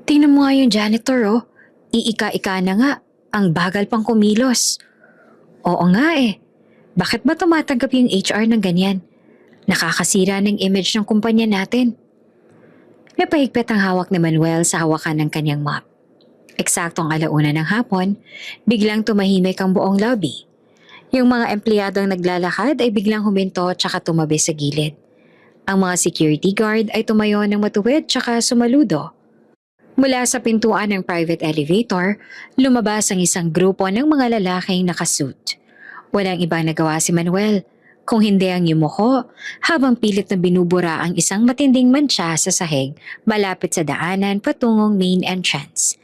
Tingnan mo nga yung janitor oh. Iika-ika na nga. Ang bagal pang kumilos. Oo nga eh. Bakit ba tumatanggap yung HR ng ganyan? Nakakasira ng image ng kumpanya natin. Napahigpit ang hawak ni Manuel sa hawakan ng kanyang mop. Eksaktong alauna ng hapon, biglang tumahimik ang buong lobby. Yung mga empleyadong naglalakad ay biglang huminto tsaka tumabi sa gilid. Ang mga security guard ay tumayo ng matuwid tsaka sumaludo. Mula sa pintuan ng private elevator, lumabas ang isang grupo ng mga lalaking nakasuit. Walang ibang nagawa si Manuel, kung hindi ang yumuko habang pilit na binubura ang isang matinding mantsa sa sahig malapit sa daanan patungong main entrance.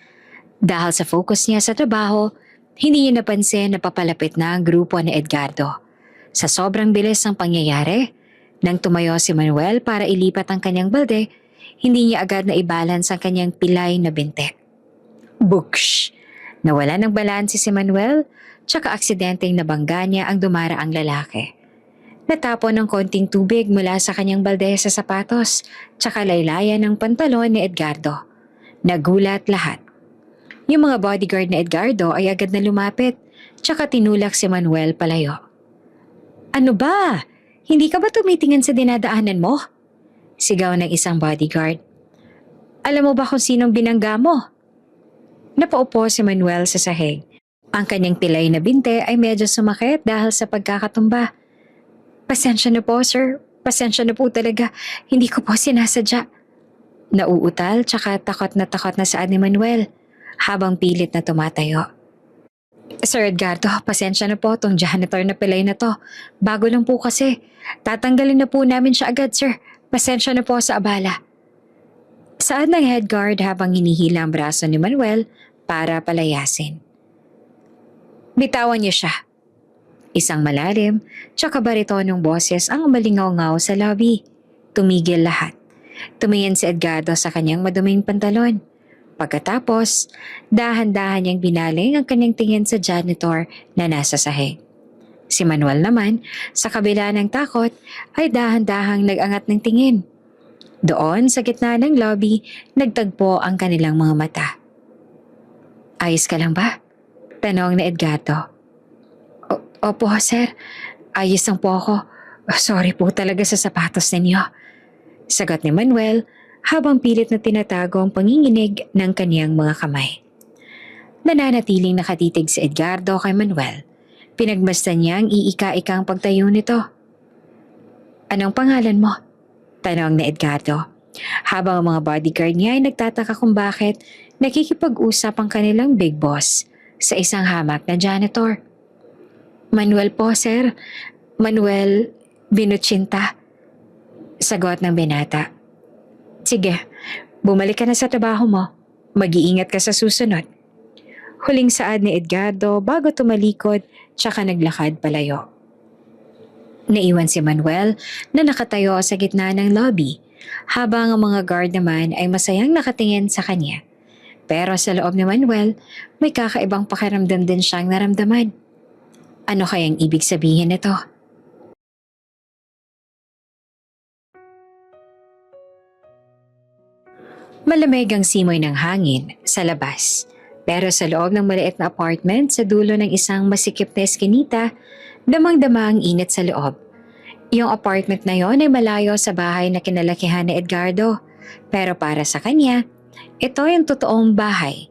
Dahil sa focus niya sa trabaho, hindi niya napansin na papalapit na ang grupo ni Edgardo. Sa sobrang bilis ng pangyayari, nang tumayo si Manuel para ilipat ang kanyang balde, hindi niya agad na i-balance ang kanyang pilay na binte. Buksh! Nawala ng balanse si Manuel, tsaka aksidenteng nabangga niya ang dumaraang lalaki. Natapon ng konting tubig mula sa kanyang balde sa sapatos, tsaka laylayan ng pantalon ni Edgardo. Nagulat lahat. Yung mga bodyguard ni Edgardo ay agad na lumapit, tsaka tinulak si Manuel palayo. Ano ba? Hindi ka ba tumitingin sa dinadaanan mo? Sigaw ng isang bodyguard. Alam mo ba kung sinong binangga mo? Napaupo si Manuel sa sahig. Ang kanyang pilay na binte ay medyo sumakit dahil sa pagkakatumba. Pasensya na po, sir. Pasensya na po talaga. Hindi ko po sinasadya. Nauutal tsaka takot na saad ni Manuel habang pilit na tumatayo. Sir Edgardo, pasensya na po tong janitor na pilay na to. Bago lang po kasi. Tatanggalin na po namin siya agad, sir. Pasensya na po sa abala. Saad ng head guard habang hinihila ang braso ni Manuel para palayasin. Bitawan niyo siya. Isang malalim, tsaka baritonong boses ang umalingaw-ngaw sa lobby. Tumigil lahat. Tumingin si Edgardo sa kanyang maduming pantalon. Pagkatapos, dahan-dahan niyang binaling ang kanyang tingin sa janitor na nasa sahig. Si Manuel naman, sa kabila ng takot, ay dahan-dahang nag-angat ng tingin. Doon sa gitna ng lobby, nagtagpo ang kanilang mga mata. Ayos ka lang ba? Tanong ni Edgardo. Opo, sir. Ayos lang po ako. Sorry po talaga sa sapatos ninyo. Sagot ni Manuel habang pilit na tinatago ang panginginig ng kaniyang mga kamay. Nananatiling nakatitig si Edgardo kay Manuel. Pinagmasdan niya ang iika-ikang pagtayo nito. Anong pangalan mo? Tanong ni Edgardo. Habang ang mga bodyguard niya ay nagtataka kung bakit nakikipag-usap ang kanilang big boss sa isang hamak na janitor. Manuel po, sir. Manuel Binuchinta. Sagot ng binata. Sige, bumalik ka na sa trabaho mo. Mag-iingat ka sa susunod. Huling saad ni Edgardo bago tumalikod tsaka naglakad palayo. Naiwan si Manuel na nakatayo sa gitna ng lobby habang ang mga guard naman ay masayang nakatingin sa kanya. Pero sa loob ni Manuel, may kakaibang pakiramdam din siyang naramdaman. Ano kayang ibig sabihin nito? Malamig ang simoy ng hangin sa labas. Pero sa loob ng maliit na apartment sa dulo ng isang masikip na eskinita, damang-dama ang init sa loob. Yung apartment na yon ay malayo sa bahay na kinalakihan ni Edgardo. Pero para sa kanya, ito yung totoong bahay.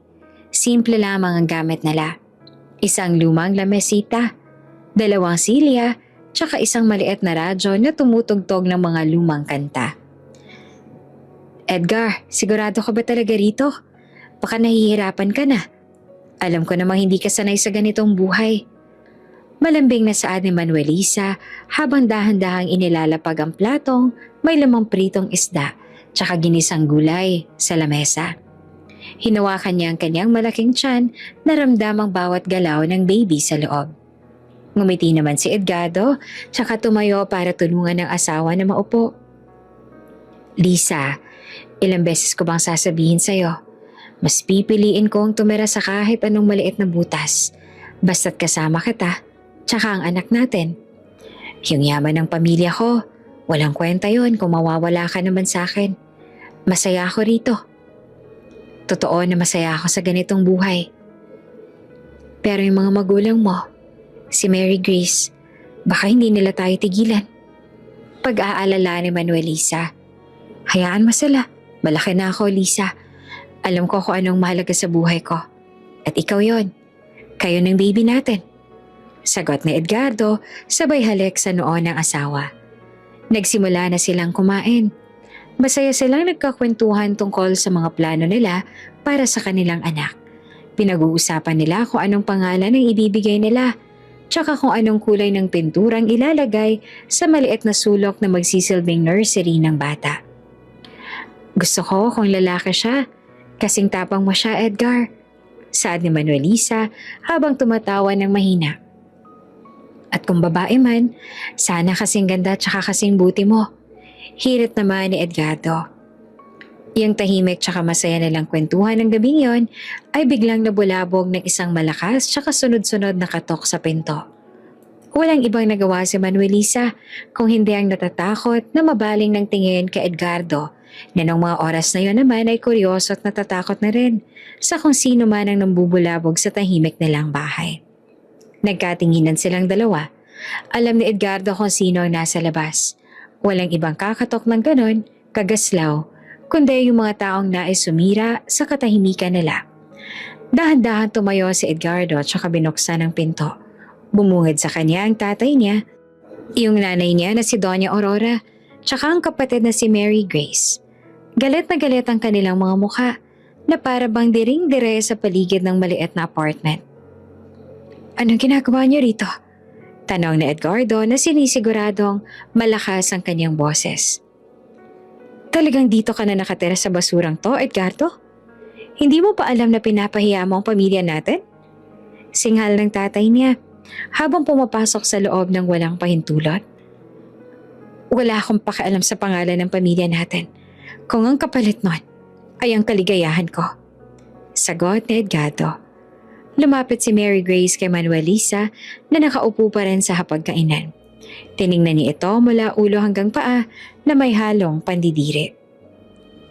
Simple lamang ang gamit nila. Isang lumang lamesita, 2 silya, tsaka isang maliit na radyo na tumutugtog ng mga lumang kanta. Edgar, sigurado ka ba talaga rito? Baka nahihirapan ka na. Alam ko namang hindi ka sanay sa ganitong buhay. Malambing na saad ni Manuelisa habang dahan-dahang inilalapag ang platong may lamang pritong isda tsaka ginisang gulay sa lamesa. Hinawakan niya ang kanyang malaking tiyan na ramdamang bawat galaw ng baby sa loob. Ngumiti naman si Edgardo tsaka tumayo para tulungan ng asawa na maupo. Lisa, ilang beses ko bang sasabihin sa'yo? Mas pipiliin kong tumira sa kahit anong maliit na butas. Basta't kasama kita, tsaka ang anak natin. Yung yaman ng pamilya ko, walang kwenta yon kung mawawala ka naman sa akin. Masaya ako rito. Totoo na masaya ako sa ganitong buhay. Pero yung mga magulang mo, si Mary Grace, baka hindi nila tayo tigilan. Pag-aalala ni Manuelisa. Hayaan mo sila. Malaki na ako, Lisa. Alam ko kung anong mahalaga sa buhay ko. At ikaw yon. Kayo ng baby natin. Sagot ni Edgardo, sabay halik sa noo ng asawa. Nagsimula na silang kumain. Masaya silang nagkakwentuhan tungkol sa mga plano nila para sa kanilang anak. Pinag-uusapan nila kung anong pangalan ang ibibigay nila, tsaka kung anong kulay ng pinturang ilalagay sa maliit na sulok na magsisilbing nursery ng bata. Gusto ko kung lalaki siya, kasing tapang mo siya, Edgar. Saad ni Manuelisa habang tumatawa ng mahina. At kung babae man, sana kasing ganda tsaka kasing buti mo. Hirit naman ni Edgardo. Yung tahimik tsaka masaya nilang kwentuhan ng gabing yon ay biglang nabulabog ng isang malakas tsaka sunod-sunod na katok sa pinto. Walang ibang nagawa si Manuelisa kung hindi ang natatakot na mabaling ng tingin kay Edgardo na nung mga oras na yon naman ay kuryoso at natatakot na rin sa kung sino man ang nambubulabog sa tahimik nilang bahay. Nagkatinginan silang dalawa. Alam ni Edgardo kung sino ang nasa labas. Walang ibang kakatok ng ganon, kagaslaw, kundi yung mga taong nais sumira sa katahimikan nila. Dahan-dahan tumayo si Edgardo at saka binuksan ang pinto. Bumungad sa kanya ang tatay niya, yung nanay niya na si Doña Aurora, tsaka ang kapatid na si Mary Grace. Galit na galit ang kanilang mga mukha na para bang diring-dire sa paligid ng maliit na apartment. Anong ginagawa niyo rito? Tanong ni Edgardo na sinisiguradong malakas ang kanyang boses. Talagang dito ka na nakatira sa basurang to, Edgardo? Hindi mo pa alam na pinapahiya mo ang pamilya natin? Singhal ng tatay niya habang pumapasok sa loob ng walang pahintulot. Wala akong pakialam sa pangalan ng pamilya natin. Kung ang kapalit nun ay ang kaligayahan ko. Sagot ni Edgardo. Lumapit si Mary Grace kay Manuelisa na nakaupo pa rin sa hapagkainan. Tiningnan niya ito mula ulo hanggang paa na may halong pandidiri.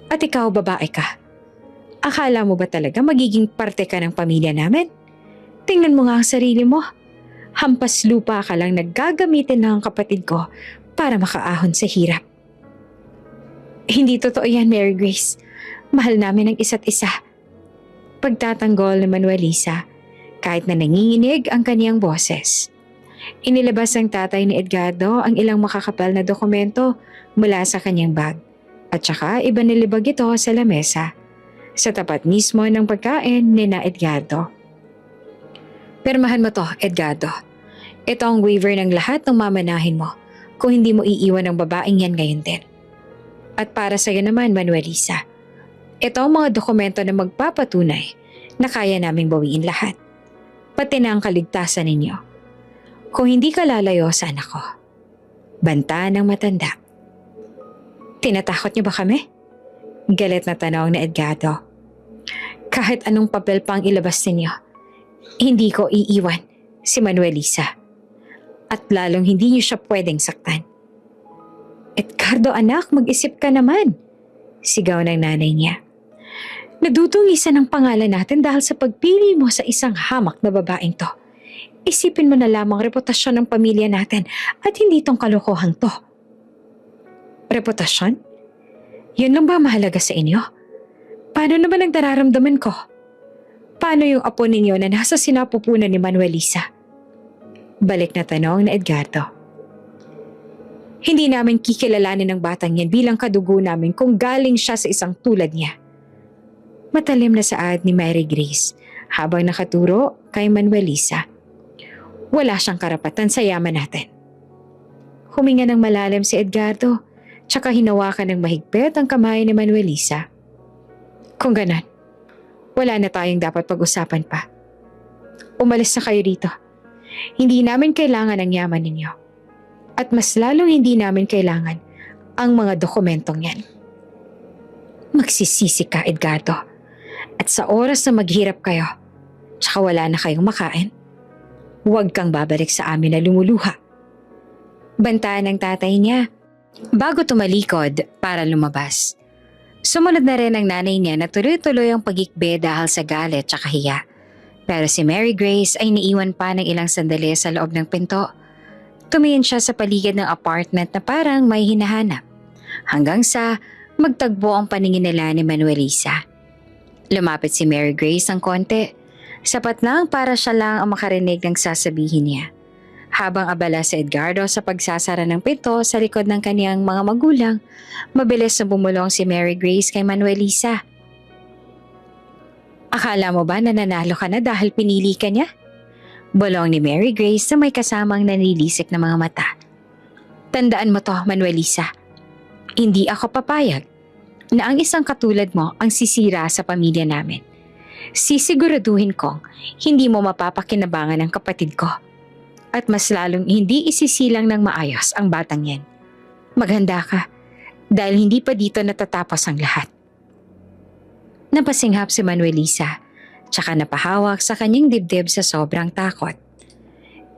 At ikaw, babae ka. Akala mo ba talaga magiging parte ka ng pamilya namin? Tingnan mo nga ang sarili mo. Hampas lupa ka lang naggagamitin ng kapatid ko para makaahon sa hirap. Hindi totoo yan, Mary Grace. Mahal namin ang isa't isa. Pagtatanggol ni Manuelisa kahit na nanginginig ang kaniyang boses. Inilabas ng tatay ni Edgardo ang ilang makakapal na dokumento mula sa kanyang bag at saka ibanilibag ito sa lamesa sa tapat mismo ng pagkain ni na Edgardo. Pirmahan mo to, Edgardo. Ito ang waiver ng lahat ng mamanahin mo kung hindi mo iiwan ang babaeng yan ngayon din. At para sa iyo naman, Manuelisa, ito ang mga dokumento na magpapatunay na kaya naming bawiin lahat. Pati na ang kaligtasan ninyo. Kung hindi ka lalayo sa anak ko. Banta ng matanda. Tinatakot niyo ba kami? Galit na tanong ni Edgardo. Kahit anong papel pang ilabas ninyo, hindi ko iiwan si Manuelisa. At lalong hindi niyo siya pwedeng saktan. Edgardo anak, mag-isip ka naman. Sigaw ng nanay niya. Nadudungisan ang pangalan natin dahil sa pagpili mo sa isang hamak na babaeng to. Isipin mo na lamang reputasyon ng pamilya natin at hindi tong kalokohan to. Reputasyon? Yun lang ba mahalaga sa inyo? Paano naman ang nararamdaman ko? Paano yung apo ninyo na nasa sinapupunan ni Manuelisa? Balik na tanong na Edgardo. Hindi namin kikilalanin ng batang yan bilang kadugo namin kung galing siya sa isang tulad niya. Matalim na saad ni Mary Grace habang nakaturo kay Manuelisa. Wala siyang karapatan sa yaman natin. Huminga ng malalim si Edgardo, tsaka hinawakan ng mahigpit ang kamay ni Manuelisa. Kung ganon, wala na tayong dapat pag-usapan pa. Umalis na kayo rito. Hindi namin kailangan ang yaman ninyo. At mas lalong hindi namin kailangan ang mga dokumentong yan. Magsisisi ka, Edgardo. At sa oras na maghirap kayo, tsaka wala na kayong makain, huwag kang babalik sa amin na lumuluha. Bantaan ng tatay niya bago tumalikod para lumabas. Sumunod na rin ang nanay niya na tuloy-tuloy ang pagikbe dahil sa galit at hiya. Pero si Mary Grace ay naiwan pa ng ilang sandali sa loob ng pinto. Tumingin siya sa paligid ng apartment na parang may hinahanap. Hanggang sa magtagbo ang paningin nila ni Manuelisa. Lumapit si Mary Grace ng konti. Sapat lang para siya lang ang makarinig ng sasabihin niya. Habang abala si Edgardo sa pagsasara ng pinto sa likod ng kaniyang mga magulang, mabilis na bumulong si Mary Grace kay Manuelisa. Akala mo ba na nanalo ka na dahil pinili ka niya? Bulong ni Mary Grace na may kasamang nanilisik na mga mata. Tandaan mo to, Manuelisa. Hindi ako papayag na ang isang katulad mo ang sisira sa pamilya namin. Sisiguraduhin kong hindi mo mapapakinabangan ang kapatid ko. At mas lalong hindi isisilang ng maayos ang batang yan. Maghanda ka dahil hindi pa dito natatapos ang lahat. Napasinghap si Manuelisa tsaka napahawak sa kanyang dibdib sa sobrang takot.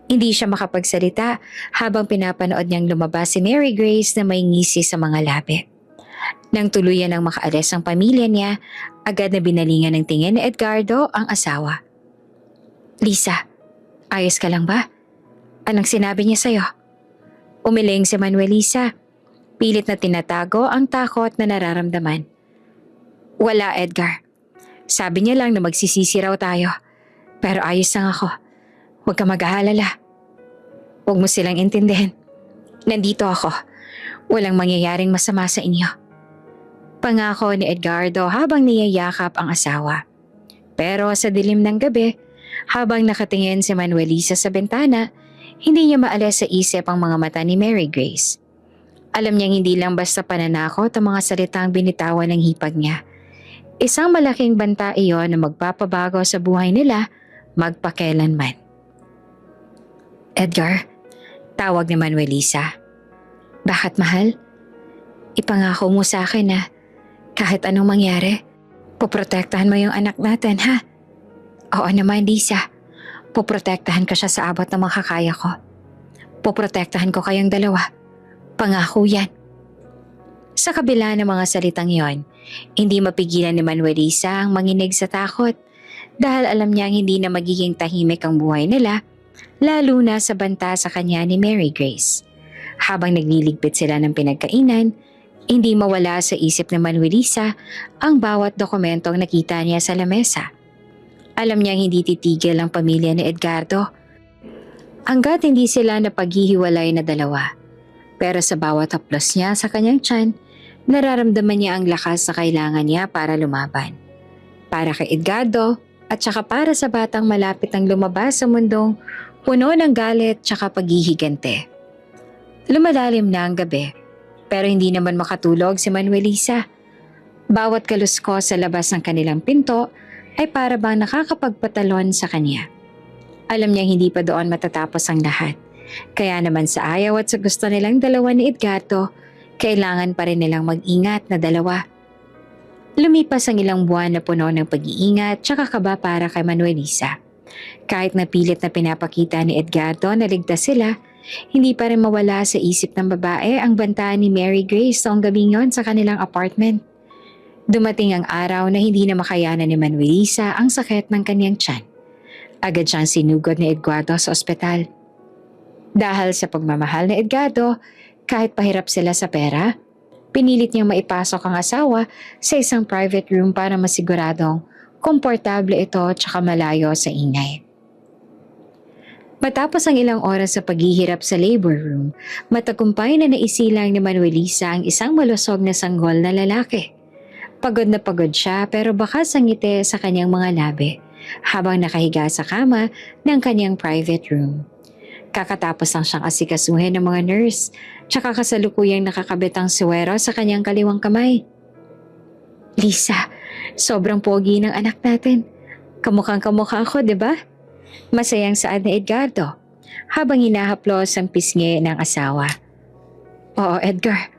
Hindi siya makapagsalita habang pinapanood niyang lumabas si Mary Grace na may ngisi sa mga labi. Nang tuluyan ng makaalis ang pamilya niya, agad na binalingan ng tingin ni Edgardo ang asawa. Lisa, ayos ka lang ba? Anong sinabi niya sa'yo? Umiling si Manuelisa. Pilit na tinatago ang takot na nararamdaman. Wala, Edgar. Sabi niya lang na magsisisi raw tayo. Pero ayos lang ako. Huwag ka mag-aalala. Huwag mo silang intindihin. Nandito ako. Walang mangyayaring masama sa inyo. Pangako ni Edgardo habang niyayakap ang asawa. Pero sa dilim ng gabi, habang nakatingin si Manuelisa sa bintana, hindi niya maalis sa isip ang mga mata ni Mary Grace. Alam niyang hindi lang basta pananakot ang mga salitang binitawan ng hipag niya. Isang malaking banta iyon na magpapabago sa buhay nila magpakailanman. Edgar, tawag ni Manuelisa. Bakit mahal? Ipangako mo sa akin na kahit anong mangyari, poprotektahan mo yung anak natin, ha? Oo naman, Lisa. Poprotektahan ka siya sa abot ng makakaya ko. Poprotektahan ko kayong dalawa. Pangako yan. Sa kabila ng mga salitang yon, hindi mapigilan ni Manuelisa ang manginig sa takot dahil alam niyang hindi na magiging tahimik ang buhay nila, lalo na sa banta sa kanya ni Mary Grace. Habang nagliligpit sila ng pinagkainan, hindi mawala sa isip ni Manuelisa ang bawat dokumentong nakita niya sa lamesa. Alam niyang hindi titigil ang pamilya ni Edgardo hanggat hindi sila napaghihiwalay na dalawa. Pero sa bawat haplos niya sa kanyang tiyan, nararamdaman niya ang lakas na kailangan niya para lumaban. Para kay Edgardo at saka para sa batang malapit ang lumabas sa mundong puno ng galit tsaka paghihigante. Lumalalim na ang gabi, pero hindi naman makatulog si Manuelisa. Bawat kalusko sa labas ng kanilang pinto ay para bang nakakapagpatalon sa kanya. Alam niyang hindi pa doon matatapos ang lahat. Kaya naman sa ayaw at sa gusto nilang dalawa ni Edgardo, kailangan pa rin nilang mag-ingat na dalawa. Lumipas ang ilang buwan na puno ng pag-iingat tsaka kaba para kay Manuelisa. Kahit na pilit na pinapakita ni Edgardo na ligtas sila, hindi pa rin mawala sa isip ng babae ang banta ni Mary Grace noong gabing yon sa kanilang apartment. Dumating ang araw na hindi na makayanan ni Manuelisa ang sakit ng kanyang tiyan. Agad siyang sinugod ni Edgardo sa ospital. Dahil sa pagmamahal ni Edgardo, kahit pahirap sila sa pera, pinilit niyang maipasok ang asawa sa isang private room para masiguradong komportable ito tsaka malayo sa ingay. Matapos ang ilang oras sa paghihirap sa labor room, matagumpay na naisilang ni Manuelisa ang isang malusog na sanggol na lalaki. Pagod na pagod siya pero bakas ang ngiti sa kanyang mga labi habang nakahiga sa kama ng kanyang private room. Kakatapos lang siyang asikasuhin ng mga nurse tsaka kasalukuyang nakakabit ang suwero sa kanyang kaliwang kamay. Lisa, sobrang pogi ng anak natin. Kamukhang kamukha ako, di ba? Masayang saad ni Edgardo habang hinahaplos ang pisngi ng asawa. Oo, Edgar.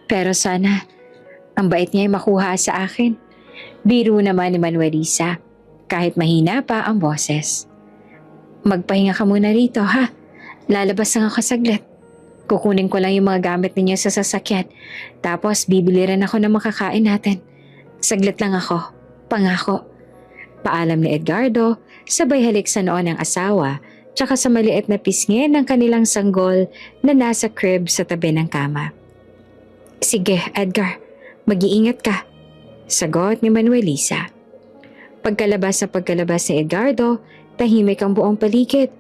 Pero sana ang bait niya ay makuha sa akin. Biro naman ni Manuelisa kahit mahina pa ang boses. Magpahinga ka muna rito, ha? Lalabas lang ako saglit. Kukunin ko lang yung mga gamit ninyo sa sasakyan. Tapos bibili rin ako ng makakain natin. Saglit lang ako. Pangako. Paalam ni Edgardo, sabay halik sa noo ng asawa, tsaka sa maliit na pisngi ng kanilang sanggol na nasa crib sa tabi ng kama. Sige, Edgar. Mag-iingat ka. Sagot ni Manuelisa. Pagkalabas ni Edgardo, tahimik ang buong paligid.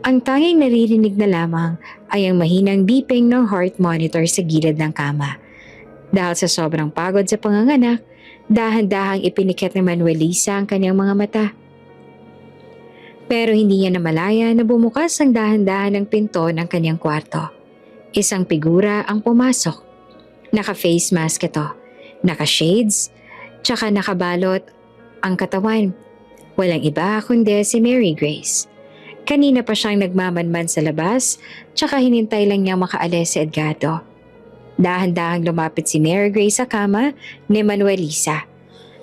Ang tanging naririnig na lamang ay ang mahinang beeping ng heart monitor sa gilid ng kama. Dahil sa sobrang pagod sa panganganak, dahan-dahang ipinikit ni Manuelisa ang kanyang mga mata. Pero hindi niya namalaya na bumukas ang dahan-dahan ng pinto ng kanyang kwarto. Isang figura ang pumasok. Naka-face mask ito, naka-shades, tsaka nakabalot ang katawan. Walang iba kundi si Mary Grace. Kanina pa siyang nagmamanman sa labas, tsaka hinintay lang niyang makaalis si Edgardo. Dahan-dahang lumapit si Mary Grace sa kama ni Manuelisa.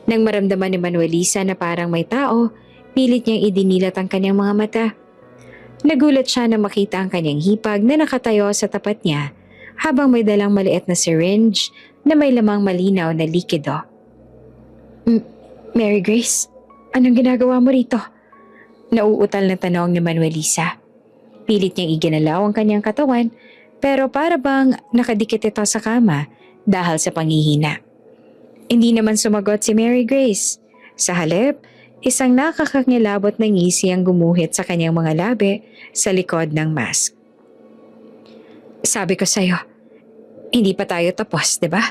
Nang maramdaman ni Manuelisa na parang may tao, pilit niyang idinilat ang kanyang mga mata. Nagulat siya na makita ang kanyang hipag na nakatayo sa tapat niya habang may dalang maliit na syringe na may lamang malinaw na likido. Mary Grace, anong ginagawa mo rito? Nauutal na tanong ni Manuelisa. Pilit niyang iginalaw ang kanyang katawan pero para bang nakadikit ito sa kama dahil sa panghihina. Hindi naman sumagot si Mary Grace. Sa halip, isang nakakakingilabot na ngisi ang gumuhit sa kanyang mga labi sa likod ng mask. Sabi ko sa'yo, hindi pa tayo tapos, di ba?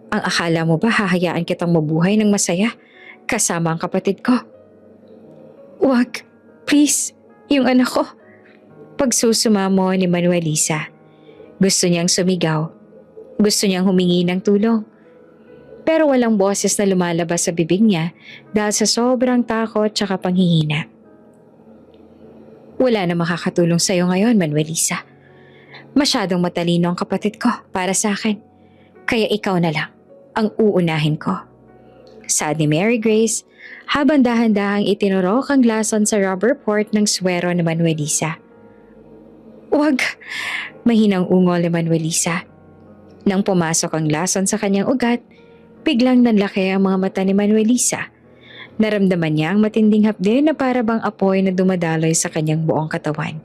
Ang akala mo ba hahayaan kitang mabuhay ng masaya kasama ang kapatid ko? Wag, please, yung anak ko. Pagsusumamo ni Manuelisa. Gusto niyang sumigaw. Gusto niyang humingi ng tulong. Pero walang boses na lumalabas sa bibig niya dahil sa sobrang takot tsaka panghihina. Wala na makakatulong sa'yo ngayon, Manuelisa. Masyadong matalino ang kapatid ko para sa akin. Kaya ikaw na lang ang uunahin ko. Saad ni Mary Grace habang dahan-dahang itinurok ang lason sa rubber port ng swero ni Manuelisa. Wag! Mahinang ungol ni Manuelisa. Nang pumasok ang lason sa kanyang ugat, biglang nanlaki ang mga mata ni Manuelisa. Naramdaman niya ang matinding hapde na para bang apoy na dumadaloy sa kanyang buong katawan.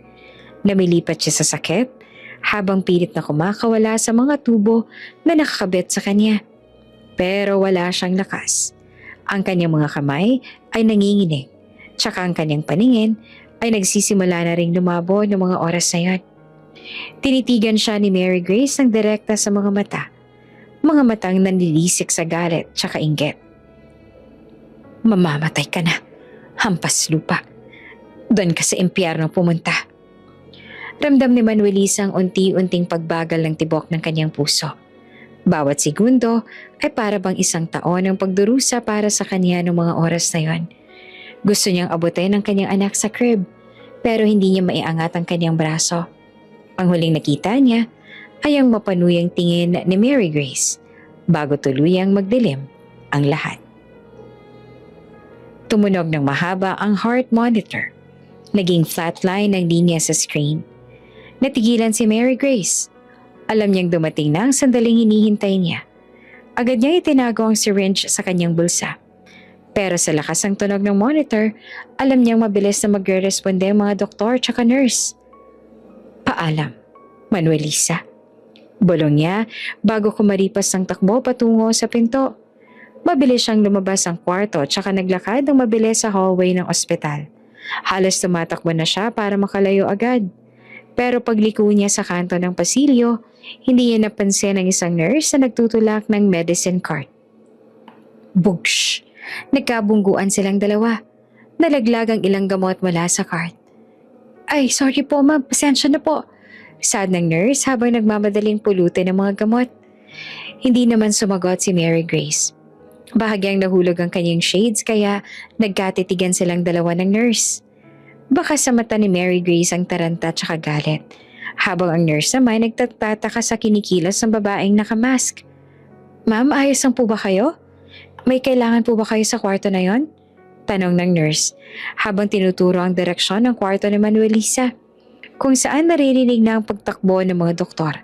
Namilipat siya sa sakit habang pilit na kumakawala sa mga tubo na nakakabit sa kanya. Pero wala siyang lakas. Ang kanyang mga kamay ay nanginginig, tsaka ang kanyang paningin ay nagsisimula na ring lumabo ng mga oras na yun. Tinitigan siya ni Mary Grace ng direkta sa mga mata. Mga matang nanlilisik sa galit tsaka inggit. Mamamatay ka na, hampas lupa. Doon ka sa impyerno pumunta. Ramdam ni Manuelisa ang unti-unting pagbagal ng tibok ng kanyang puso. Bawat segundo ay para bang isang taon ang pagdurusa para sa kanya ng mga oras na yon. Gusto niyang abutin ang kanyang anak sa crib, pero hindi niya maiangat ang kanyang braso. Ang huling nakita niya ay ang mapanuyang tingin ni Mary Grace bago tuluyang magdilim ang lahat. Tumunog ng mahaba ang heart monitor. Naging flatline ang linya sa screen. Natigilan si Mary Grace. Alam niyang dumating na ang sandaling hinihintay niya. Agad niyang itinago ang syringe sa kanyang bulsa. Pero sa lakas ng tunog ng monitor, alam niyang mabilis na magre-responde ang mga doktor tsaka nurse. Paalam, Manuelisa. Bulong niya bago kumaripas ng takbo patungo sa pinto. Mabilis siyang lumabas ang kwarto tsaka naglakad ng mabilis sa hallway ng ospital. Halos tumatakbo na siya para makalayo agad. Pero pagliko niya sa kanto ng pasilyo, hindi niya napansin ang isang nurse na nagtutulak ng medicine cart. Bugsh! Nagkabungguan silang dalawa. Nalaglag ang ilang gamot mula sa cart. Ay, sorry po ma'am, pasensya na po. Sad ng nurse habang nagmamadaling pulutin ang mga gamot. Hindi naman sumagot si Mary Grace. Bahagyang nahulog ang kanyang shades kaya nagkatitigan silang dalawa ng nurse. Baka sa mata ni Mary Grace ang taranta at galit, habang ang nurse naman nagtataka sa kinikilos ng babaeng nakamask. Ma'am, ayos lang po ba kayo? May kailangan po ba kayo sa kwarto na yon? Tanong ng nurse, habang tinuturo ang direksyon ng kwarto ni Manuelisa. kung saan naririnig na ang pagtakbo ng mga doktor.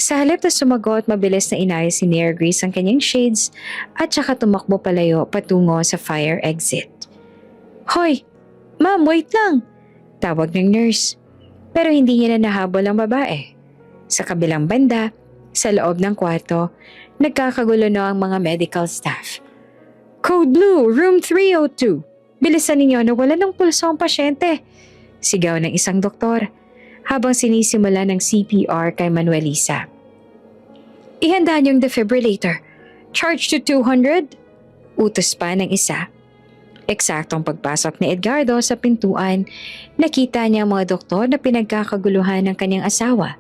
Sa halip na sumagot, mabilis na inayos si Mary Grace ang kanyang shades at saka tumakbo palayo patungo sa fire exit. "Hoy! Ma'am, wait lang!" Tawag ng nurse. Pero hindi niya na nahabol ang babae. Sa kabilang banda, sa loob ng kwarto, nagkakagulo na ang mga medical staff. "Code Blue, room 302. Bilisan ninyo na wala ng pulso ang pasyente," sigaw ng isang doktor habang sinisimula ng CPR kay Manuelisa. "Ihanda niyong defibrillator. Charge to 200. Utos pa ng isa. Eksaktong pagpasok ni Edgardo sa pintuan, nakita niya ang mga doktor na pinagkakaguluhan ng kanyang asawa.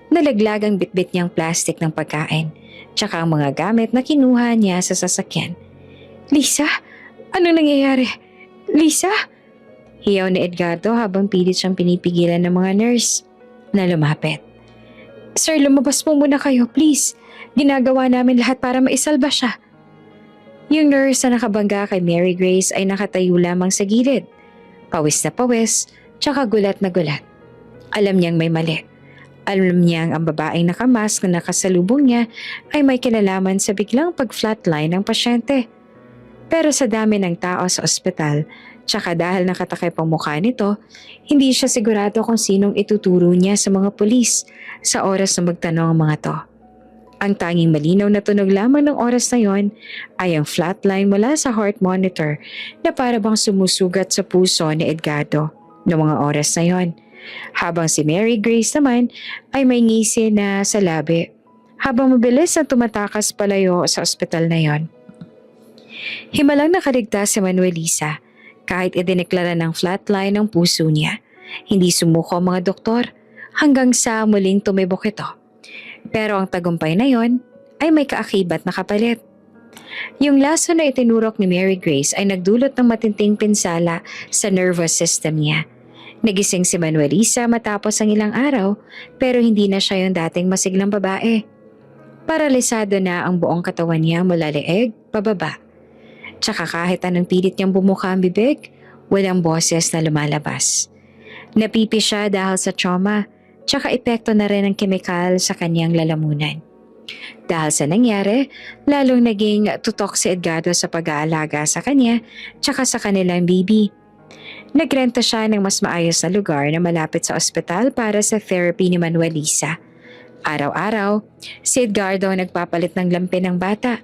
Nalaglag ang bitbit niyang plastik ng pagkain, tsaka ang mga gamit na kinuha niya sa sasakyan. "Lisa? Anong nangyayari? Lisa?" Hiyaw ni Edgardo habang pilit siyang pinipigilan ng mga nurse na lumapit. "Sir, lumabas po muna kayo, please. Ginagawa namin lahat para maisalba siya." Yung nurse na nakabangga kay Mary Grace ay nakatayo lamang sa gilid. Pawis na pawis, tsaka gulat na gulat. Alam niyang may mali. Alam niyang ang babaeng nakamask na nakasalubong niya ay may kinalaman sa biglang pag-flatline ng pasyente. Pero sa dami ng tao sa ospital, tsaka dahil nakatakip ang mukha nito, hindi siya sigurado kung sinong ituturo niya sa mga pulis sa oras na magtanong ang mga to. Ang tanging malinaw na tunog lamang ng oras na yon ay ang flatline mula sa heart monitor na para bang sumusugat sa puso ni Edgardo noong mga oras na yon. Habang si Mary Grace naman ay may ngisi na sa labi habang mabilis na tumatakas palayo sa ospital na yon. Himalang nakaligtas si Manuelisa kahit idineklara ng flatline ng puso niya. Hindi sumuko ang mga doktor hanggang sa muling tumibok ito. Pero ang tagumpay na yon ay may kaakibat na kapalit. Yung laso na itinurok ni Mary Grace ay nagdulot ng matinding pinsala sa nervous system niya. Nagising si Manuelisa matapos ang ilang araw pero hindi na siya yung dating masiglang babae. Paralisado na ang buong katawan niya mula leeg pababa. Tsaka kahit anong pilit niyang bumuka ang bibig, walang boses na lumalabas. Napipi siya dahil sa trauma. Tsaka epekto na rin ng kemikal sa kanyang lalamunan. Dahil sa nangyari, lalong naging tutok si Edgardo sa pag-aalaga sa kanya tsaka sa kanilang baby. Nagrenta siya ng mas maayos na lugar na malapit sa ospital para sa therapy ni Manuelisa. Araw-araw, si Edgardo nagpapalit ng lampi ng bata.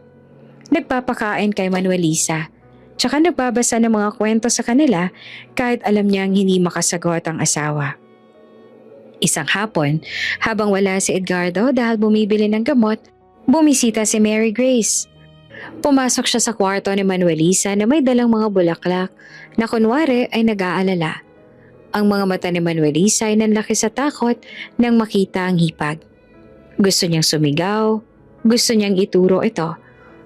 Nagpapakain kay Manuelisa, tsaka nagbabasa ng mga kwento sa kanila kahit alam niyang hindi makasagot ang asawa. Isang hapon, habang wala si Edgardo dahil bumibili ng gamot, bumisita si Mary Grace. Pumasok siya sa kwarto ni Manuelisa na may dalang mga bulaklak na kunwari ay nag-aalala. Ang mga mata ni Manuelisa ay nanlaki sa takot nang makita ang hipag. Gusto niyang sumigaw, gusto niyang ituro ito,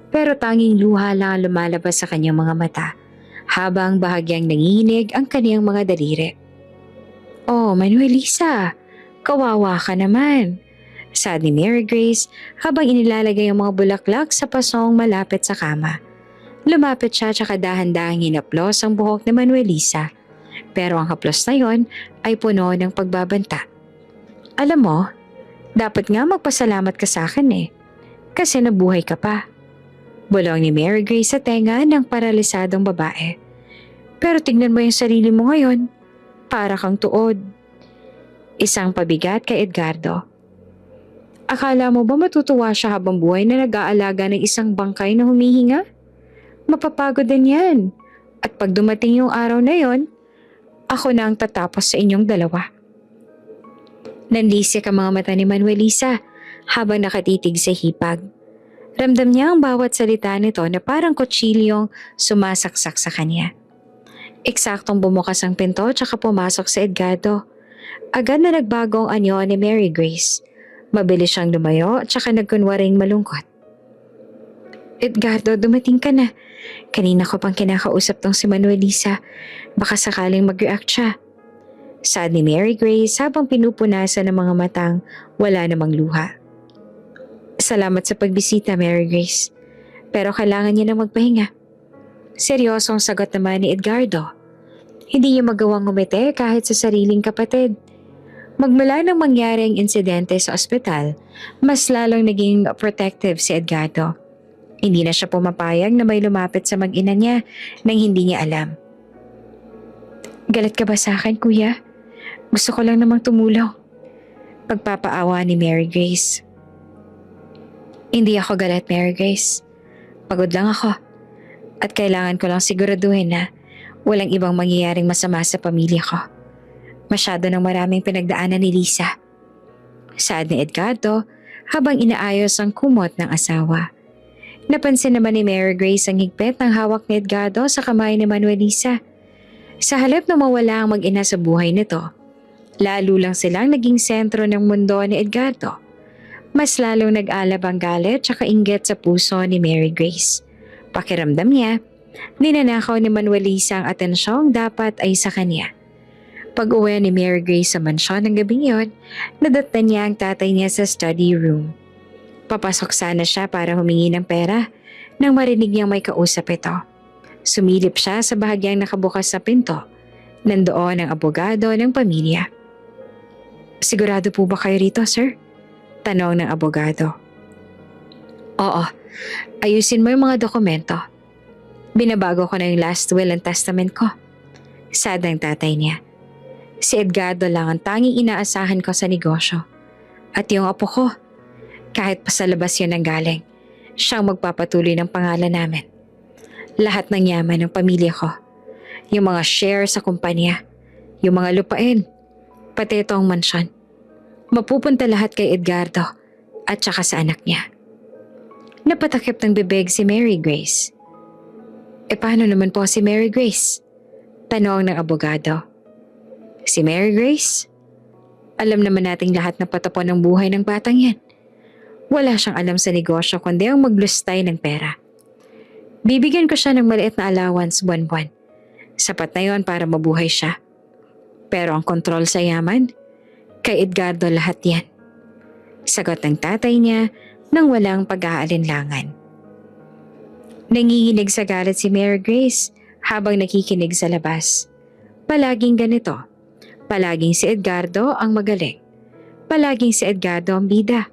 pero tanging luha lang ang lumalabas sa kanyang mga mata habang bahagyang nanginginig ang kaniyang mga daliri. "Oh, Manuelisa, kawawa ka naman," sabi ni Mary Grace habang inilalagay ang mga bulaklak sa pasong malapit sa kama. Lumapit siya tsaka dahan-dahang hinaplos ang buhok ni Manuelisa. Pero ang haplos na yon ay puno ng pagbabanta. "Alam mo, dapat nga magpasalamat ka sa akin kasi nabuhay ka pa." Bulong ni Mary Grace sa tenga ng paralisadong babae. "Pero tingnan mo yung sarili mo ngayon, para kang tuod." Isang pabigat kay Edgardo. Akala mo ba matutuwa siya habang buhay na nag-aalaga ng isang bangkay na humihinga? Mapapagod din yan. At pag dumating yung araw na yon, ako na ang tatapos sa inyong dalawa. Nanlisik ang mga mata ni Manuelisa habang nakatitig sa hipag. Ramdam niya ang bawat salita nito na parang kutsilyong sumasaksak sa kanya. Eksaktong bumukas ang pinto tsaka pumasok si Edgardo. Agad na nagbago ang anyo ni Mary Grace. Mabilis siyang lumayo tsaka nagkunwaring malungkot. "Edgardo, dumating ka na. Kanina ko pang kinakausap tong si Manuelisa. Baka sakaling mag-react siya." Sabi ni Mary Grace habang pinupunasan ng mga matang wala namang luha. "Salamat sa pagbisita, Mary Grace. Pero kailangan niya na magpahinga." Seryosong sagot naman ni Edgardo. Hindi niya magawang ngumiti kahit sa sariling kapatid. Magmula nang mangyari ang insidente sa ospital, mas lalong naging protective si Edgardo. Hindi na siya pumapayag na may lumapit sa mag-ina niya nang hindi niya alam. Galit ka ba sa akin, kuya? Gusto ko lang namang tumulong. Pagpapaawa ni Mary Grace. Hindi ako galit, Mary Grace. Pagod lang ako. At kailangan ko lang siguraduhin na walang ibang mangyayaring masama sa pamilya ko. Masyado ng maraming pinagdaanan ni Lisa. Saad ni Edgardo habang inaayos ang kumot ng asawa. Napansin naman ni Mary Grace ang higpit ng hawak ni Edgardo sa kamay ni Manuelisa. Sa halip na mawala ang mag-ina sa buhay nito, lalo lang silang naging sentro ng mundo ni Edgardo. Mas lalong nag-alab ang galit at inggit sa puso ni Mary Grace. Pakiramdam niya, ninanakaw ni Manuelisa ang atensyong dapat ay sa kanya. Pag-uwi ni Mary Grace sa mansyon ng gabing yon, nadatnan niya ang tatay niya sa study room. Papasok sana siya para humingi ng pera nang marinig niyang may kausap ito. Sumilip siya sa bahagyang nakabukas sa pinto. Nandoon ang abogado ng pamilya. Sigurado po ba kayo rito, sir? Tanong ng abogado. Oo, ayusin mo yung mga dokumento. Binabago ko na yung last will and testament ko. Sad ang tatay niya. Si Edgardo lang ang tanging inaasahan ko sa negosyo. At yung apo ko, kahit pa sa labas yun ang galing, siyang magpapatuloy ng pangalan namin. Lahat ng yaman ng pamilya ko, yung mga share sa kumpanya, yung mga lupain, pati itong mansyon, mapupunta lahat kay Edgardo at saka sa anak niya. Napatakip ng bibig si Mary Grace. E paano naman po si Mary Grace? Tanong ng abogado. Si Mary Grace? Alam naman nating lahat na patapon ng buhay ng batang yan. Wala siyang alam sa negosyo kundi ang maglustay ng pera. Bibigyan ko siya ng maliit na allowance buwan-buwan. Sapat na yon para mabuhay siya. Pero ang kontrol sa yaman, kay Edgardo lahat yan. Sagot ng tatay niya nang walang pag-aalinlangan. Nanginginig sa galit si Mary Grace habang nakikinig sa labas. Palaging ganito. Palaging si Edgardo ang magaling. Palaging si Edgardo ang bida.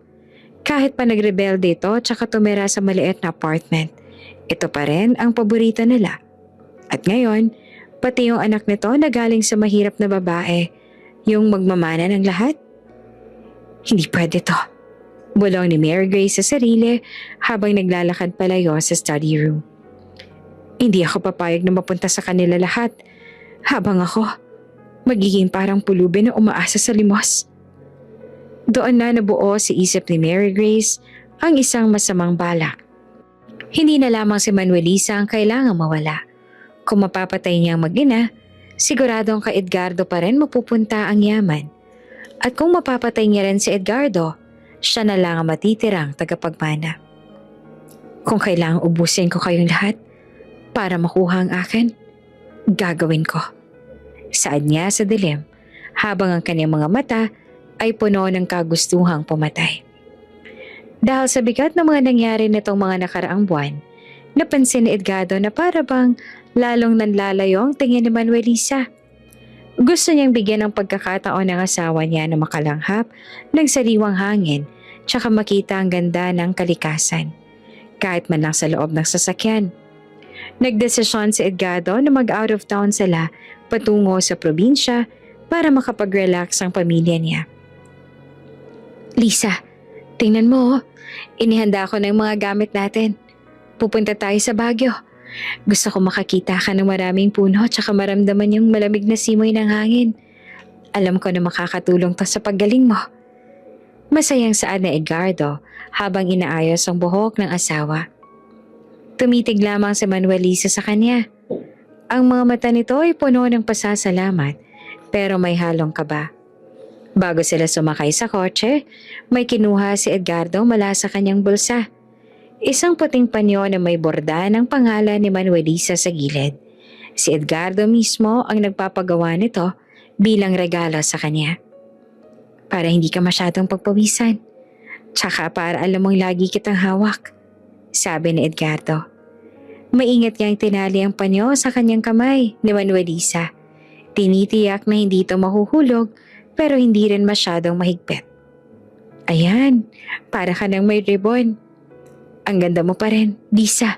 Kahit pa nagrebelde ito tsaka tumira sa maliit na apartment, ito pa rin ang paborito nila. At ngayon, pati yung anak nito na galing sa mahirap na babae, yung magmamana ng lahat? Hindi pwede to. Bulong ni Mary Grace sa sarili habang naglalakad palayo sa study room. Hindi ako papayag na mapunta sa kanila lahat habang ako magiging parang pulubi na umaasa sa limos. Doon na nabuo sa isip ni Mary Grace ang isang masamang balak. Hindi na lamang si Manuelisa ang kailangang mawala. Kung mapapatay niya ang mag-ina, siguradong kay Edgardo pa rin mapupunta ang yaman. At kung mapapatay niya rin si Edgardo, siya na lang ang matitirang tagapagmana. Kung kailangang ubusin ko kayong lahat para makuha ang akin, gagawin ko. Saad niya sa dilim habang ang kanyang mga mata ay puno ng kagustuhang pumatay. Dahil sa bigat ng mga nangyari nitong mga nakaraang buwan, napansin ni Edgardo na para bang lalong nanlalayo ang tingin ni Manuelisa. Gusto niyang bigyan ng pagkakataon ng asawa niya na makalanghap ng sariwang hangin tsaka makita ang ganda ng kalikasan, kahit man lang sa loob ng sasakyan. Nagdesisyon si Edgardo na mag-out of town sila patungo sa probinsya para makapag-relax ang pamilya niya. Lisa, tingnan mo, inihanda ko na yung mga gamit natin. Pupunta tayo sa Baguio. Gusto ko makakita ka ng maraming puno tsaka maramdaman yung malamig na simoy ng hangin. Alam ko na makakatulong to sa paggaling mo. Masayang saad na Edgardo habang inaayos ang buhok ng asawa. Tumitig lamang si Manuelisa sa kanya. Ang mga mata nito ay puno ng pasasalamat pero may halong kaba. Bago sila sumakay sa kotse, may kinuha si Edgardo mula sa kanyang bulsa. Isang puting panyo na may borda ng pangalan ni Manuelisa sa gilid. Si Edgardo mismo ang nagpapagawa nito bilang regalo sa kanya. Para hindi ka masyadong pagpawisan. Tsaka para alam mong lagi kitang hawak, sabi ni Edgardo. Maingat niyang tinali ang panyo sa kanyang kamay ni Manuelisa. Tinitiyak na hindi ito mahuhulog pero hindi rin masyadong mahigpit. Ayan, para ka nang may ribbon. Ang ganda mo pa rin, Lisa.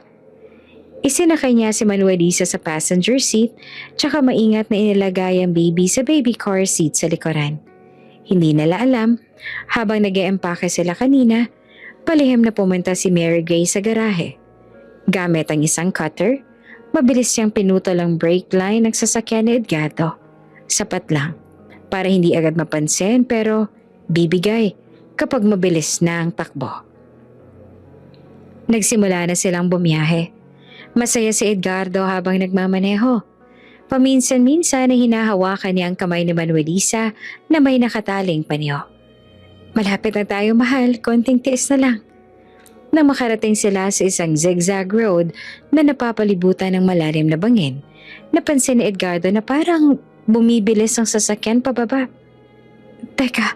Isinakay niya si Manuelisa sa passenger seat tsaka maingat na inilagay ang baby sa baby car seat sa likuran. Hindi nila alam, habang nag-e-empake sila kanina, palihim na pumunta si Mary Grace sa garahe. Gamit ang isang cutter, mabilis siyang pinutol ang brake line ng sasakyan ni Edgardo. Sapat lang, para hindi agad mapansin pero bibigay kapag mabilis na ang takbo. Nagsimula na silang bumiyahe. Masaya si Edgardo habang nagmamaneho. Paminsan-minsan ay hinahawakan niya ang kamay ni Manuelisa na may nakataling panyo. Malapit na tayo, mahal, konting tiis na lang. Nang makarating sila sa isang zigzag road na napapalibutan ng malalim na bangin, napansin ni Edgardo na parang bumibilis ang sasakyan pababa. Teka,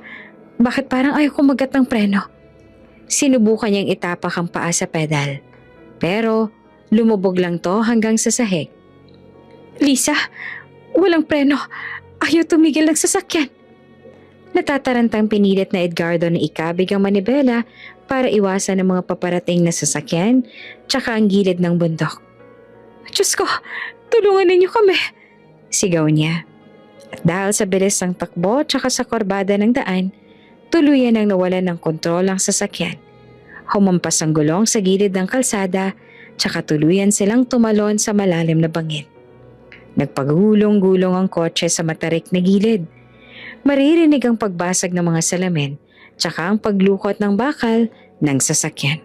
bakit parang ayaw kumagat ng preno? Sinubukan niyang itapak ang paa sa pedal. Pero lumubog lang to hanggang sa sahig. Lisa, walang preno. Ayaw tumigil ng sasakyan. Natatarantang pinilit na Edgardo na ikabig ang manibela para iwasan ang mga paparating na sasakyan tsaka ang gilid ng bundok. Diyos ko, tulungan ninyo kami, sigaw niya. At dahil sa bilis ng takbo tsaka sa korbada ng daan, tuluyan ang nawalan ng kontrol ang sasakyan. Humampas ang gulong sa gilid ng kalsada tsaka tuluyan silang tumalon sa malalim na bangin. Nagpagulong-gulong ang kotse sa matarik na gilid. Maririnig ang pagbasag ng mga salamin tsaka ang paglukot ng bakal ng sasakyan.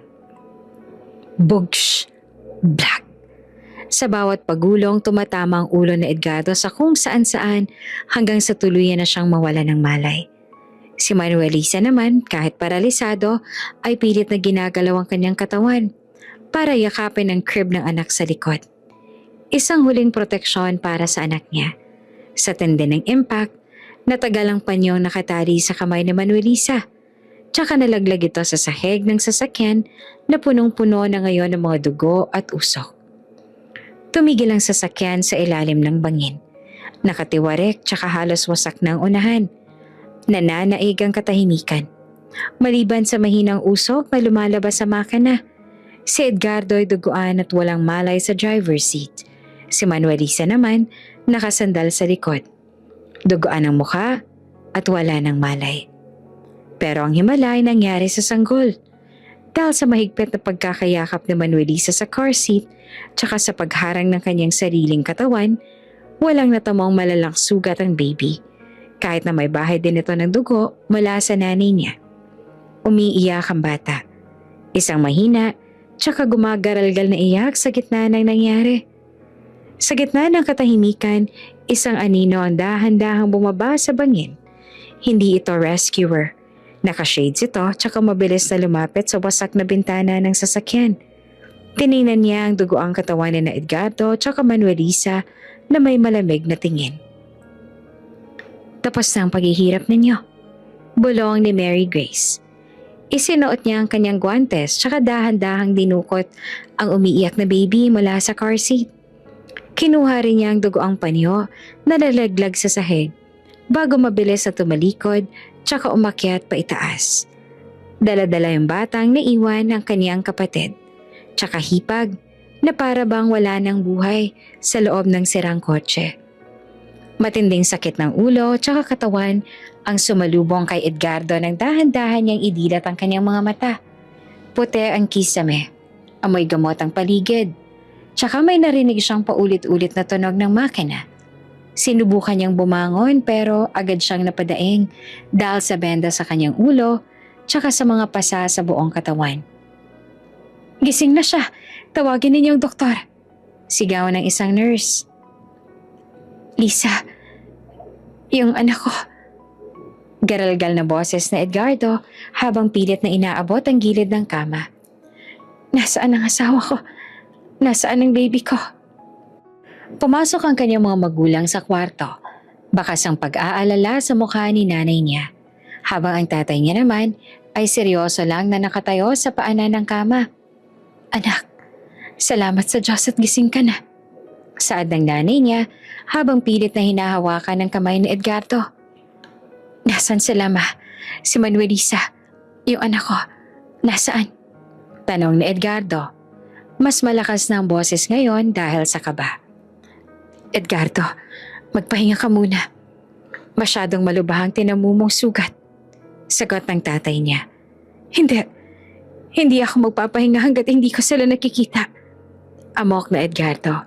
Bugsh! Black! Sa bawat pagulong tumatama ang ulo ni Edgardo sa kung saan-saan hanggang sa tuluyan na siyang mawala ng malay. Si Manuelisa naman, kahit paralisado, ay pilit na ginagalaw ang kanyang katawan para yakapin ang crib ng anak sa likod. Isang huling proteksyon para sa anak niya. Sa tindi ng impact, natagal ang panyong nakatali sa kamay ni Manuelisa. Tsaka nalaglag ito sa sahig ng sasakyan na punong-puno na ngayon ng mga dugo at usok. Tumigil ang sasakyan sa ilalim ng bangin. Nakatiwarek tsaka halos wasak ng unahan. Nananaig ang katahimikan. Maliban sa mahinang usok na lumalabas sa makina, si Edgardo ay duguan at walang malay sa driver's seat. Si Manuelisa naman nakasandal sa likod. Duguan ang mukha at wala ng malay. Pero ang himala ay nangyari sa sanggol. Dahil sa mahigpit na pagkakayakap ni Manuelisa sa car seat tsaka sa pagharang ng kanyang sariling katawan, walang natamang malalang sugat ang baby. Kahit na may bahay din ito ng dugo mula sa nanay niya. Umiiyak ang bata. Isang mahina tsaka gumagaralgal na iyak sa gitna ng nangyari. Sa gitna ng katahimikan, isang anino ang dahan-dahang bumaba sa bangin. Hindi ito rescuer. Naka-shades ito tsaka mabilis na lumapit sa wasak na bintana ng sasakyan. Tiningnan niya ang dugoang katawan ni na Edgardo tsaka Manuelisa na may malamig na tingin. Tapos na ang paghihirap ninyo. Bulong ni Mary Grace. Isinuot niya ang kanyang guantes tsaka dahan-dahang dinukot ang umiiyak na baby mula sa car seat. Kinuha rin niya ang dugoang panyo na nalaglag sa sahig bago mabilis na tumalikod tsaka umakyat pa itaas. Dala-dala yung batang naiwan ng kaniyang kapatid tsaka hipag na para bang wala ng buhay sa loob ng sirang kotse. Matinding sakit ng ulo tsaka katawan ang sumalubong kay Edgardo nang dahan-dahan niyang idilat ang kanyang mga mata. Puti ang kisame, amoy gamot ang paligid. Tsaka may narinig siyang paulit-ulit na tunog ng makina. Sinubukan niyang bumangon pero agad siyang napadaing dahil sa benda sa kanyang ulo tsaka sa mga pasa sa buong katawan. Gising na siya, tawagin ninyong doktor. Sigaw ng isang nurse. Lisa, yung anak ko. Garalgal na boses na Edgardo habang pilit na inaabot ang gilid ng kama. Nasaan ang asawa ko? Nasaan ang baby ko? Pumasok ang kanyang mga magulang sa kwarto. Bakas ang pag-aalala sa mukha ni nanay niya. Habang ang tatay niya naman ay seryoso lang na nakatayo sa paanan ng kama. Anak, salamat sa Diyos at gising ka na. Saad ng nanay niya habang pilit na hinahawakan ng kamay ni Edgardo. Nasaan sila, Ma? Si Manuelisa, yung anak ko, nasaan? Tanong ni Edgardo. Mas malakas na ang boses ngayon dahil sa kaba. Edgardo, magpahinga ka muna. Masyadong malubhang tinamumong sugat. Sagot ng tatay niya. Hindi ako magpapahinga hanggat hindi ko sila nakikita. Amok na Edgardo.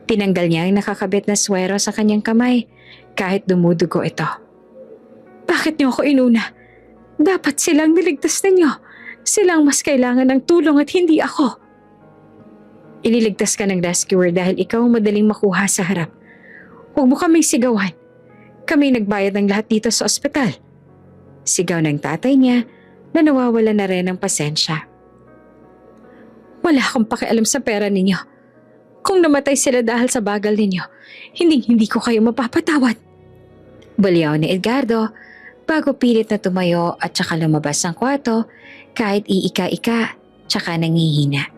Tinanggal niya ang nakakabit na swero sa kanyang kamay kahit dumudugo ito. Bakit niyo ako inuna? Dapat silang niligtas ninyo. Silang mas kailangan ng tulong at hindi ako. Iniligtas ka ng rescuer dahil ikaw ang madaling makuha sa harap. Huwag mo kaming sigawan. Kami nagbayad ng lahat dito sa ospital. Sigaw ng tatay niya na nawawala na rin ng pasensya. Wala akong pakialam sa pera ninyo. Kung namatay sila dahil sa bagal ninyo, hindi ko kayo mapapatawad. Bulyaw ni Edgardo bago pilit na tumayo at saka lumabas ng kwarto kahit iika-ika tsaka nangihina.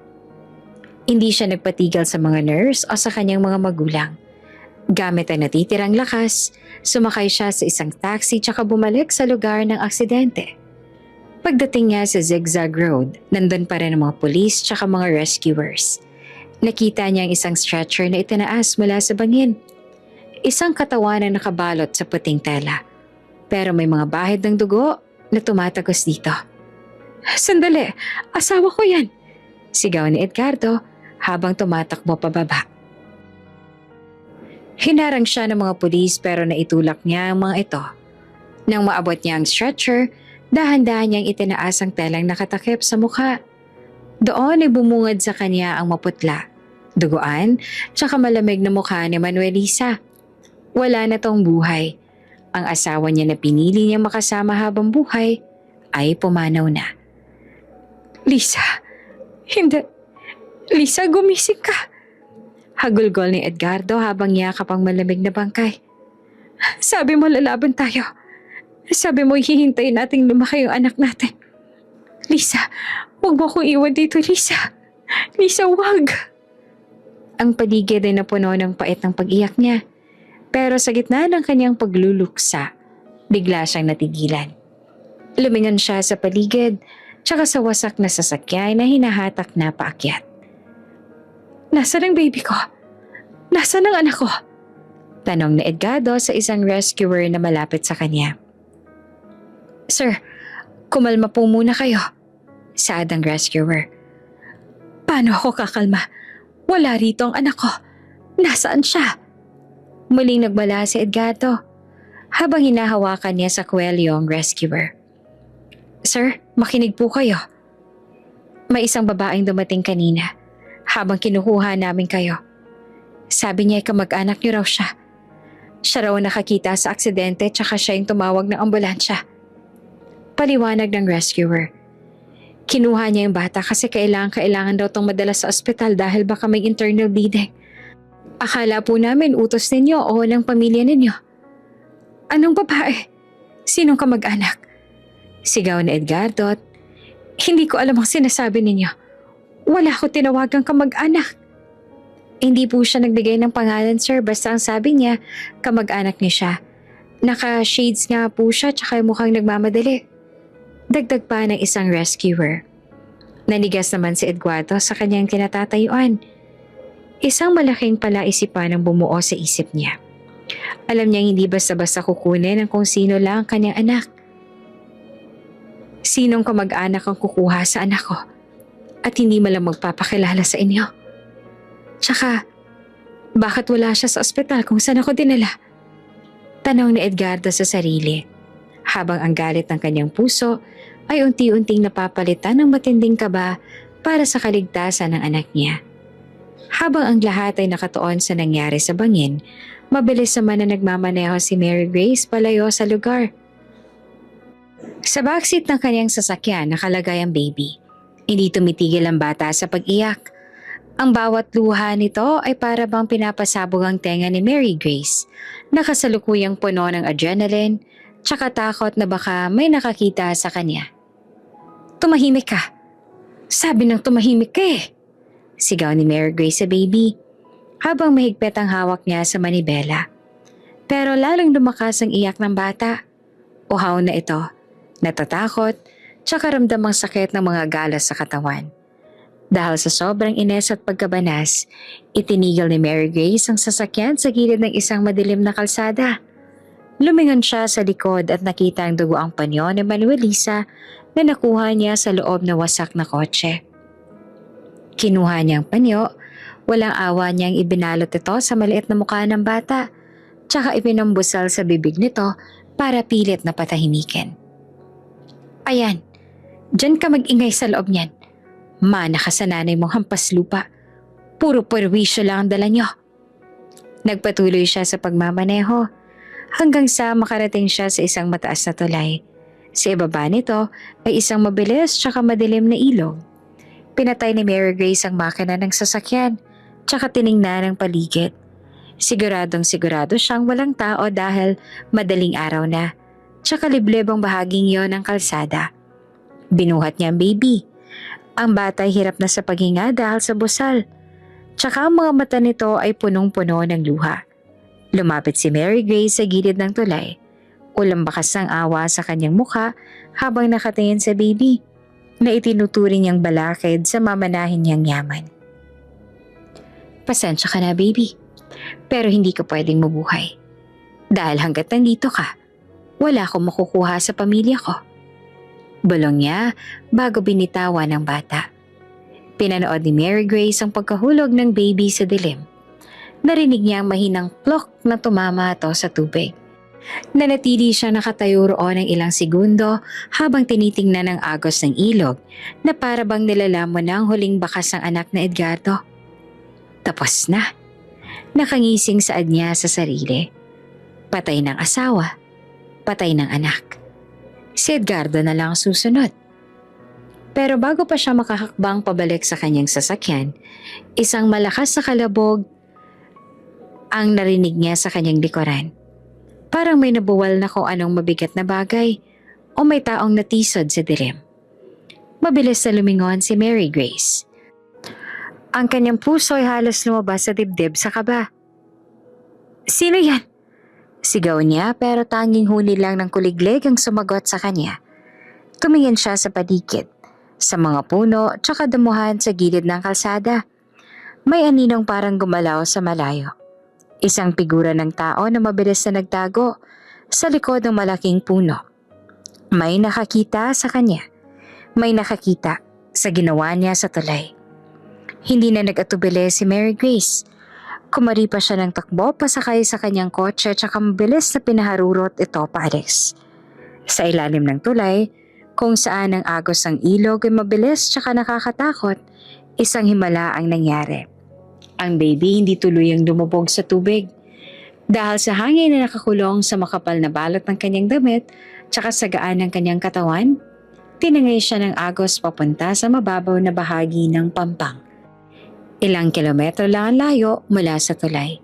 Hindi siya nagpatigil sa mga nurse o sa kanyang mga magulang. Gamit ang natitirang lakas, sumakay siya sa isang taxi tsaka bumalik sa lugar ng aksidente. Pagdating niya sa Zigzag Road, nandun pa rin ang mga pulis tsaka mga rescuers. Nakita niya ang isang stretcher na itinaas mula sa bangin. Isang katawan na nakabalot sa puting tela. Pero may mga bahid ng dugo na tumatagos dito. Sandali, asawa ko yan! Sigaw ni Edgardo habang tumatakbo pababa. Hinarang siya ng mga pulis pero naitulak niya ang mga ito. Nang maabot niya ang stretcher, dahan-dahan niyang itinaas ang telang nakatakip sa mukha. Doon ay bumungad sa kanya ang maputla, duguan, tsaka malamig na mukha ni Manuelisa. Wala na tong buhay. Ang asawa niya na pinili niya makasama habang buhay ay pumanaw na. Lisa, hindi. Lisa, gumising ka. Hagulgol ni Edgardo habang yakap ang malamig na bangkay. Sabi mo lalaban tayo. Sabi mo hihintayin nating lumaki yung anak natin. Lisa, huwag mo akong iwan dito, Lisa. Lisa, huwag. Ang paligid ay napuno ng pait ng pag-iyak niya. Pero sa gitna ng kanyang pagluluksa, bigla siyang natigilan. Lumingon siya sa paligid, tsaka sa wasak na sasakyan na hinahatak na paakyat. Nasaan ang baby ko? Nasaan ang anak ko? Tanong ni Edgardo sa isang rescuer na malapit sa kanya. Sir, kumalma po muna kayo. Saad ang rescuer. Paano ako kakalma? Wala rito ang anak ko. Nasaan siya? Muling nagbala si Edgardo habang hinahawakan niya sa kwelyo ang rescuer. Sir, makinig po kayo. May isang babaeng dumating kanina habang kinukuha namin kayo. Sabi niya ay kamag-anak niyo raw siya. Siya raw nakakita sa aksidente tsaka siya yung tumawag ng ambulansya. Paliwanag ng rescuer. Kinuha niya yung bata kasi kailangan daw tong madala sa ospital dahil baka may internal bleeding. Akala po namin utos ninyo o ng pamilya ninyo. Anong babae? Sinong kamag-anak? Sigaw ni Edgardo. Hindi ko alam ang sinasabi ninyo. Wala ko tinawagang kamag-anak. Hindi po siya nagbigay ng pangalan, sir. Basta ang sabi niya, kamag-anak niya siya. Naka-shades nga po siya tsaka mukhang nagmamadali. Dagdag pa ng isang rescuer. Nanigas naman si Edgardo sa kanyang kinatatayuan. Isang malaking palaisipan ang bumuo sa isip niya. Alam niyang hindi basta-basta kukunin ang kung sino lang ang kanyang anak. Sinong kamag-anak ang kukuha sa anak ko? At hindi malang magpapakilala sa inyo? Tsaka, bakit wala siya sa ospital kung saan ako dinala? Tanong ni Edgardo sa sarili, habang ang galit ng kanyang puso ay unti-unting napapalitan ng matinding kaba para sa kaligtasan ng anak niya. Habang ang lahat ay nakatuon sa nangyari sa bangin, mabilis naman na nagmamaneho si Mary Grace palayo sa lugar. Sa backseat ng kanyang sasakyan nakalagay ang baby. Hindi tumitigil ang bata sa pag-iyak. Ang bawat luha nito ay para bang pinapasabog ang tenga ni Mary Grace, nakasalukuyang puno ng adrenaline, tsaka takot na baka may nakakita sa kanya. Tumahimik ka. Sabi ng tumahimik ka eh. Sigaw ni Mary Grace sa baby, habang mahigpit ang hawak niya sa manibela. Pero lalong lumakas ang iyak ng bata. Uhaw na ito, natatakot, tsaka ramdamang sakit ng mga galas sa katawan. Dahil sa sobrang ines at pagkabanas, itinigil ni Mary Grace ang sasakyan sa gilid ng isang madilim na kalsada. Lumingon siya sa likod at nakita ang dugoang panyo ni Manuelisa na nakuha niya sa loob na wasak na kotse. Kinuha niya ang panyo, walang awa niyang ibinalot ito sa maliit na mukha ng bata, tsaka ipinambusal sa bibig nito para pilit na patahimikin. Ayan, dyan ka mag-ingay sa loob niyan. Mana ka sa nanay mong hampas lupa. Puro perwisyo lang ang dala niyo. Nagpatuloy siya sa pagmamaneho hanggang sa makarating siya sa isang mataas na tulay. Sa ibaba nito ay isang mabilis tsaka madilim na ilog. Pinatay ni Mary Grace ang makina ng sasakyan tsaka tiningnan ang paligid. Siguradong sigurado siyang walang tao dahil madaling araw na tsaka liblib ang bahaging yon ng kalsada. Binuhat niya ang baby. Ang bata ay hirap na sa paghinga dahil sa busal. Tsaka ang mga mata nito ay punong-puno ng luha. Lumapit si Mary Grace sa gilid ng tulay. Ulang bakas ng awa sa kanyang mukha habang nakatingin sa baby na itinuturing niyang balakid sa mamanahin niyang yaman. Pasensya ka na, baby. Pero hindi ka pwedeng mabuhay. Dahil hanggat nandito ka, wala akong makukuha sa pamilya ko. Bulong niya bago binitawan ng bata. Pinanood ni Mary Grace ang pagkahulog ng baby sa dilim. Narinig niya ang mahinang plok na tumama ito sa tubig. Nanatili siya nakatayo roon ng ilang segundo habang tinitingnan ang agos ng ilog na para bang nilalamon na ang huling bakas ng anak na Edgardo. Tapos na. Nakangising saad niya sa sarili. Patay ng asawa, patay ng anak. Si Edgardo na lang susunod. Pero bago pa siya makahakbang pabalik sa kanyang sasakyan, isang malakas na kalabog ang narinig niya sa kanyang likuran. Parang may nabuwal na kung anong mabigat na bagay o may taong natisod sa dilim. Mabilis na lumingon si Mary Grace. Ang kanyang puso ay halos lumabas sa dibdib sa kaba. Sino yan? Sigaw niya pero tanging huni lang ng kuliglig ang sumagot sa kanya. Tumingin siya sa paligid, sa mga puno tsaka damuhan sa gilid ng kalsada. May aninong parang gumalaw sa malayo. Isang figura ng tao na mabilis na nagtago sa likod ng malaking puno. May nakakita sa kanya. May nakakita sa ginawa niya sa tulay. Hindi na nag-atubili si Mary Grace. Kumari pa siya ng takbo pasakay sa kanyang kotse tsaka mabilis na pinaharurot ito paalis. Sa ilalim ng tulay, kung saan ang agos ng ilog ay mabilis tsaka nakakatakot, isang himala ang nangyari. Ang baby hindi tuluyang lumubog sa tubig. Dahil sa hangin na nakakulong sa makapal na balot ng kanyang damit tsaka sa gaan ng kanyang katawan, tinangay siya ng agos papunta sa mababaw na bahagi ng pampang. Ilang kilometro lang ang layo mula sa tulay.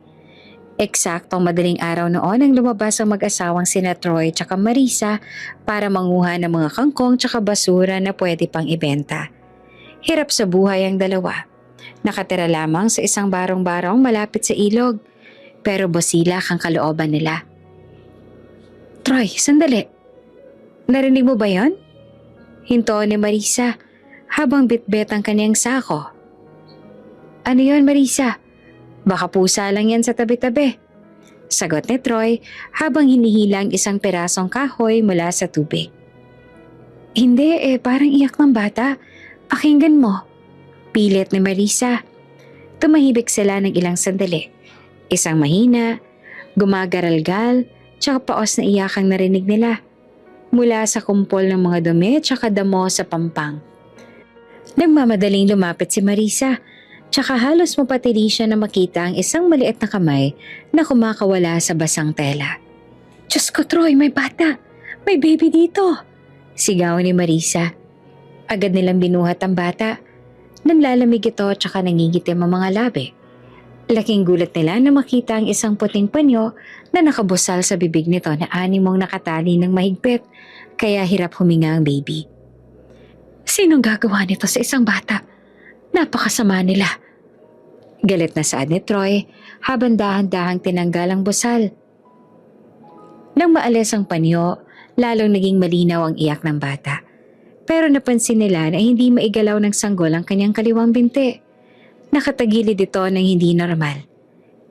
Eksaktong madaling araw noon ang lumabas ang mag-asawang sina Troy tsaka Marisa para manguha ng mga kangkong tsaka basura na pwede pang ibenta. Hirap sa buhay ang dalawa. Nakatira lamang sa isang barong-barong malapit sa ilog, pero bosilak ang kalooban nila. Troy, sandali. Narinig mo ba yon? Hinto ni Marisa habang bitbit ang kanyang sako. Ano yon, Marisa? Baka pusa lang yan sa tabi-tabi. Sagot ni Troy habang hinihilang isang pirasong kahoy mula sa tubig. Hindi parang iyak ng bata. Pakinggan mo. Pilit ni Marisa. Tumahibik sila ng ilang sandali. Isang mahina, gumagaralgal, tsaka paos na iyak ang narinig nila. Mula sa kumpol ng mga dumi tsaka damo sa pampang. Nagmamadaling lumapit si Marisa. Tsaka halos mapatili siya na makita ang isang maliit na kamay na kumakawala sa basang tela. Diyos ko, Troy, may bata! May baby dito! Sigaw ni Marisa. Agad nilang binuhat ang bata. Nanlalamig ito tsaka nangingitim ang mga labi. Laking gulat nila na makita ang isang puting panyo na nakabusal sa bibig nito na animong nakatali ng mahigpit kaya hirap huminga ang baby. Sinong gagawa nito sa isang bata? Napakasama nila. Galit na saad ni Troy habang dahan-dahang tinanggal ang busal. Nang maalis ang panyo, lalong naging malinaw ang iyak ng bata. Pero napansin nila na hindi maigalaw ng sanggol ang kanyang kaliwang binti. Nakatagilid ito ng hindi normal.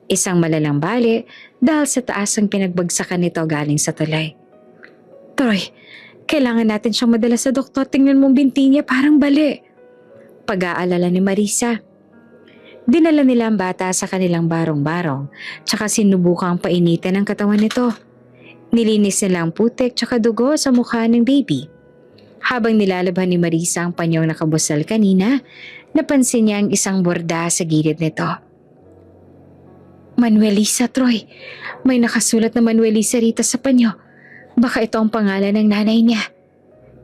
Isang malalang bali dahil sa taas ang pinagbagsakan nito galing sa tulay. Troy, kailangan natin siyang madala sa doktor. Tingnan mong binti niya, parang bali. Pag-aalala ni Marisa. Dinala nila ang bata sa kanilang barong-barong, tsaka sinubukang painitin ang katawan nito. Nilinis nila ang putik tsaka dugo sa mukha ng baby. Habang nilalabhan ni Marisa ang panyong nakabusal kanina, napansin niya ang isang borda sa gilid nito. Manuelisa, Troy. May nakasulat na Manuelisa rito sa panyo. Baka ito ang pangalan ng nanay niya.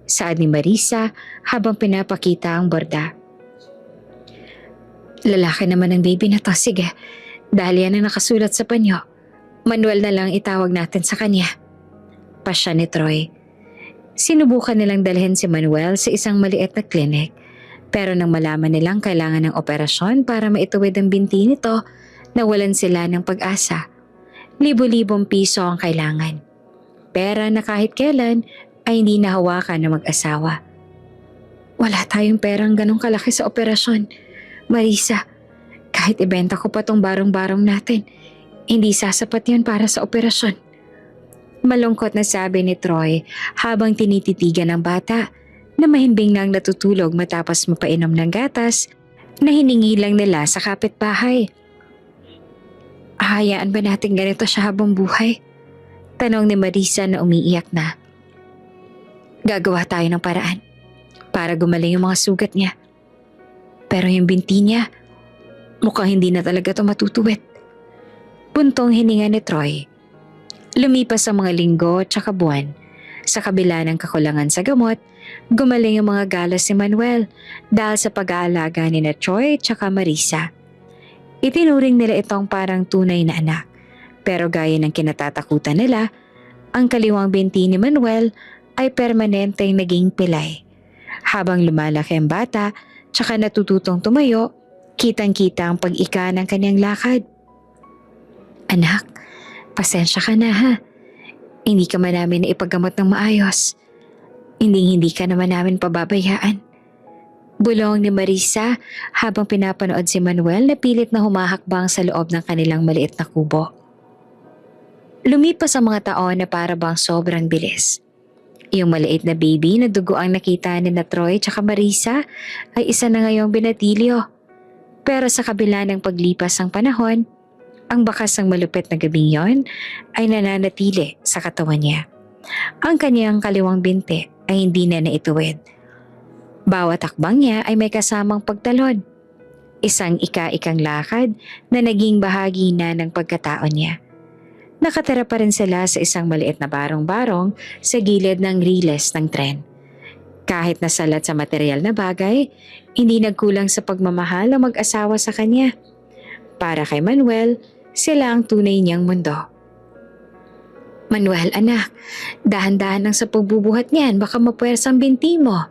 Saad ni Marisa habang pinapakita ang borda. Lalaki naman ang baby na to. Sige, dahil yan ang nakasulat sa panyo, Manuel na lang itawag natin sa kanya. Pasya ni Troy. Sinubukan nilang dalhin si Manuel sa isang maliit na klinik. Pero nang malaman nilang kailangan ng operasyon para maituwid ang binti nito, nawalan sila ng pag-asa. Libo-libong piso ang kailangan. Pera na kahit kailan ay hindi nahawakan ng mag-asawa. Wala tayong perang ganong kalaki sa operasyon. Marisa, kahit ibenta ko pa tong barong-barong natin, hindi sasapat yan para sa operasyon. Malungkot na sabi ni Troy habang tinititigan ng bata na mahimbing nang natutulog matapos mapainom ng gatas na hiningi lang nila sa kapitbahay. Hayaan ba natin ganito siya habang buhay? Tanong ni Marisa na umiiyak na. Gagawa tayo ng paraan para gumaling yung mga sugat niya. Pero yung binti niya, mukhang hindi na talaga ito matutuwid. Puntong hininga ni Troy. Lumipas ang mga linggo at saka buwan. Sa kabila ng kakulangan sa gamot, gumaling yung mga galos si Manuel dahil sa pag-aalaga ni na Troy at saka Marisa. Itinuring nila itong parang tunay na anak. Pero gaya ng kinatatakutan nila, ang kaliwang binti ni Manuel ay permanenteng naging pilay. Habang lumalaki ang bata, tsaka natututong tumayo, kitang-kita ang pag-ika ng kanyang lakad. Anak, pasensya ka na ha. Hindi ka man namin ipaggamot ng maayos. Hindi ka naman namin pababayaan. Bulong ni Marisa habang pinapanood si Manuel na pilit na humahakbang sa loob ng kanilang maliit na kubo. Lumipas ang mga taon na para bang sobrang bilis. Yung maliit na baby na dugo ang nakita ni na Troy tsaka Marisa ay isa na ngayong binatilyo. Pero sa kabila ng paglipas ng panahon, ang bakas ng malupit na gabing yon ay nananatili sa katawan niya. Ang kanyang kaliwang binti ay hindi na naituwid. Bawat hakbang niya ay may kasamang pagtalon. Isang ika-ikang lakad na naging bahagi na ng pagkataon niya. Nakatira pa rin sila sa isang maliit na barong-barong sa gilid ng riles ng tren. Kahit nasalat sa material na bagay, hindi nagkulang sa pagmamahal ang mag-asawa sa kanya. Para kay Manuel, sila ang tunay niyang mundo. Manuel, anak, dahan-dahan lang sa pagbubuhat niyan, baka mapuwersang binti mo.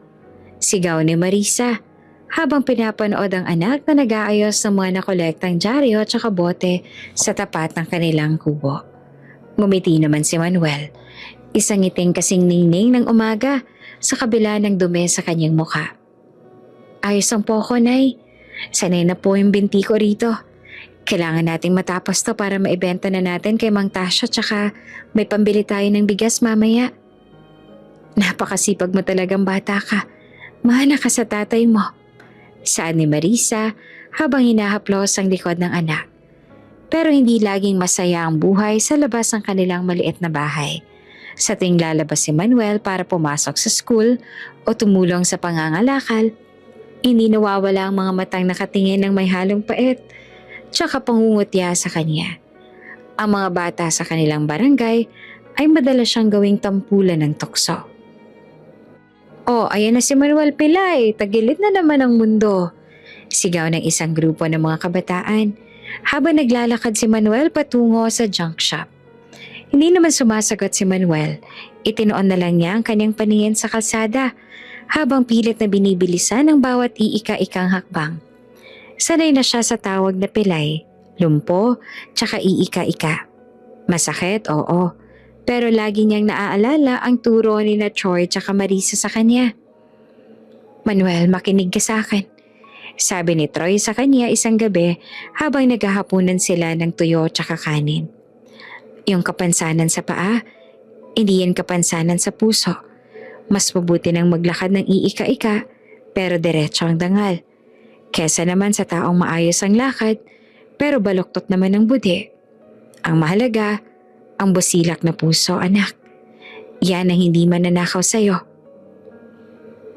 Sigaw ni Marisa habang pinapanood ang anak na nag-aayos ng mga nakolektang dyaryo at saka bote sa tapat ng kanilang kubo. Ngumiti naman si Manuel, isang ngiting kasing ningning ng umaga sa kabila ng dumi sa kanyang mukha. Ayos ang poko, Nay. Sanay na po yung binti ko rito. Kailangan nating matapos to para maibenta na natin kay Mang Tasha tsaka may pambili tayo ng bigas mamaya. Napakasipag mo talagang bata ka. Mahala ka sa tatay mo. Saad ni Marisa habang hinahaplos ang likod ng anak. Pero hindi laging masaya ang buhay sa labas ng kanilang maliit na bahay. Sa tuwing lalabas si Manuel para pumasok sa school o tumulong sa pangangalakal, hindi nawawala ang mga matang nakatingin ng may halong pait tsaka pangungutya sa kanya. Ang mga bata sa kanilang barangay ay madalas siyang gawing tampulan ng tukso. Oh, ayan na si Manuel Pilay, tagilid na naman ang mundo. Sigaw ng isang grupo ng mga kabataan habang naglalakad si Manuel patungo sa junk shop. Hindi naman sumasagot si Manuel. Itinoon na lang niya ang kanyang paningin sa kalsada habang pilit na binibilisan ang bawat iika-ikang hakbang. Sanay na siya sa tawag na pilay, lumpo, tsaka iika-ika. Masakit, oo. pero lagi niyang naaalala ang turo ni na Troy tsaka Marisa sa kanya. Manuel, makinig ka sa akin. Sabi ni Troy sa kanya isang gabi habang naghahapunan sila ng tuyo tsaka kanin. Yung kapansanan sa paa, hindi yan kapansanan sa puso. Mas mabuti nang maglakad ng iika-ika pero diretso ang dangal. Kesa naman sa taong maayos ang lakad pero baluktot naman ang budi. Ang mahalaga, ang busilak na puso, anak. Yan ang hindi mananakaw sa'yo.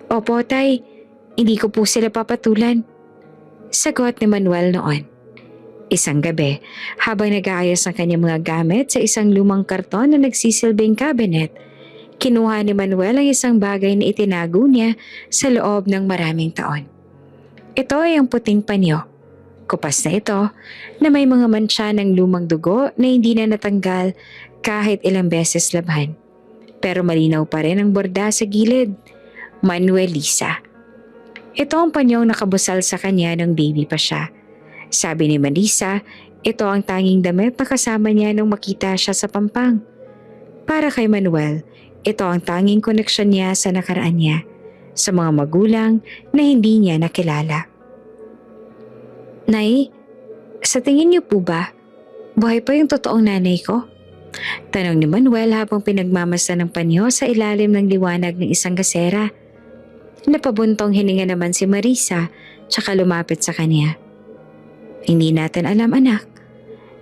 Opo, tay. Hindi ko po sila papatulan. Sagot ni Manuel noon. Isang gabi, habang nag-aayos ng kanyang mga gamit sa isang lumang karton na nagsisilbing cabinet, kinuha ni Manuel ang isang bagay na itinago niya sa loob ng maraming taon. Ito ay ang puting panyo. Kupas na ito na may mga mantsa ng lumang dugo na hindi na natanggal kahit ilang beses labhan. Pero malinaw pa rin ang borda sa gilid. Manuelisa. Ito ang panyong nakabusal sa kanya nung baby pa siya. Sabi ni Marisa, ito ang tanging damit na kasama niya nung makita siya sa Pampang. Para kay Manuel, ito ang tanging koneksyon niya sa nakaraan niya, sa mga magulang na hindi niya nakilala. Nay, sa tingin niyo po ba, buhay pa yung totoong nanay ko? Tanong ni Manuel habang pinagmamasdan ng panyo sa ilalim ng liwanag ng isang gasera. Napabuntong hininga naman si Marisa tsaka lumapit sa kanya. Hindi natin alam, anak.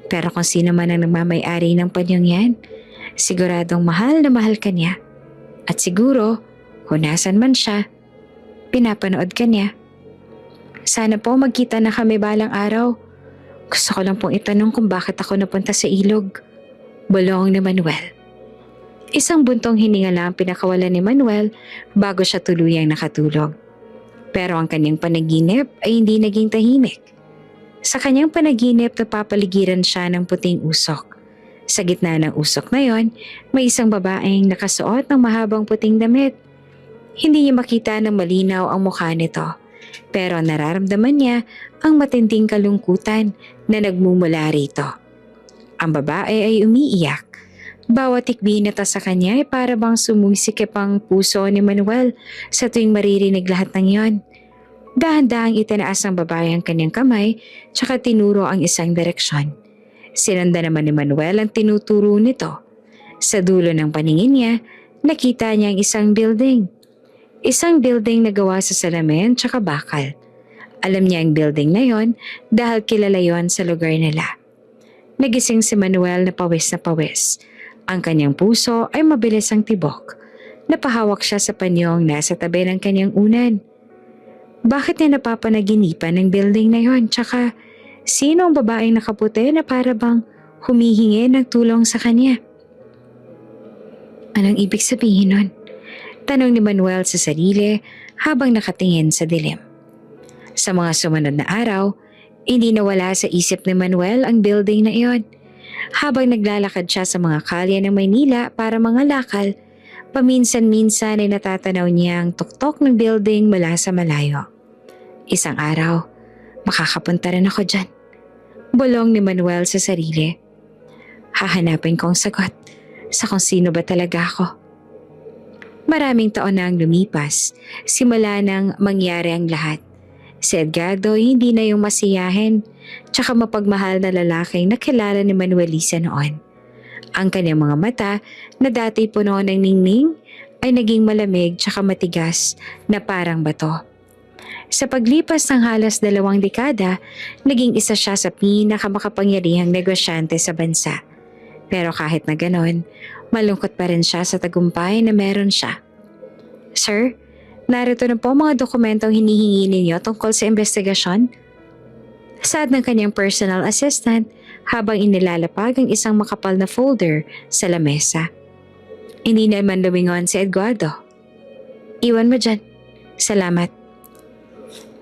Pero kung sino man ang nagmamay-ari ng panyong yan, siguradong mahal na mahal ka niya. At siguro, kung nasan man siya, pinapanood ka niya. Sana po magkita na kami balang araw. Gusto ko lang pong itanong kung bakit ako napunta sa ilog. Bulong ni Manuel. Isang buntong hininga lang pinakawalan ni Manuel bago siya tuluyang nakatulog. Pero ang kanyang panaginip ay hindi naging tahimik. Sa kanyang panaginip napapaligiran siya ng puting usok. Sa gitna ng usok na yon, may isang babaeng nakasuot ng mahabang puting damit. Hindi niya makita ng malinaw ang mukha nito. Pero nararamdaman niya ang matinding kalungkutan na nagmumula rito. Ang babae ay umiiyak. Bawat ikbinata sa kanya ay para bang sumusikip ang puso ni Manuel sa tuwing maririnig lahat ng yon. Dahan-dahang itinaas ng babae ang kanyang kamay tsaka tinuro ang isang direksyon. Sinanda naman ni Manuel ang tinuturo nito. Sa dulo ng paningin niya, nakita niya ang isang building. Isang building na gawa sa salamin tsaka bakal. Alam niya ang building na yon dahil kilala yon sa lugar nila. Nagising si Manuel na pawis na pawis. Ang kanyang puso ay mabilis ang tibok. Napahawak siya sa panyong nasa tabi ng kanyang unan. Bakit niya napapanaginipan ng building na yon? Tsaka sino ang babaeng nakaputi na para bang humihingi ng tulong sa kanya? Anong ibig sabihin nun? Tanong ni Manuel sa sarili habang nakatingin sa dilim. Sa mga sumunod na araw, hindi nawala sa isip ni Manuel ang building na iyon. Habang naglalakad siya sa mga kalye ng Maynila para mangalakal, paminsan-minsan ay natatanaw niya ang tuktok ng building mula sa malayo. Isang araw, makakapunta rin ako dyan. Bulong ni Manuel sa sarili. Hahanapin ko ang sagot sa kung sino ba talaga ako. Maraming taon na ang lumipas, simula nang mangyari ang lahat. Si Edgardo hindi na yung masiyahin, tsaka mapagmahal na lalaking nakilala ni Manuelisa noon. Ang kanyang mga mata na dati puno ng ningning ay naging malamig tsaka matigas na parang bato. Sa paglipas ng halos 2 dekada, naging isa siya sa pinakamakapangyarihang negosyante sa bansa. Pero kahit na ganon, malungkot pa rin siya sa tagumpay na meron siya. Sir, narito na po mga dokumentong hinihingi ninyo tungkol sa investigasyon. Saad ng kanyang personal assistant habang inilalapag ang isang makapal na folder sa lamesa. Hindi naman lumingon si Edgardo. Iwan mo dyan. Salamat.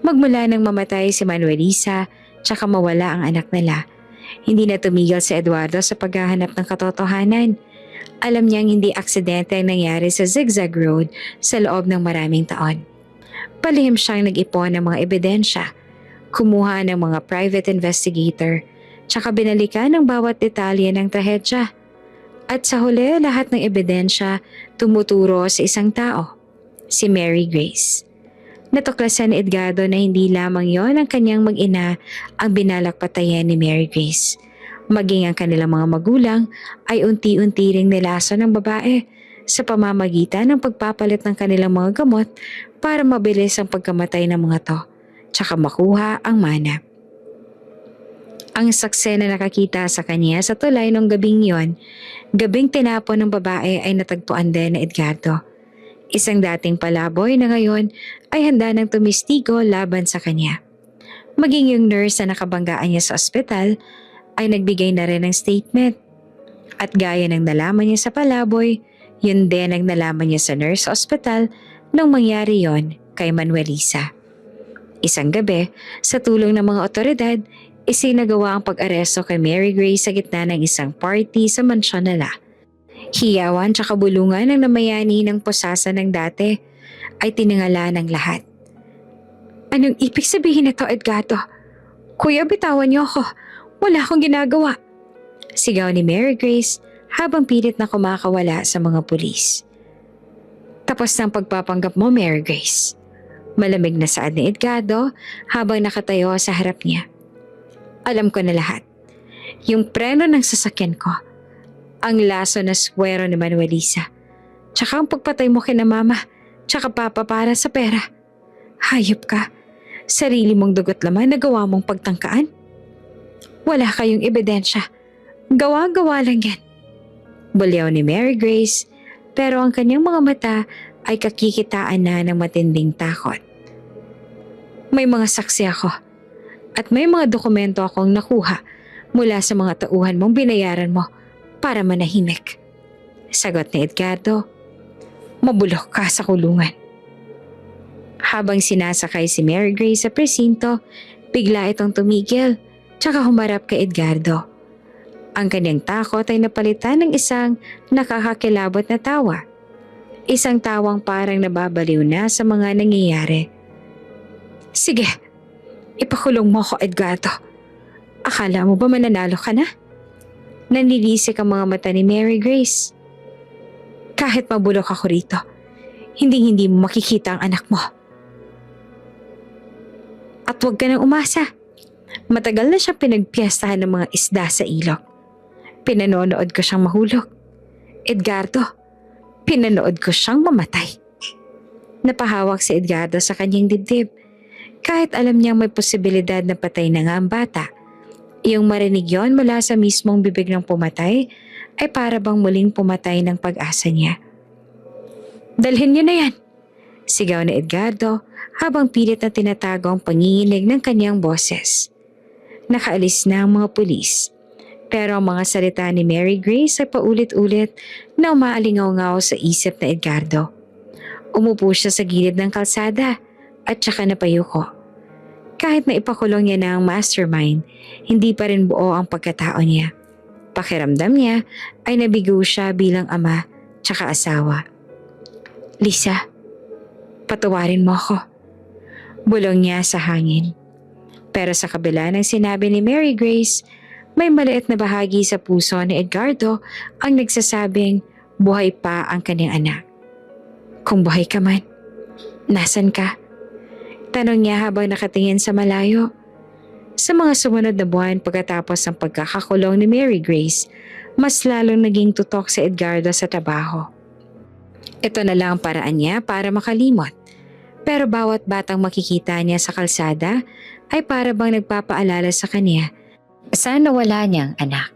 Magmula nang mamatay si Manuelisa tsaka mawala ang anak nila, hindi na tumigil si Eduardo sa paghahanap ng katotohanan. Alam niyang hindi aksidente ang nangyari sa Zigzag Road sa loob ng maraming taon. Palihim siyang nag-ipon ng mga ebidensya, kumuha ng mga private investigator, tsaka binalikan ang bawat detalye ng trahedya. At sa huli, lahat ng ebidensya tumuturo sa isang tao, si Mary Grace. Natuklasan ni Edgardo na hindi lamang yon ang kanyang mag-ina ang binalak patayin ni Mary Grace. Maging ang kanilang mga magulang ay unti-unti ring nilaso ng babae sa pamamagitan ng pagpapalit ng kanilang mga gamot para mabilis ang pagkamatay ng mga to, tsaka makuha ang mana. Ang saksi na nakakita sa kanya sa tulay nung gabing yon, gabing tinapon ng babae ay natagpuan din na Edgardo. Isang dating palaboy na ngayon ay handa ng tumistigo laban sa kanya. Maging yung nurse na nakabanggaan niya sa ospital ay nagbigay na rin ng statement. At gaya ng nalaman niya sa palaboy, yun din ang nalaman niya sa nurse sa ospital nang mangyari yon kay Manuelisa. Isang gabi, sa tulong ng mga otoridad, isinagawa ang pag-aresto kay Mary Grace sa gitna ng isang party sa mansyon nila. Hiyawan tsaka bulungan ng namayani ng posasa ng dati ay tiningala ng lahat. Anong ibig sabihin nito, Edgardo? Kuya, bitawan niyo ako. Wala akong ginagawa. Sigaw ni Mary Grace habang pilit na kumakawala sa mga pulis. Tapos ng pagpapanggap mo, Mary Grace. Malamig na saad ni Edgardo habang nakatayo sa harap niya. Alam ko na lahat. Yung preno ng sasakyan ko, ang laso na swero ni Manuelisa, tsaka ang pagpatay mo kina mama, tsaka papa para sa pera. Hayop ka. Sarili mong dugot laman na gawa mong pagtangkaan. Wala kayong ebidensya. Gawa-gawa lang yan. Bulyaw ni Mary Grace, pero ang kanyang mga mata ay kakikitaan na ng matinding takot. May mga saksi ako. At may mga dokumento akong nakuha mula sa mga tauhan mong binayaran mo para manahimik. Sagot ni Edgardo. Mabulok ka sa kulungan. Habang sinasakay si Mary Grace sa presinto, bigla itong tumigil tsaka humarap kay Edgardo. Ang kanyang takot ay napalitan ng isang nakakakilabot na tawa. Isang tawang parang nababaliw na sa mga nangyayari. Sige, ipakulong mo ako, Edgardo. Akala mo ba mananalo ka na? Nanilisik ang mga mata ni Mary Grace. Kahit mabulok ako rito, hindi mo makikita ang anak mo. At huwag ka nang umasa. Matagal na siyang pinagpiyastahan ng mga isda sa ilog. Pinanonood ko siyang mahulog. Edgardo, pinanood ko siyang mamatay. Napahawak si Edgardo sa kanyang dibdib. Kahit alam niyang may posibilidad na patay na nga ang bata, iyong marinig yon mula sa mismong bibig ng pumatay ay para bang muling pumatay ng pag-asa niya. Dalhin niyo na yan, sigaw ni Edgardo habang pilit na tinatago ang panginginig ng kanyang boses. Nakaalis na ang mga pulis, pero ang mga salita ni Mary Grace ay paulit-ulit na umaalingaw-ngaw sa isip na Edgardo. Umupo siya sa gilid ng kalsada at saka napayuko. Kahit na ipakulong niya na ang mastermind, hindi pa rin buo ang pagkatao niya. Pakiramdam niya ay nabigo siya bilang ama tsaka asawa. Lisa, patawarin mo ako. Bulong niya sa hangin. Pero sa kabila ng sinabi ni Mary Grace, may maliit na bahagi sa puso ni Edgardo ang nagsasabing buhay pa ang kanyang anak. Kung buhay ka man, nasan ka? Tanong niya habang nakatingin sa malayo. Sa mga sumunod na buwan pagkatapos ng pagkakakulong ni Mary Grace, mas lalong naging tutok si Edgardo sa trabaho. Ito na lang ang paraan niya para makalimot. Pero bawat batang makikita niya sa kalsada ay para bang nagpapaalala sa kanya saan nawala niyang anak.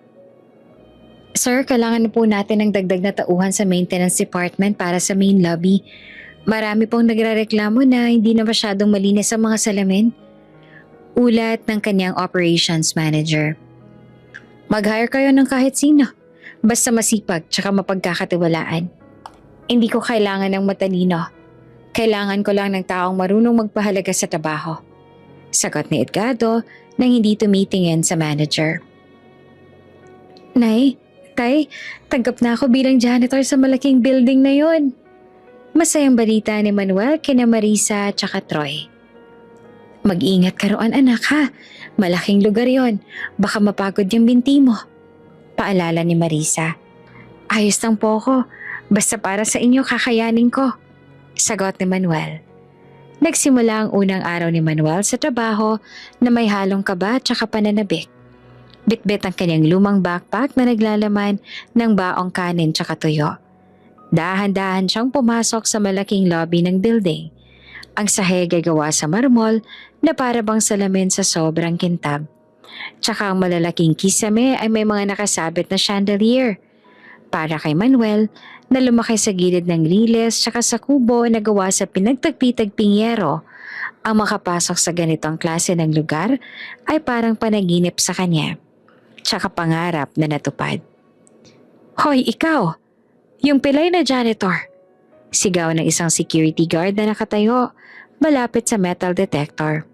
Sir, kailangan na po natin ng dagdag na tauhan sa maintenance department para sa main lobby. Marami pong nagrereklamo na hindi na masyadong malinis ang mga salamin. Ulat ng kanyang operations manager. Mag-hire kayo ng kahit sino. Basta masipag tsaka mapagkakatiwalaan. Hindi ko kailangan ng matalino. Kailangan ko lang ng taong marunong magpahalaga sa trabaho. Sagot ni Edgardo nang hindi tumitingin sa manager. Nay, Tay, tanggap na ako bilang janitor sa malaking building na yon. Masayang balita ni Manuel kina Marisa at saka Troy. Mag-ingat ka roon anak ha, malaking lugar yon, baka mapagod yung binti mo. Paalala ni Marisa. Ayos lang po ako. Basta para sa inyo kakayanin ko. Sagot ni Manuel. Nagsimula ang unang araw ni Manuel sa trabaho na may halong kaba at saka pananabik. Bitbit ang kanyang lumang backpack na naglalaman ng baong kanin tsaka tuyo. Dahan-dahan siyang pumasok sa malaking lobby ng building. Ang sahig ay gawa sa marmol na para bang salamin sa sobrang kintab. Tsaka ang malalaking kisame ay may mga nakasabit na chandelier. Para kay Manuel na lumaki sa gilid ng riles tsaka sa kubo na gawa sa pinagtagpi-tagping yero, ang makapasok sa ganitong klase ng lugar ay parang panaginip sa kanya. Tsaka pangarap na natupad. Hoy, ikaw! Yung pilay na janitor! Sigaw ng isang security guard na nakatayo malapit sa metal detector.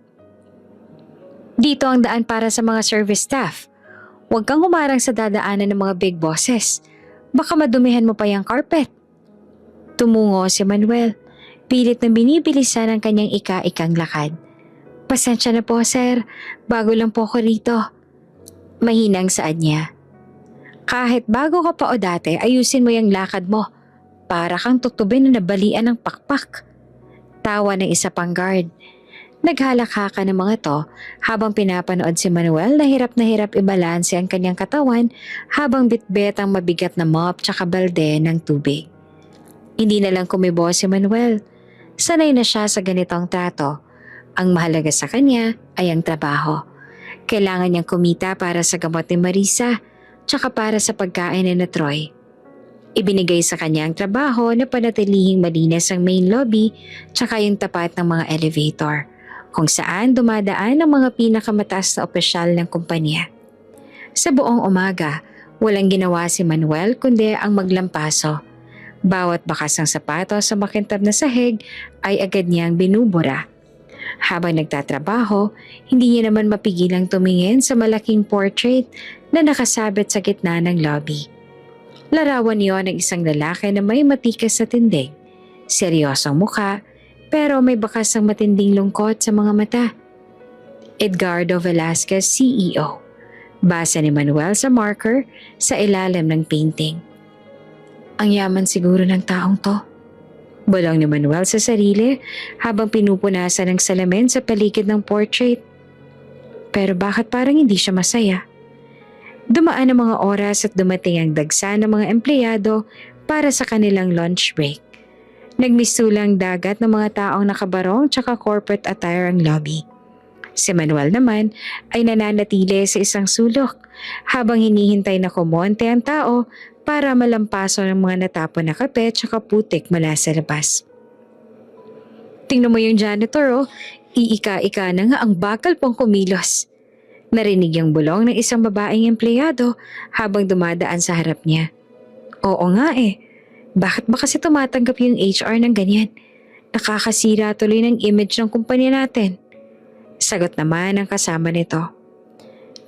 Dito ang daan para sa mga service staff. Huwag kang humarang sa dadaanan ng mga big bosses. Baka madumihan mo pa yung carpet. Tumungo si Manuel. Pilit na binibilisan ang kanyang ika-ikang lakad. Pasensya na po sir, bago lang po ako rito. Mahinang saad niya. Kahit bago ka pa o dati, ayusin mo yung lakad mo. Para kang tutubin na nabalian ng pakpak. Tawa ng isa pang guard. Naghalakaka ng mga to habang pinapanood si Manuel na hirap ibalanse ang kanyang katawan habang bitbit ang mabigat na mop tsaka balde ng tubig. Hindi na lang kumibo si Manuel. Sanay na siya sa ganitong trato. Ang mahalaga sa kanya ay ang trabaho. Kailangan niyang kumita para sa gamot ni Marisa tsaka para sa pagkain ni na Troy. Ibinigay sa kanya ang trabaho na panatilihing malinis ang main lobby tsaka yung tapat ng mga elevator kung saan dumadaan ang mga pinakamataas na opisyal ng kumpanya. Sa buong umaga, walang ginawa si Manuel kundi ang maglampaso. Bawat bakas ng sapatos sa makintab na sahig ay agad niyang binubura. Habang nagtatrabaho, hindi niya naman mapigilang tumingin sa malaking portrait na nakasabit sa gitna ng lobby. Larawan niyon ng isang lalaki na may matikas na tindig, seryosong mukha, pero may bakas ng matinding lungkot sa mga mata. Edgardo Velasquez, CEO. Basa ni Manuel sa marker sa ilalim ng painting. Ang yaman siguro ng taong to. Bulong ni Manuel sa sarili habang pinupunasan ng salamin sa paligid ng portrait. Pero bakit parang hindi siya masaya? Dumaan ang mga oras at dumating ang dagsa ng mga empleyado para sa kanilang lunch break. Nagmisulang dagat ng mga taong nakabarong tsaka corporate attire ang lobby. Si Manuel naman ay nananatili sa isang sulok habang hinihintay na kumonte ang tao para malampaso ng mga natapon na kape tsaka putik mula sa labas. Tingnan mo yung janitor iika-ika na nga ang bakal pang kumilos. Narinig yung bulong ng isang babaeng empleyado habang dumadaan sa harap niya. Oo nga bakit ba kasi tumatanggap yung HR ng ganyan? Nakakasira tuloy ng image ng kumpanya natin. Sagot naman ng kasama nito.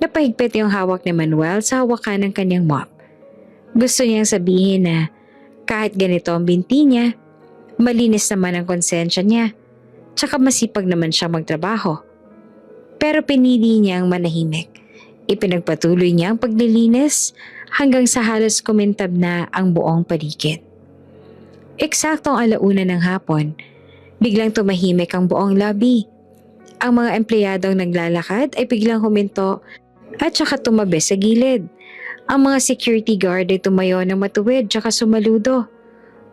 Napahigpit yung hawak ni Manuel sa hawakan ng kanyang mop. Gusto niyang sabihin na kahit ganito ang binti niya, malinis naman ang konsensya niya, tsaka masipag naman siya magtrabaho. Pero pinili niyang manahimik. Ipinagpatuloy niya ang paglilinis hanggang sa halos kumintab na ang buong paligid. Eksaktong alauna ng hapon, biglang tumahimik ang buong lobby. Ang mga empleyadong naglalakad ay biglang huminto at saka tumabi sa gilid. Ang mga security guard ay tumayo ng matuwid tsaka sumaludo.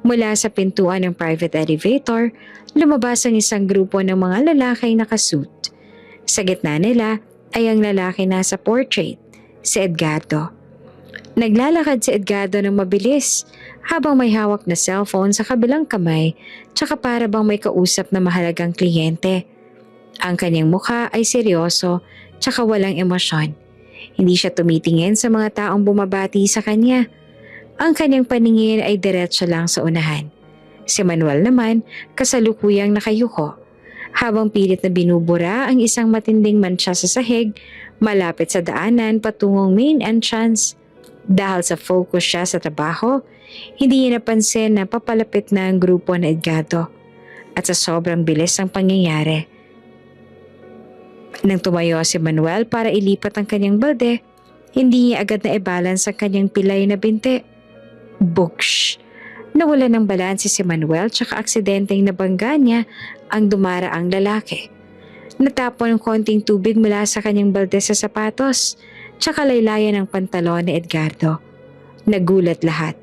Mula sa pintuan ng private elevator, lumabas ang isang grupo ng mga lalaking nakasuit. Sa gitna nila ay ang lalaki nasa portrait, si Edgardo. Naglalakad si Edgardo ng mabilis habang may hawak na cellphone sa kabilang kamay tsaka para bang may kausap na mahalagang kliyente. Ang kanyang mukha ay seryoso tsaka walang emosyon. Hindi siya tumitingin sa mga taong bumabati sa kanya. Ang kanyang paningin ay diretso lang sa unahan. Si Manuel naman kasalukuyang nakayuko habang pilit na binubura ang isang matinding mantsa sa sahig malapit sa daanan patungong main entrance. Dahil sa focus siya sa trabaho, hindi niya napansin na papalapit na ang grupo na Edgardo at sa sobrang bilis ng pangyayari. Nang tumayo si Manuel para ilipat ang kanyang balde, hindi niya agad na i-balance ang kanyang pilay na binti. Bugsh! Nawala ng balanse si Manuel tsaka aksidenteng nabangga niya ang dumaraang lalaki. Natapon ng konting tubig mula sa kanyang balde sa sapatos tsaka laylayan ng pantalon ni Edgardo. Nagulat lahat.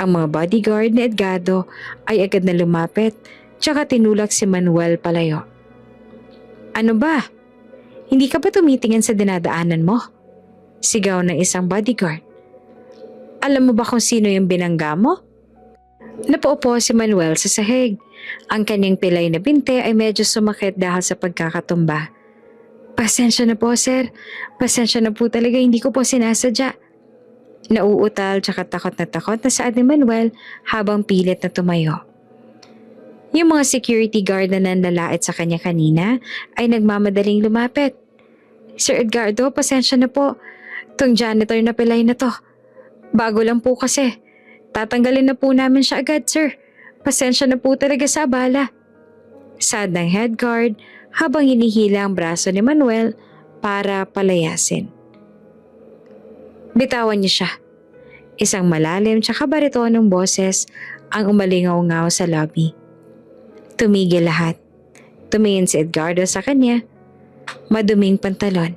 Ang mga bodyguard ni Edgardo ay agad na lumapit tsaka tinulak si Manuel palayo. Ano ba? Hindi ka ba tumitingin sa dinadaanan mo? Sigaw ng isang bodyguard. Alam mo ba kung sino yung binangga mo? Napaupo si Manuel sa sahig. Ang kanyang pilay na binte ay medyo sumakit dahil sa pagkakatumba. Pasensya na po, sir. Pasensya na po talaga, hindi ko po sinasadya. Nauutal tsaka takot na saad ni Manuel habang pilit na tumayo. Yung mga security guard na nanlalait sa kanya kanina ay nagmamadaling lumapit. Sir Edgardo, pasensya na po. Tong janitor na pilay na to. Bago lang po kasi. Tatanggalin na po namin siya agad, sir. Pasensya na po talaga sa abala. Sad ng head guard habang hinihila ang braso ni Manuel para palayasin. Bitawan niyo siya. Isang malalim tsaka baritonong boses ang umalingaw-ngaw sa lobby. Tumigil lahat. Tumingin si Edgardo sa kanya. Maduming pantalon.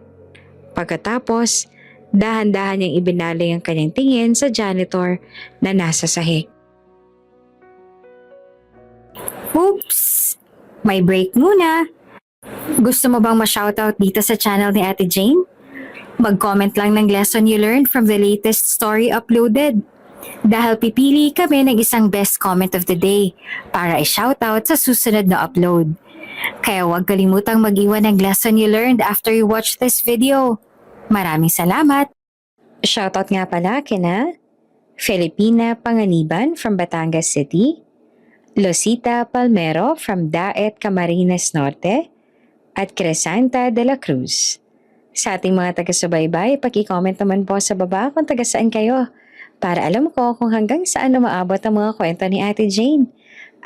Pagkatapos, dahan-dahan niyang ibinaling ang kanyang tingin sa janitor na nasa sahig. Oops! May break muna. Gusto mo bang ma-shoutout dito sa channel ni Ate Jane? Mag-comment lang ng lesson you learned from the latest story uploaded. Dahil pipili kami ng isang best comment of the day para i-shoutout sa susunod na upload. Kaya huwag kalimutang mag-iwan ng lesson you learned after you watch this video. Maraming salamat! Shoutout nga pala kina Filipina Panganiban from Batangas City, Losita Palmero from Daet, Camarines Norte, at Crescenta de la Cruz. Sa ating mga taga-subaybay, paki-comment naman po sa baba kung taga saan kayo para alam ko kung hanggang saan na maabot ang mga kwento ni Ate Jane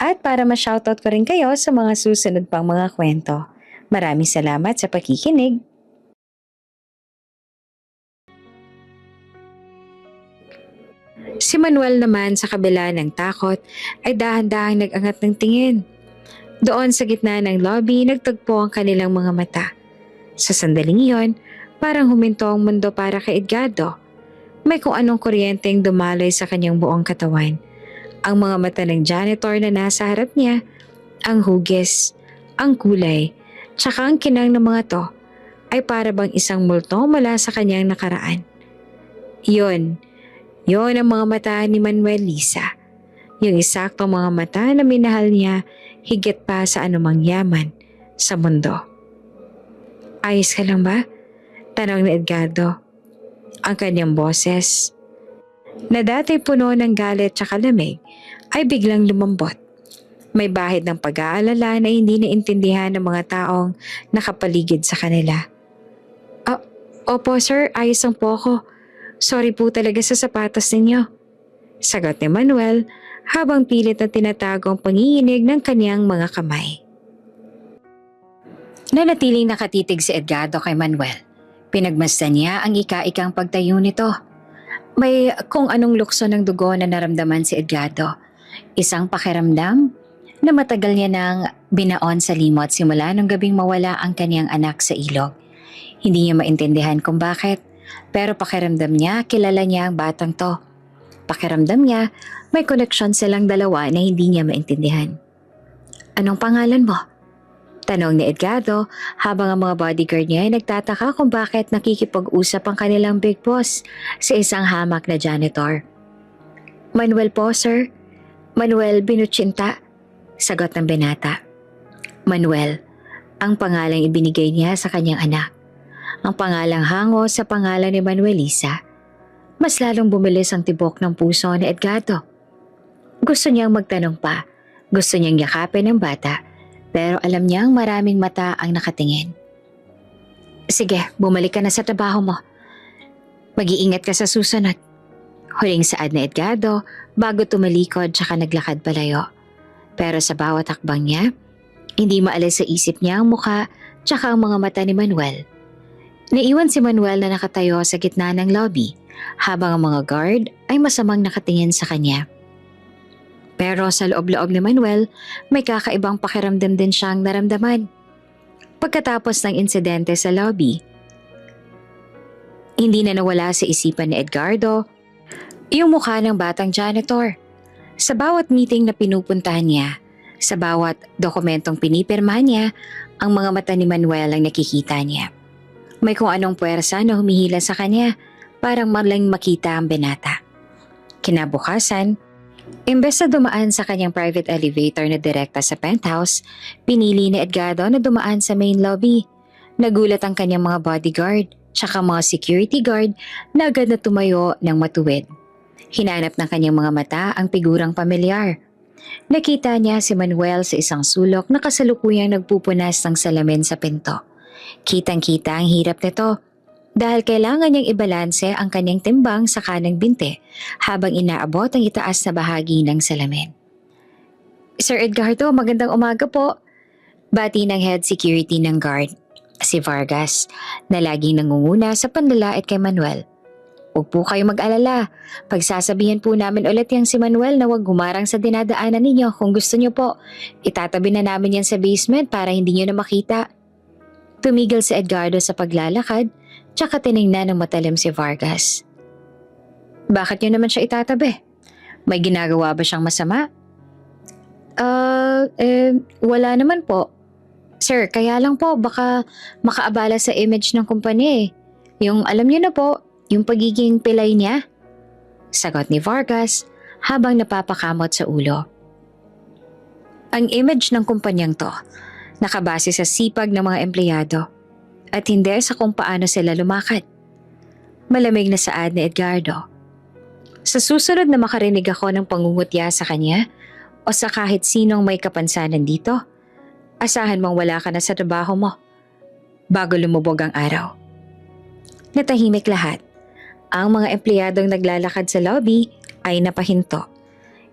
at para ma-shoutout ko rin kayo sa mga susunod pang mga kwento. Maraming salamat sa pakikinig. Si Manuel naman sa kabila ng takot ay dahan-dahang nag-angat ng tingin. Doon sa gitna ng lobby, nagtagpo ang kanilang mga mata. Sa sandaling iyon, parang huminto ang mundo para kay Edgardo. May kung anong kuryenteng dumaloy sa kanyang buong katawan. Ang mga mata ng janitor na nasa harap niya, ang hugis, ang kulay, tsaka ang kinang ng mga to ay para bang isang multo mula sa kanyang nakaraan. Yon ang mga mata ni Manuel Lisa. Yung eksaktong mga mata na minahal niya higit pa sa anumang yaman sa mundo. Ayos ka lang ba? Tanong ni Edgardo. Ang kanyang boses, na dati puno ng galit tsaka lamig, ay biglang lumambot. May bahid ng pag-aalala na hindi naintindihan ng mga taong nakapaligid sa kanila. Opo sir, ayos lang po ako. Sorry po talaga sa sapatos ninyo. Sagot ni Manuel habang pilit na tinatago ang panginginig ng kanyang mga kamay. Nanatiling nakatitig si Edgardo kay Manuel. Pinagmasdan niya ang ika-ikang pagtayo nito. May kung anong lukso ng dugo na naramdaman si Edgardo. Isang pakiramdam na matagal niya nang binaon sa limot simula nung gabing mawala ang kanyang anak sa ilog. Hindi niya maintindihan kung bakit, pero pakiramdam niya kilala niya ang batang to. Pakiramdam niya may koneksyon silang dalawa na hindi niya maintindihan. Anong pangalan mo? Tanong ni Edgardo habang ang mga bodyguard niya ay nagtataka kung bakit nakikipag-usap ang kanilang big boss sa isang hamak na janitor. Manuel po, sir. Manuel Binuchinta, sagot ng binata. Manuel, ang pangalang ibinigay niya sa kanyang anak. Ang pangalang hango sa pangalan ni Manuelisa. Mas lalong bumilis ang tibok ng puso ni Edgardo. Gusto niyang magtanong pa. Gusto niyang yakapin ang bata. Pero alam niyang maraming mata ang nakatingin. Sige, bumalik ka na sa trabaho mo. Mag-iingat ka sa susunod. Huling saad ni Edgardo bago tumalikod tsaka naglakad palayo. Pero sa bawat hakbang niya, hindi maalis sa isip niya ang mukha tsaka ang mga mata ni Manuel. Naiwan si Manuel na nakatayo sa gitna ng lobby habang ang mga guard ay masamang nakatingin sa kanya. Pero sa loob-loob ni Manuel, may kakaibang pakiramdam din siyang naramdaman. Pagkatapos ng insidente sa lobby, hindi na nawala sa isipan ni Edgardo yung mukha ng batang janitor. Sa bawat meeting na pinupuntahan niya, sa bawat dokumentong pinipirmahan niya, ang mga mata ni Manuel ang nakikita niya. May kung anong puwersa na humihila sa kanya, parang malang makita ang binata. Kinabukasan, imbes na dumaan sa kanyang private elevator na direkta sa penthouse, pinili ni Edgardo na dumaan sa main lobby. Nagulat ang kanyang mga bodyguard, tsaka mga security guard na agad na tumayo ng matuwid. Hinanap ng kanyang mga mata ang figurang pamilyar. Nakita niya si Manuel sa isang sulok na kasalukuyang nagpupunas ng salamin sa pinto. Kitang-kita ang hirap nito dahil kailangan niyang ibalanse ang kanyang timbang sa kanang binte habang inaabot ang itaas na bahagi ng salamin. Sir Edgardo, magandang umaga po. Bati ng head security ng guard, si Vargas, na laging nangunguna sa panlalait kay Manuel. Huwag po kayo mag-alala. Pagsasabihan po namin ulit yang si Manuel na huwag gumarang sa dinadaanan ninyo. Kung gusto niyo po, itatabi na namin yan sa basement para hindi niyo na makita. Tumigil si Edgardo sa paglalakad, tsaka tiningnan ng matalim si Vargas. Bakit niyo naman siya itatabi? May ginagawa ba siyang masama? Wala naman po. Sir, kaya lang po baka makaabala sa image ng kumpanya eh. Yung alam niyo na po, yung pagiging pilay niya. Sagot ni Vargas habang napapakamot sa ulo. Ang image ng kumpanyang to, nakabase sa sipag ng mga empleyado at hindi sa kung paano sila lumakad. Malamig na saad ni Edgardo. Sa susunod na makarinig ako ng pangungutya sa kanya o sa kahit sinong may kapansanan dito, asahan mong wala ka na sa trabaho mo bago lumubog ang araw. Natahimik lahat. Ang mga empleyadong naglalakad sa lobby ay napahinto.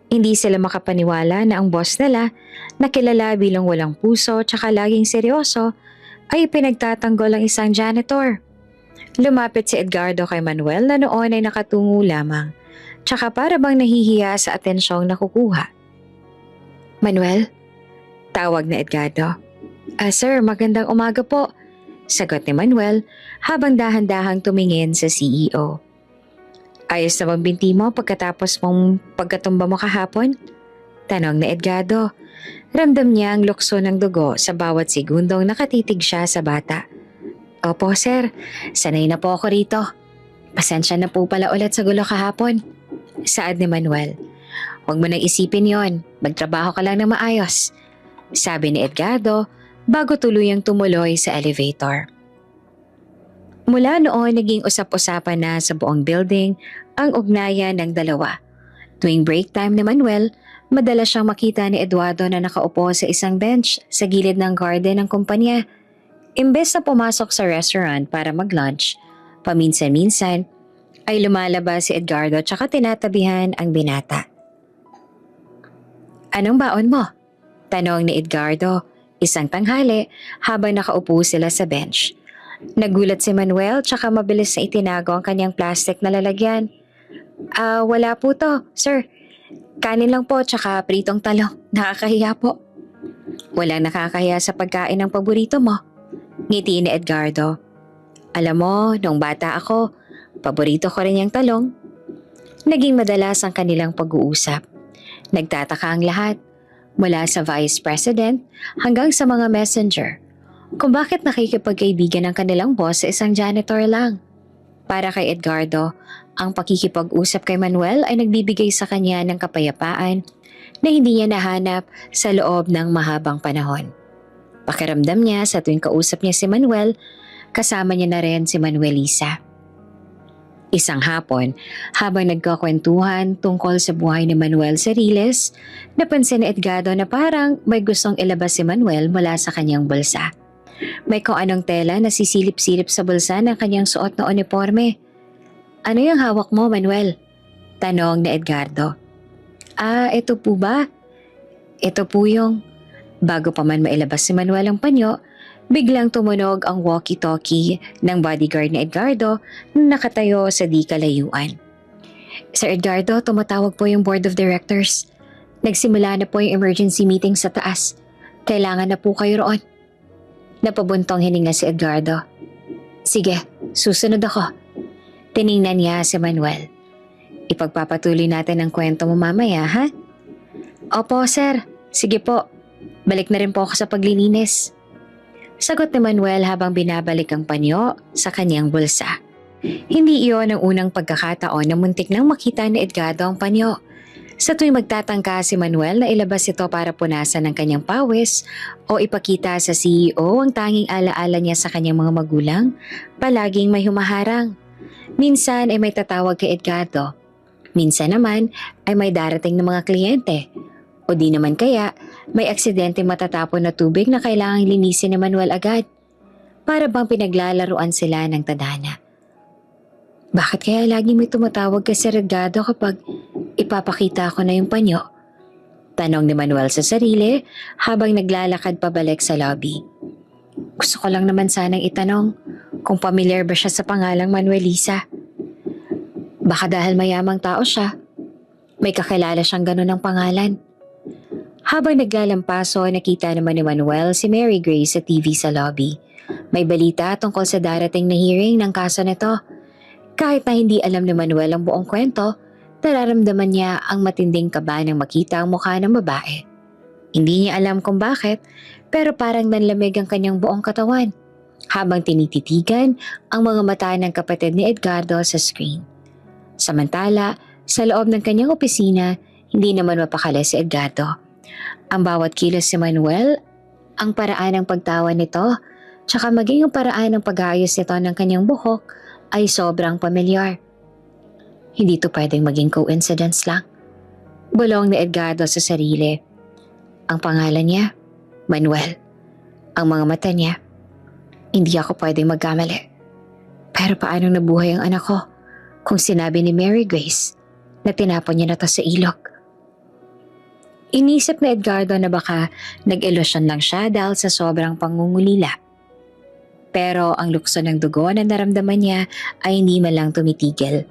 Hindi sila makapaniwala na ang boss nila, na kilala bilang walang puso tsaka laging seryoso, ay pinagtatanggol ang isang janitor. Lumapit si Edgardo kay Manuel na noon ay nakatungo lamang, tsaka para bang nahihiya sa atensyong nakukuha. Manuel? Tawag na Edgardo. Sir, magandang umaga po. Sagot ni Manuel habang dahan-dahang tumingin sa CEO. Ayos na bang binti mo pagkatapos mong pagkatumba mo kahapon? Tanong ni Edgardo. Ramdam niya ang lukso ng dugo sa bawat segundong nakatitig siya sa bata. Opo sir, sanay na po ako rito. Pasensya na po pala ulit sa gulo kahapon. Saad ni Manuel. Huwag mo nang isipin yon, magtrabaho ka lang na maayos. Sabi ni Edgardo bago tuluyang tumuloy sa elevator. Mula noon naging usap-usapan na sa buong building ang ugnayan ng dalawa. Tuwing break time ni Manuel, madalas siyang makita ni Eduardo na nakaupo sa isang bench sa gilid ng garden ng kumpanya. Imbes na pumasok sa restaurant para mag-lunch, paminsan-minsan ay lumalabas si Edgardo tsaka tinatabihan ang binata. Anong baon mo? Tanong ni Edgardo, isang tanghali habang nakaupo sila sa bench. Nagulat si Manuel tsaka mabilis na itinago ang kanyang plastic na lalagyan. Wala po to, sir. Kanin lang po tsaka pritong talong. Nakakahiya po. Walang nakakahiya sa pagkain ng paborito mo. Ngiti ni Edgardo. Alam mo, nung bata ako, paborito ko rin yung talong. Naging madalas ang kanilang pag-uusap. Nagtataka ang lahat, mula sa vice president hanggang sa mga messenger, kung bakit nakikipagkaibigan ang kanilang boss sa isang janitor lang. Para kay Edgardo, ang pakikipag-usap kay Manuel ay nagbibigay sa kanya ng kapayapaan na hindi niya nahanap sa loob ng mahabang panahon. Pakiramdam niya sa tuwing kausap niya si Manuel, kasama niya na rin si Manuelisa. Isang hapon, habang nagkakwentuhan tungkol sa buhay ni Manuel sa Riles, napansin ni Edgardo na parang may gustong ilabas si Manuel mula sa kanyang bulsa. May kung anong tela na sisilip-silip sa bulsa ng kanyang suot na uniforme. Ano yung hawak mo, Manuel? Tanong ni Edgardo. Ito po ba? Ito po yung... Bago pa man mailabas si Manuel ang panyo, Biglang tumunog ang walkie-talkie ng bodyguard ni Edgardo na nakatayo sa di kalayuan. Sir Edgardo, tumatawag po yung board of directors. Nagsimula na po yung emergency meeting sa taas. Kailangan na po kayo roon. Napabuntong hininga si Edgardo. Sige, susunod ako. Tiningnan niya si Manuel. Ipagpapatuloy natin ang kwento mo mamaya, ha? Opo, sir. Sige po. Balik na rin po ako sa paglilinis. Sagot ni Manuel habang binabalik ang panyo sa kanyang bulsa. Hindi iyon ang unang pagkakataon na muntik nang makita ni Edgardo ang panyo. Sa tuwing magtatangka si Manuel na ilabas ito para punasan ng kanyang pawis o ipakita sa CEO ang tanging alaala niya sa kanyang mga magulang, palaging may humaharang. Minsan ay may tatawag kay Edgardo. Minsan naman ay may darating na mga kliyente. O di naman kaya, may aksidente matatapon na tubig na kailangang linisin ni Manuel agad. Para bang pinaglalaruan sila ng tadhana. Bakit kaya lagi may tumatawag kay Sir Edgardo kapag ipapakita ko na yung panyo? Tanong ni Manuel sa sarili habang naglalakad pabalik sa lobby. Gusto ko lang naman sanang itanong kung pamilyar ba siya sa pangalang Manuelisa. Baka dahil mayamang tao siya, may kakilala siyang ganun ng pangalan. Habang naglalampaso, nakita naman ni Manuel si Mary Grace sa TV sa lobby. May balita tungkol sa darating na hearing ng kaso nito. Kahit na hindi alam ni Manuel ang buong kwento, nararamdaman niya ang matinding kaba nang makita ang mukha ng babae. Hindi niya alam kung bakit, pero parang nanlamig ang kanyang buong katawan habang tinititigan ang mga mata ng kapatid ni Edgardo sa screen. Samantala, sa loob ng kanyang opisina, hindi naman mapakali si Edgardo. Ang bawat kilos si Manuel, ang paraan ng pagtawa nito, tsaka maging ang paraan ng pag-aayos nito ng kanyang buhok ay sobrang pamilyar. Hindi to pwedeng maging coincidence lang. Bulong ni Edgardo sa sarili. Ang pangalan niya, Manuel. Ang mga mata niya, hindi ako pwedeng magkamali. Pero paano nabuhay ang anak ko kung sinabi ni Mary Grace na tinapon niya na to sa ilog? Inisip na Edgardo na baka nag-ilusyon lang siya dahil sa sobrang pangungulila. Pero ang lukso ng dugo na naramdaman niya ay hindi man lang tumitigil.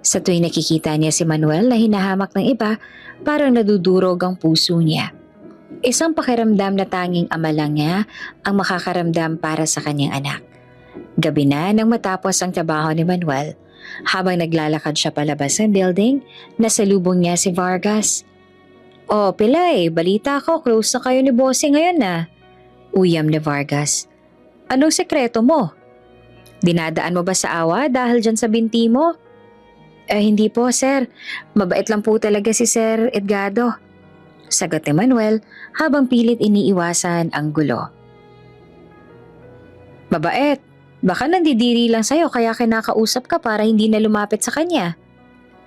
Sa tuwing nakikita niya si Manuel na hinahamak ng iba, parang nadudurog ang puso niya. Isang pakiramdam na tanging ama lang niya ang makakaramdam para sa kanyang anak. Gabi na nang matapos ang trabaho ni Manuel, habang naglalakad siya palabas ng building, nasalubong niya si Vargas. Oh, Pilay, balita ko, close na kayo ni Bossing ngayon na. Uyam ni Vargas. Anong sekreto mo? Dinadaan mo ba sa awa dahil dyan sa binti mo? Hindi po, sir. Mabait lang po talaga si Sir Edgardo. Sagot ni Manuel habang pilit iniiwasan ang gulo. Mabait? Baka nandidiri lang sa'yo kaya kinakausap ka para hindi na lumapit sa kanya.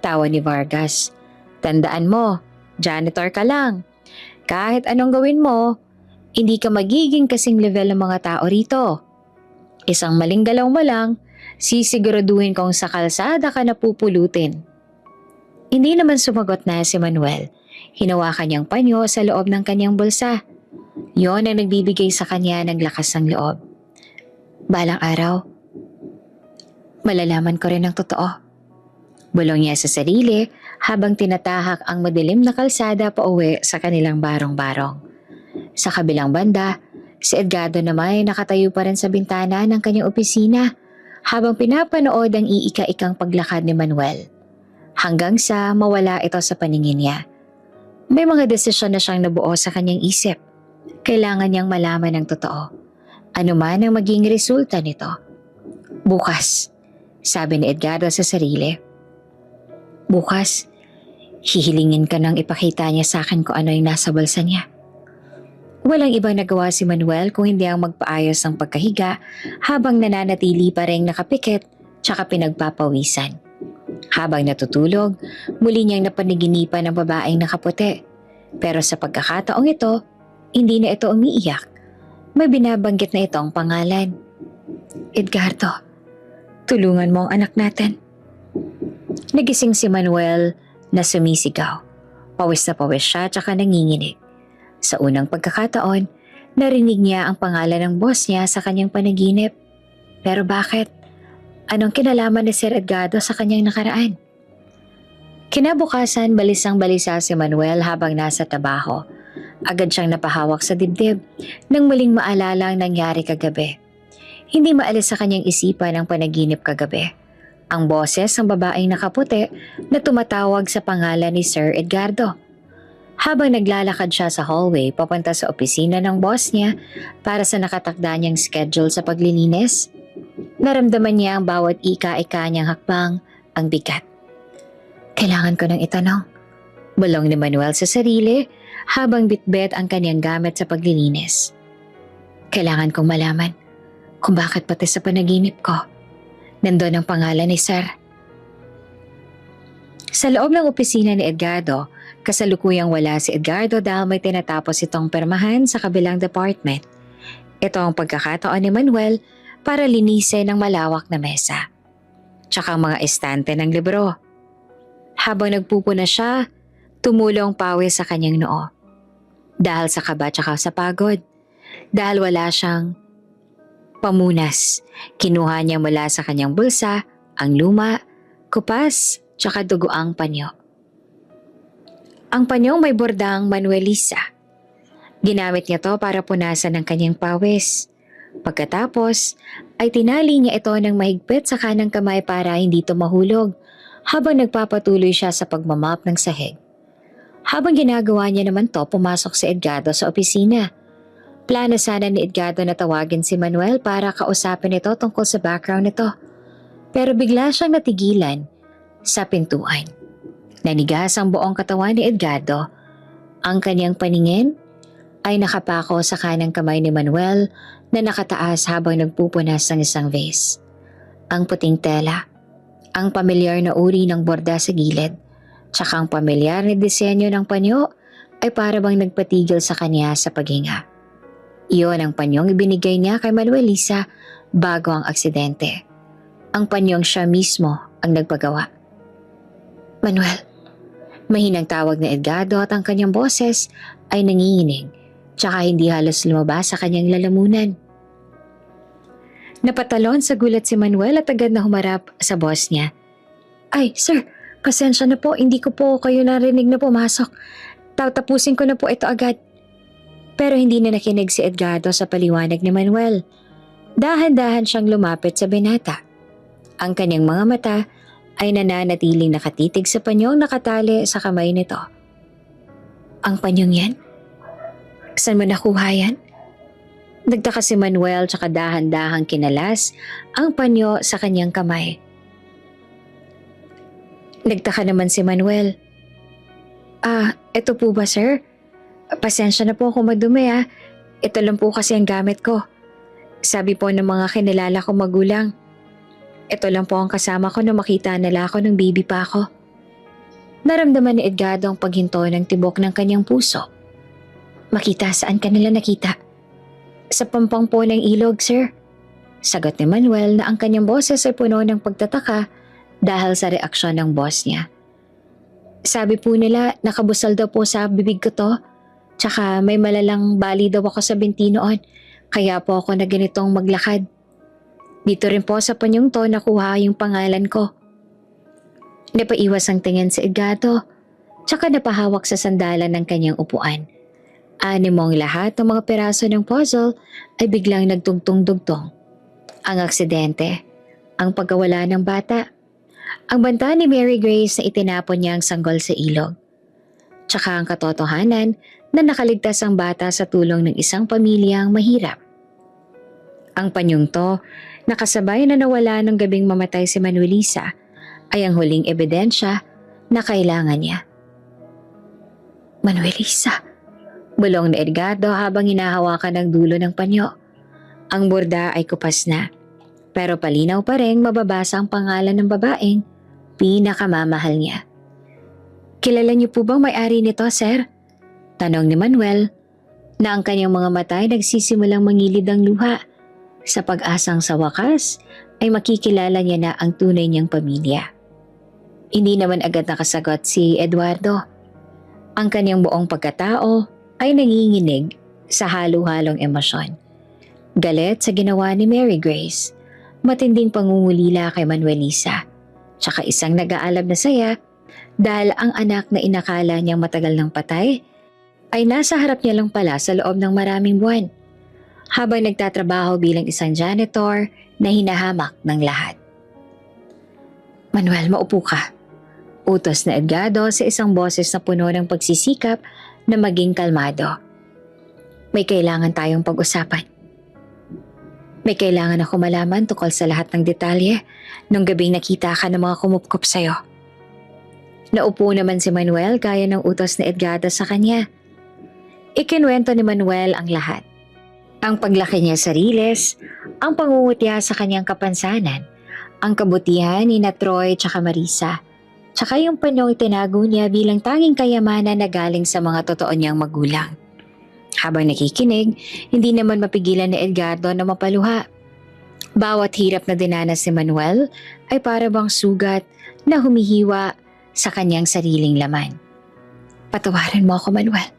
Tawa ni Vargas. Tandaan mo, janitor ka lang. Kahit anong gawin mo, hindi ka magiging kasing level ng mga tao rito. Isang maling galaw mo lang, sisiguraduhin kong sa kalsada ka napupulutin. Hindi naman sumagot na si Manuel. Hinawakan niyang panyo sa loob ng kanyang bulsa. Yon ang nagbibigay sa kanya ng lakas ng loob. Balang araw, malalaman ko rin ang totoo. Bulong niya sa sarili habang tinatahak ang madilim na kalsada pauwi sa kanilang barong-barong. Sa kabilang banda, si Edgardo naman ay nakatayo pa rin sa bintana ng kanyang opisina habang pinapanood ang iika-ikang paglakad ni Manuel. Hanggang sa mawala ito sa paningin niya. May mga desisyon na siyang nabuo sa kanyang isip. Kailangan niyang malaman ang totoo. Ano man ang maging resulta nito. Bukas, sabi ni Edgardo sa sarili. Bukas, hihilingin ka nang ipakita niya sa akin kung ano yung nasa bulsa niya. Walang ibang nagawa si Manuel kung hindi ang magpaayos ng pagkahiga habang nananatili pa rin nakapikit tsaka pinagpapawisan. Habang natutulog, muli niyang napaniginipan ng babaeng nakaputi. Pero sa pagkakataong ito, hindi na ito umiiyak. May binabanggit na itong pangalan. Edgardo, tulungan mo ang anak natin. Nagising si Manuel na sumisigaw. Pawis na pawis siya tsaka nanginginig. Sa unang pagkakataon, Narinig niya ang pangalan ng boss niya sa kanyang panaginip. Pero bakit? Anong kinalaman ni Sir Edgardo sa kanyang nakaraan? Kinabukasan, balisang-balisa si Manuel habang nasa trabaho. Agad siyang napahawak sa dibdib nang muling maalala ang nangyari kagabi. Hindi maalis sa kanyang isipan ang panaginip kagabi. Ang boses ng babaeng nakaputi na tumatawag sa pangalan ni Sir Edgardo. Habang naglalakad siya sa hallway papunta sa opisina ng boss niya para sa nakatakda niyang schedule sa paglilinis, naramdaman niya ang bawat ika-ika niyang hakbang ang bigat. Kailangan ko nang itanong. Bulong ni Manuel sa sarili habang bitbit ang kanyang gamit sa paglilinis. Kailangan kong malaman kung bakit pati sa panaginip ko nandun ang pangalan ni Sir. Sa loob ng opisina ni Edgardo, kasalukuyang wala si Edgardo dahil may tinatapos itong permahan sa kabilang department. Ito ang pagkakataon ni Manuel para linisin ang malawak na mesa. Tsaka ang mga estante ng libro. Habang nagpupuna siya, tumulong pawis sa kanyang noo. Dahil sa kaba tsaka sa pagod. Dahil wala siyang pamunas, kinuha niya mula sa kanyang bulsa ang luma, kupas, tsaka dugoang panyo. Ang panyong may bordang Manuelisa. Ginamit niya to para punasan ang kanyang pawis. Pagkatapos ay tinali niya ito ng mahigpit sa kanang kamay para hindi ito mahulog habang nagpapatuloy siya sa pagmamap ng sahig. Habang ginagawa niya naman to, pumasok si Edgardo sa opisina. Plano sana ni Edgardo na tawagin si Manuel para kausapin ito tungkol sa background nito. Pero bigla siyang natigilan sa pintuan. Nanigas ang buong katawan ni Edgardo. Ang kanyang paningin ay nakapako sa kanang kamay ni Manuel na nakataas habang nagpupunas ng isang vase. Ang puting tela, ang pamilyar na uri ng borda sa gilid, tsaka ang pamilyar na disenyo ng panyo ay para bang nagpatigil sa kanya sa paghinga. Iyon ang panyong ibinigay niya kay Manuelisa bago ang aksidente. Ang panyong siya mismo ang nagpagawa. Manuel, mahinang tawag ni Edgardo at ang kanyang boses ay nanginginig tsaka hindi halos lumabas sa kanyang lalamunan. Napatalon sa gulat si Manuel at agad na humarap sa boss niya. Ay, sir, pasensya na po, hindi ko po kayo narinig na pumasok. Tatapusin ko na po ito agad. Pero hindi na nakinig si Edgardo sa paliwanag ni Manuel. Dahan-dahan siyang lumapit sa binata. Ang kanyang mga mata ay nananatiling nakatitig sa panyong nakatali sa kamay nito. Ang panyong yan? Saan mo nakuha yan? Nagtaka si Manuel tsaka dahan-dahang kinalas ang panyo sa kanyang kamay. Nagtaka naman si Manuel. Ito po ba sir? Pasensya na po kung madumi ah. Ito lang po kasi ang gamit ko. Sabi po ng mga kinilala ko magulang. Ito lang po ang kasama ko na makita nila ako ng baby pa ako. Naramdaman ni Edgardo ang paghinto ng tibok ng kanyang puso. Makita saan ka nila nakita? Sa pampang po ng ilog, sir. Sagot ni Manuel na ang kanyang boses ay puno ng pagtataka dahil sa reaksyon ng boss niya. Sabi po nila nakabusal daw po sa bibig ko to. Tsaka may malalang bali daw ako sa binti noon. Kaya po ako na ganitong maglakad. Dito rin po sa panyong to nakuha yung pangalan ko. Napaiwas ang tingin si Edgardo. Tsaka napahawak sa sandalan ng kanyang upuan. Animong lahat ng mga peraso ng puzzle ay biglang nagtugtong-dugtong. Ang aksidente, ang pagkawala ng bata, ang banta ni Mary Grace na itinapon niya ang sanggol sa ilog. Tsaka ang katotohanan na nakaligtas ang bata sa tulong ng isang pamilyang mahirap. Ang panyong to, nakasabay na nawala ng gabing mamatay si Manuelisa, ay ang huling ebidensya na kailangan niya. Manuelisa, bulong ni Edgardo habang hinahawakan ang dulo ng panyo. Ang borda ay kupas na, pero palinaw pa rin mababasa ang pangalan ng babaeng pinakamamahal niya. Kilala niyo po bang may-ari nito, sir? Tanong ni Manuel na ang kanyang mga mata ay nagsisimulang mangilid ang luha sa pag-asang sa wakas ay makikilala niya na ang tunay niyang pamilya. Hindi naman agad nakasagot si Eduardo. Ang kanyang buong pagkatao ay nanginginig sa halo-halong emosyon. Galit sa ginawa ni Mary Grace, matinding pangungulila kay Manuelisa, tsaka isang nag-aalab na saya dahil ang anak na inakala niyang matagal ng patay ay nasa harap niya lang pala sa loob ng maraming buwan, habang nagtatrabaho bilang isang janitor na hinahamak ng lahat. Manuel, maupo ka. Utos na Edgardo sa isang boses na puno ng pagsisikap na maging kalmado. May kailangan tayong pag-usapan. May kailangan ako malaman tungkol sa lahat ng detalye nung gabing nakita ka ng mga kumupkop sa'yo. Naupo naman si Manuel gaya ng utos ni Edgardo sa kanya. Ikinwento ni Manuel ang lahat. Ang paglaki niya sa Riles, ang pangungutya sa kanyang kapansanan, ang kabutihan ni na Troy tsaka Marisa, tsaka yung panyong itinago niya bilang tanging kayamanan na galing sa mga totoo niyang magulang. Habang nakikinig, hindi naman mapigilan ni Edgardo na mapaluha. Bawat hirap na dinanas ni Manuel ay para bang sugat na humihiwa sa kanyang sariling laman. Patawarin mo ako, Manuel.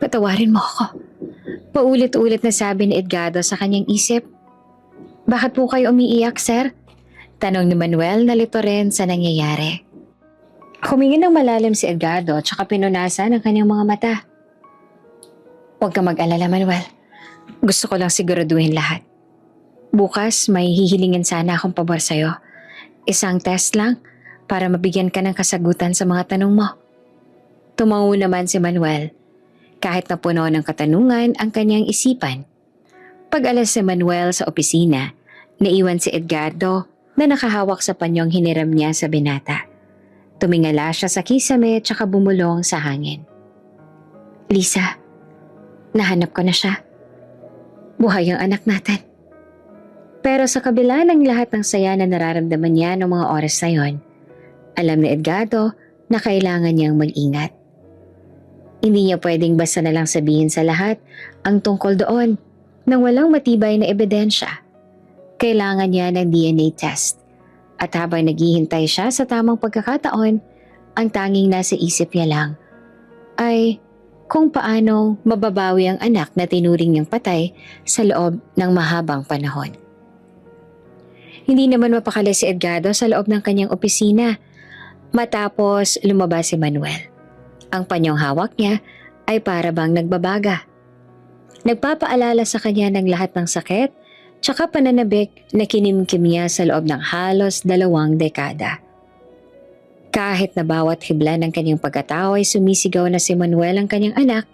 Patawarin mo ako. Paulit-ulit na sabi ni Edgardo sa kanyang isip. Bakit po kayo umiiyak, sir? Tanong ni Manuel na lito rin sa nangyayari. Humingi ng malalim si Edgardo tsaka pinunasan ang kanyang mga mata. Huwag kang mag-alala, Manuel. Gusto ko lang siguraduhin lahat. Bukas may hihilingin sana akong pabor sa'yo. Isang test lang para mabigyan ka ng kasagutan sa mga tanong mo. Tumango naman si Manuel. Kahit na puno ng katanungan ang kanyang isipan. Pag-alas si Manuel sa opisina, naiwan si Edgardo na nakahawak sa panyong hiniram niya sa binata. Tumingala siya sa kisame tsaka bumulong sa hangin. Lisa, nahanap ko na siya. Buhay ang anak natin. Pero sa kabila ng lahat ng saya na nararamdaman niya noong mga oras na yon, alam ni Edgardo na kailangan niyang mag-ingat. Hindi niya pwedeng basta na lang sabihin sa lahat ang tungkol doon nang walang matibay na ebidensya. Kailangan niya ng DNA test. At habang naghihintay siya sa tamang pagkakataon, ang tanging nasa isip niya lang ay kung paanong mababawi ang anak na tinuring niyang patay sa loob ng mahabang panahon. Hindi naman mapakali si Edgardo sa loob ng kanyang opisina matapos lumabas si Manuel. Ang panyong hawak niya ay para bang nagbabaga. Nagpapaalala sa kanya ng lahat ng sakit tsaka pananabik na kinimkim niya sa loob ng halos 2 dekada. Kahit na bawat hibla ng kanyang pagkatao ay sumisigaw na si Manuel ang kanyang anak,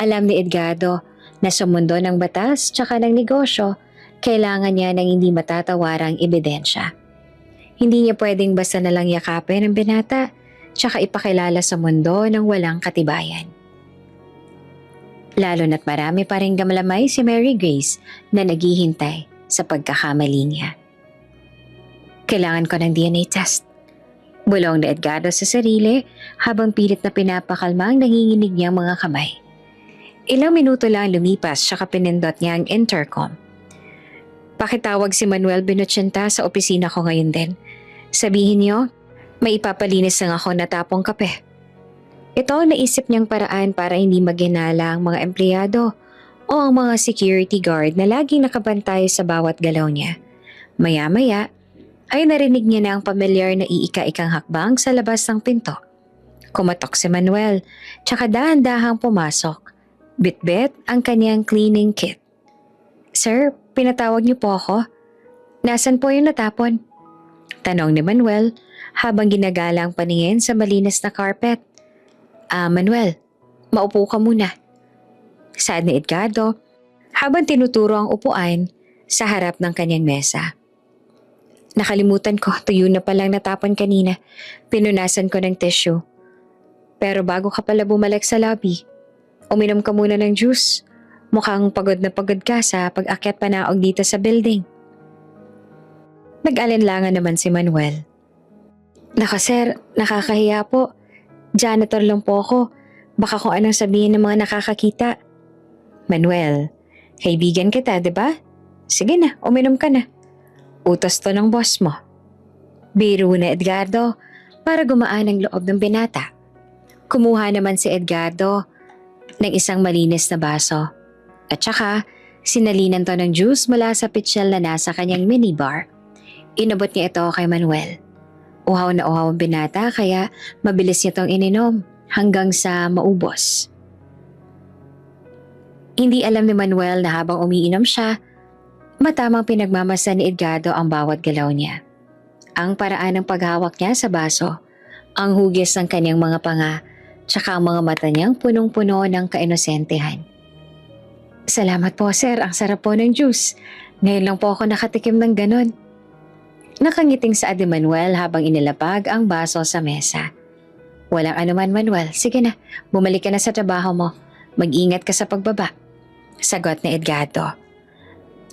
alam ni Edgardo na sa mundo ng batas tsaka ng negosyo, kailangan niya ng hindi matatawarang ebidensya. Hindi niya pwedeng basta nalang yakapin ang binata tsaka ipakilala sa mundo ng walang katibayan. Lalo na't marami pa rin gamlamay si Mary Grace na naghihintay sa pagkakamali niya. Kailangan ko ng DNA test. Bulong ni Edgardo sa sarili habang pilit na pinapakalma ang nanginginig niyang mga kamay. Ilang minuto lang lumipas tsaka pinindot niya ang intercom. Pakitawag si Manuel Binocenta sa opisina ko ngayon din. Sabihin niyo, may ipapalinis lang ako na tapong kape. Ito ang naisip niyang paraan para hindi maghinala ang mga empleyado o ang mga security guard na laging nakabantay sa bawat galaw niya. Maya-maya ay narinig niya na ang pamilyar na iika-ikang hakbang sa labas ng pinto. Kumatok si Manuel, tsaka dahan-dahang pumasok. Bit-bit ang kanyang cleaning kit. Sir, pinatawag niyo po ako. Nasaan po yung natapon? Tanong ni Manuel habang ginagala ang paningin sa malinis na carpet. Manuel, maupo ka muna. Saad ni Edgardo habang tinuturo ang upuan sa harap ng kanyang mesa. Nakalimutan ko, tuyo na palang natapon kanina. Pinunasan ko ng tissue. Pero bago ka pala bumalik sa lobby, uminom ka muna ng juice. Mukhang pagod na pagod ka sa pag-akyat panaog dito sa building. Nag-alinlangan naman si Manuel. Naka sir, nakakahiya po. Janitor lang po ako. Baka kung anong sabihin ng mga nakakakita. Manuel, kaibigan kita, di ba? Sige na, uminom ka na. Utos to ng boss mo. Biro na Edgardo para gumaan ang loob ng binata. Kumuha naman si Edgardo ng isang malinis na baso. At saka, sinalinan to ng juice mula sa pitchel na nasa kanyang minibar. Inabot niya ito kay Manuel. Uhaw na uhaw ang binata kaya mabilis niya itong ininom hanggang sa maubos. Hindi alam ni Manuel na habang umiinom siya, matamang pinagmamasa ni Edgardo ang bawat galaw niya. Ang paraan ng paghawak niya sa baso, ang hugis ng kanyang mga panga, tsaka ang mga mata niyang punong-puno ng kainosentehan. Salamat po sir, ang sarap po ng juice. Ngayon lang po ako nakatikim ng ganon. Nakangiting saad ni Manuel habang inilapag ang baso sa mesa. Walang anuman Manuel, sige na, bumalik ka na sa trabaho mo. Mag-ingat ka sa pagbaba. Sagot ni Edgardo.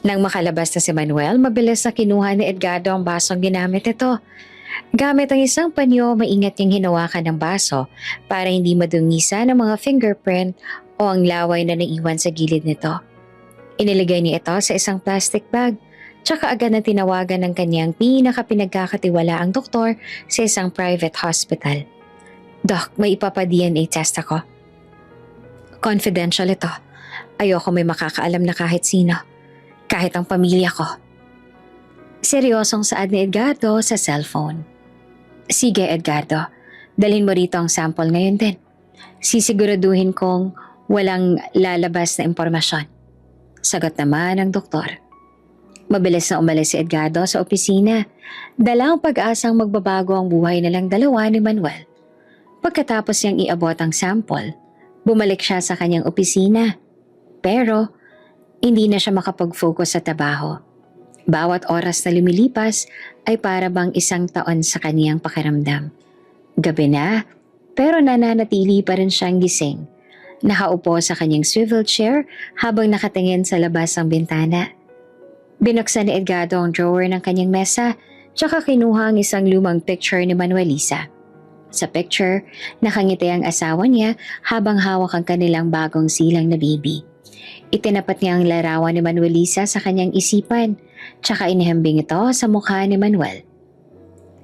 Nang makalabas na si Manuel, mabilis na kinuha ni Edgardo ang basong ginamit ito. Gamit ang isang panyo, maingat niyang hinawakan ng baso para hindi madungisa ng mga fingerprint o ang laway na naiwan sa gilid nito. Inilagay niya ito sa isang plastic bag, tsaka agad na tinawagan ng kanyang pinakapinagkakatiwalaang doktor sa isang private hospital. Doc, may ipapa-DNA test ako. Confidential ito. Ayoko may makakaalam na kahit sino. Kahit ang pamilya ko. Seryosong saad ni Edgardo sa cellphone. Sige Edgardo, dalhin mo rito ang sample ngayon din. Sisiguraduhin kong walang lalabas na impormasyon. Sagot naman ng doktor. Mabilis na umalis si Edgardo sa opisina. Dala ang pag-asang magbabago ang buhay nilang dalawa ni Manuel. Pagkatapos niyang iabot ang sample, bumalik siya sa kanyang opisina. Pero, hindi na siya makapag-focus sa trabaho. Bawat oras na lumilipas ay para bang isang taon sa kaniyang pakiramdam. Gabi na, pero nananatili pa rin siyang gising. Nakaupo sa kanyang swivel chair habang nakatingin sa labas ng bintana. Binuksan ni Edgardo ang drawer ng kanyang mesa, tsaka kinuha ang isang lumang picture ni Manuelisa. Sa picture, nakangiti ang asawa niya habang hawak ang kanilang bagong silang na baby. Itinapat niya ang larawan ni Manuelisa sa kanyang isipan, tsaka inihambing ito sa mukha ni Manuel.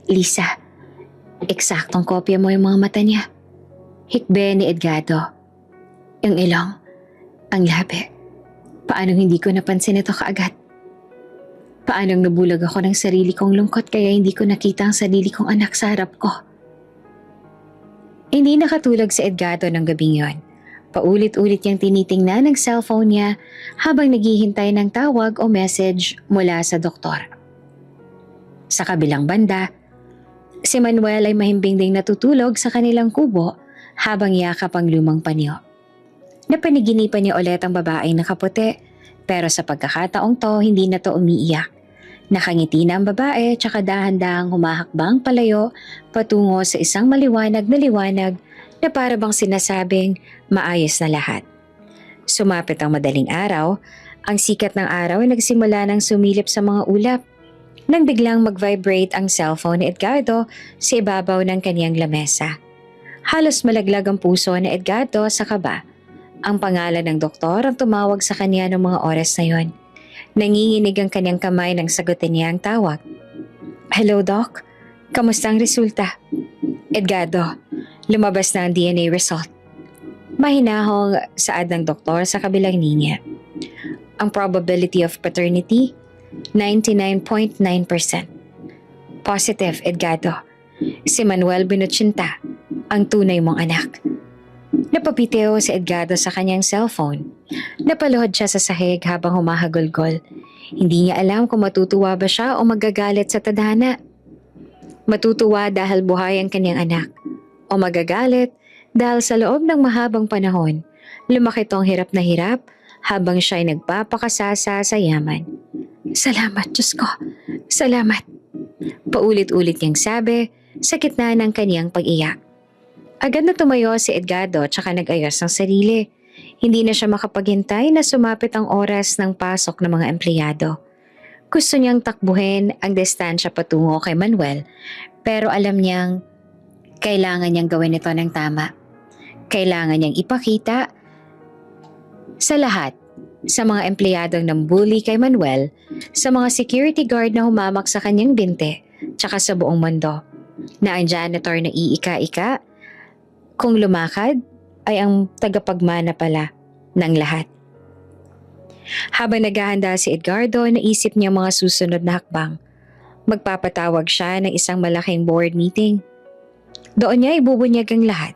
Lisa, eksaktong kopya mo yung mga mata niya. Hikbe ni Edgardo. Yung ilong, ang labi. Paano hindi ko napansin ito kaagad? Paanong nabulag ako ng sarili kong lungkot kaya hindi ko nakita ang sarili kong anak sa harap ko? Hindi nakatulog si Edgardo ng gabing yon. Paulit-ulit niyang tinitingnan ang cellphone niya habang naghihintay ng tawag o message mula sa doktor. Sa kabilang banda, si Manuel ay mahimbing ding natutulog sa kanilang kubo habang yakap ang lumang panyo. Napaniginipan niya ulit ang babaeng nakaputi, pero sa pagkakataong to hindi na to umiiyak. Nakangiti na ang babae tsaka dahan-dahang humahakbang palayo patungo sa isang maliwanag na liwanag na para bang sinasabing maayos na lahat. Sumapit ang madaling araw, ang sikat ng araw ay nagsimula ng sumilip sa mga ulap. Nang biglang mag-vibrate ang cellphone ni Edgardo sa ibabaw ng kaniyang lamesa. Halos malaglag ang puso ni Edgardo sa kaba. Ang pangalan ng doktor ang tumawag sa kanya noong mga oras na yon. Nanginginig ang kanyang kamay nang sagutin niya ang tawag. Hello Doc, kamusta ang resulta? Edgardo, lumabas na ang DNA result. Mahinahong saad ng doktor sa kabilang linya. Ang probability of paternity, 99.9%. Positive, Edgardo. Si Manuel Binutsinta, ang tunay mong anak. Napapiteo si Edgardo sa kanyang cellphone. Napaluhod siya sa sahig habang humahagulgol. Hindi niya alam kung matutuwa ba siya o magagalit sa tadhana. Matutuwa dahil buhay ang kanyang anak. O magagalit dahil sa loob ng mahabang panahon, lumaki tong hirap na hirap habang siya ay nagpapakasasa sa yaman. Salamat, Diyos ko. Salamat. Paulit-ulit niyang sabi sa gitna ng kaniyang pag-iyak. Agad na tumayo si Edgardo tsaka nag-ayos ng sarili. Hindi na siya makapaghintay na sumapit ang oras ng pasok ng mga empleyado. Gusto niyang takbuhin ang distansya patungo kay Manuel, pero alam niyang kailangan niyang gawin ito ng tama. Kailangan niyang ipakita sa lahat, sa mga empleyadong nambuli kay Manuel, sa mga security guard na humamak sa kanyang binte, tsaka sa buong mundo, na ang janitor na iika-ika, kung lumakad, ay ang tagapagmana pala ng lahat. Habang naghahanda si Edgardo, naisip niya mga susunod na hakbang. Magpapatawag siya ng isang malaking board meeting. Doon niya ibubunyag ang lahat.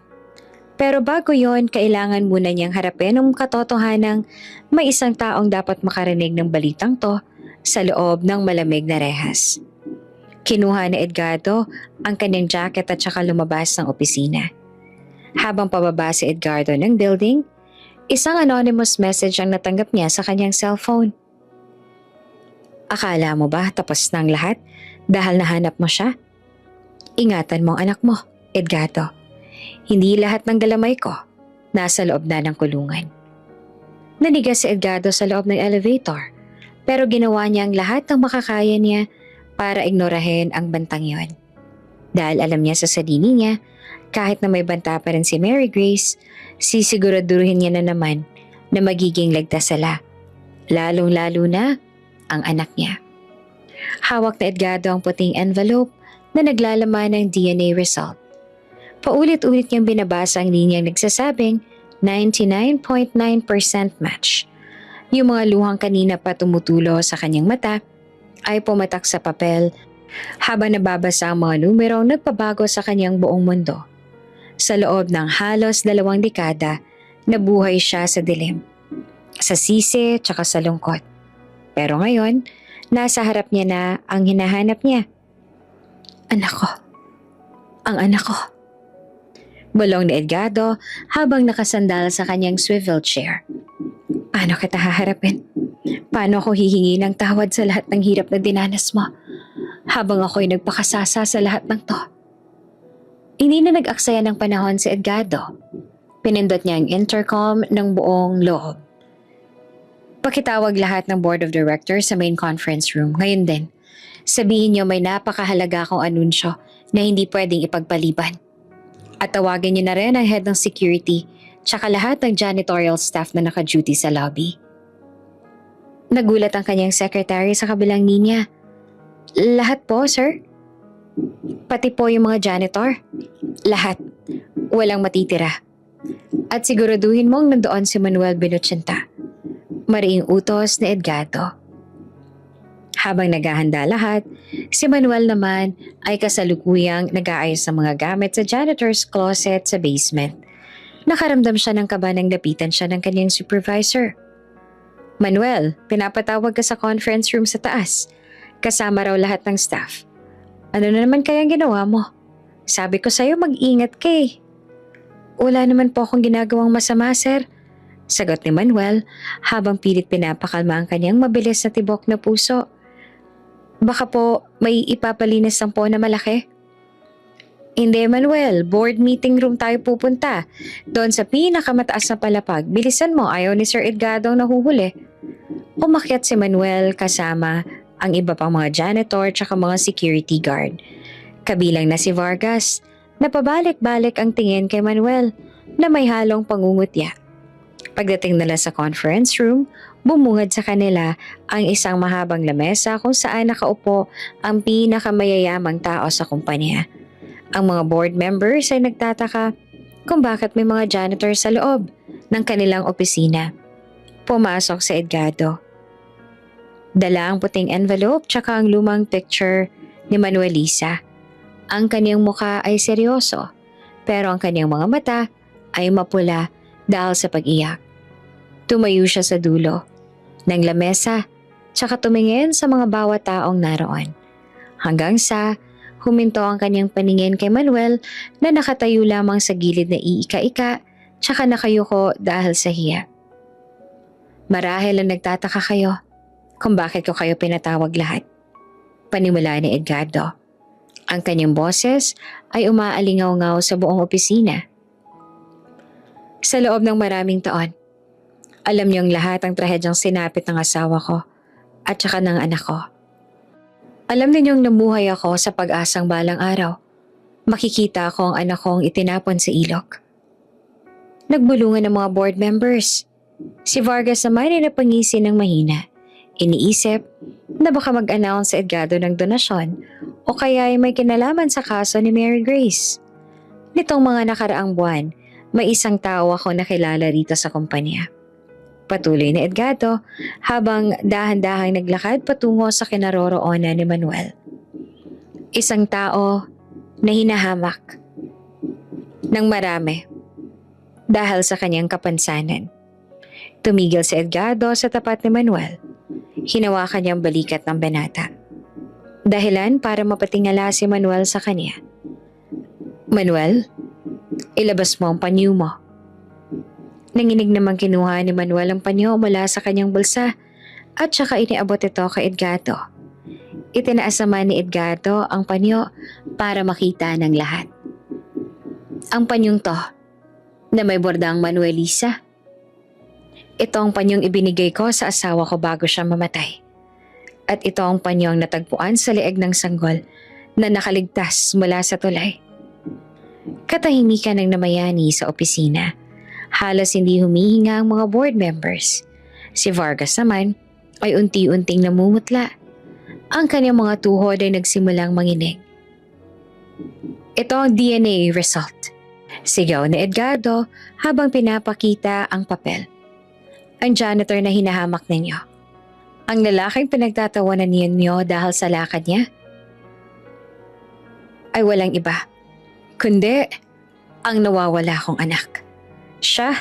Pero bago yon, kailangan muna niyang harapin ang katotohanang may isang taong dapat makarinig ng balitang to sa loob ng malamig na rehas. Kinuha ni Edgardo ang kanyang jacket at saka lumabas ng opisina. Habang pababa si Edgardo ng building, isang anonymous message ang natanggap niya sa kanyang cellphone. Akala mo ba tapos na ang lahat dahil nahanap mo siya? Ingatan mo ang anak mo, Edgardo. Hindi lahat ng galamay ko nasa loob na ng kulungan. Nanigas si Edgardo sa loob ng elevator, pero ginawa niya ang lahat ng makakaya niya para ignorahin ang bantang yon. Dahil alam niya sa sarili niya, kahit na may banta pa rin si Mary Grace, sisiguraduhin niya na naman na magiging ligtas sila. Lalong-lalo na ang anak niya. Hawak na Edgardo ang puting envelope na naglalaman ng DNA result. Paulit-ulit niyang binabasa ang linyang nagsasabing 99.9% match. Yung mga luhang kanina pa tumutulo sa kanyang mata ay pumatak sa papel habang nababasa ang mga numerong nagpabago sa kanyang buong mundo. Sa loob ng halos 2 dekada, nabuhay siya sa dilim, sa sisi tsaka sa lungkot. Pero ngayon, nasa harap niya na ang hinahanap niya. Anak ko. Ang anak ko. Bulong ni Edgardo habang nakasandal sa kanyang swivel chair. Paano kita haharapin? Paano ako hihingi ng tawad sa lahat ng hirap na dinanas mo habang ako'y nagpakasasa sa lahat ng to? Hindi na nag-aksaya ng panahon si Edgardo. Pinindot niya ang intercom ng buong loob. Pakitawag lahat ng board of directors sa main conference room ngayon din. Sabihin niyo may napakahalaga akong anunsyo na hindi pwedeng ipagpaliban. At tawagin niyo na rin ang head ng security tsaka lahat ng janitorial staff na naka-duty sa lobby. Nagulat ang kanyang secretary sa kabilang linya. Lahat po, sir? Pati po yung mga janitor? Lahat. Walang matitira. At siguraduhin mong nandoon si Manuel Binuchinta. Mariing utos ni Edgardo. Habang naghahanda lahat, si Manuel naman ay kasalukuyang nag-aayos ng mga gamit sa janitor's closet sa basement. Nakaramdam siya ng kaba nang lapitan siya ng kanyang supervisor. Manuel, pinapatawag ka sa conference room sa taas. Kasama raw lahat ng staff. Ano na naman kayang ginawa mo? Sabi ko sa'yo mag-ingat ka eh. Wala naman po akong ginagawang masama, sir. Sagot ni Manuel habang pilit pinapakalma ang kanyang mabilis na tibok na puso. Baka po may ipapalinis lang po na malaki. Hindi, Manuel. Board meeting room tayo pupunta. Doon sa pinakamataas na palapag. Bilisan mo, ayaw ni Sir Edgardo nahuhuli. Umakyat si Manuel kasama ang iba pang mga janitor tsaka mga security guard. Kabilang na si Vargas, na pabalik-balik ang tingin kay Manuel na may halong pangungutya. Pagdating nila sa conference room, bumungad sa kanila ang isang mahabang lamesa kung saan nakaupo ang pinakamayayamang tao sa kumpanya. Ang mga board members ay nagtataka kung bakit may mga janitor sa loob ng kanilang opisina. Pumasok si Edgardo. Dala ang puting envelope tsaka ang lumang picture ni Manuelisa. Ang kanyang muka ay seryoso, pero ang kanyang mga mata ay mapula dahil sa pag-iyak. Tumayo siya sa dulo ng lamesa tsaka tumingin sa mga bawat taong naroon. Hanggang sa huminto ang kanyang paningin kay Manuel na nakatayo lamang sa gilid na iika-ika tsaka nakayuko dahil sa hiya. Marahil ang nagtataka kayo kung bakit ko kayo pinatawag lahat. Panimula ni Edgardo. Ang kanyang boses ay umaalingaw-ngaw sa buong opisina. Sa loob ng maraming taon, alam niyong lahat ang trahedyang sinapit ng asawa ko at saka ng anak ko. Alam ninyong namuhay ako sa pag-asang balang araw. Makikita ko ang anak kong itinapon sa ilog. Nagbulungan ng mga board members. Si Vargas naman ay napangisi ng mahina. Iniisip na baka mag-announce si Edgardo ng donasyon o kaya ay may kinalaman sa kaso ni Mary Grace. Nitong mga nakaraang buwan, may isang tao ako nakilala rito sa kumpanya. Patuloy ni Edgardo habang dahan-dahang naglakad patungo sa kinaroroonan ni Manuel. Isang tao na hinahamak ng marami dahil sa kanyang kapansanan. Tumigil si Edgardo sa tapat ni Manuel. Hinawakan niyang balikat ng binata. Dahilan para mapatingala si Manuel sa kanya. Manuel, ilabas mo ang panyo mo. Nanginig namang kinuha ni Manuel ang panyo mula sa kanyang bulsa at saka iniabot ito kay Edgardo. Itinaas naman ni Edgardo ang panyo para makita ng lahat. Ang panyong to na may bordang Manuelisa. Ito ang panyong ibinigay ko sa asawa ko bago siya mamatay. At ito ang panyong natagpuan sa leeg ng sanggol na nakaligtas mula sa tulay. Katahimikan ng namayani sa opisina. Halos hindi humihinga ang mga board members. Si Vargas naman ay unti-unting namumutla. Ang kanyang mga tuhod ay nagsimulang manginig. Ito ang DNA result. Sigaw ni Edgardo habang pinapakita ang papel. Ang janitor na hinahamak ninyo. Ang lalaking pinagtatawanan ninyo dahil sa lakad niya ay walang iba, kundi ang nawawala kong anak. Siya,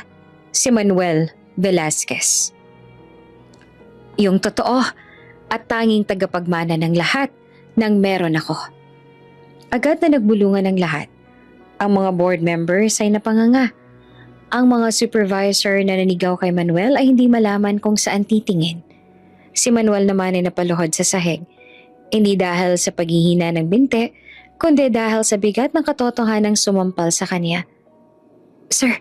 si Manuel Velasquez. Yung totoo at tanging tagapagmana ng lahat ng meron ako. Agad na nagbulungan ng lahat. Ang mga board members ay napanganga. Ang mga supervisor na nanigaw kay Manuel ay hindi malaman kung saan titingin. Si Manuel naman ay napaluhod sa sahig. Hindi dahil sa paghihina ng binte, kundi dahil sa bigat ng katotohanang sumampal sa kanya. Sir,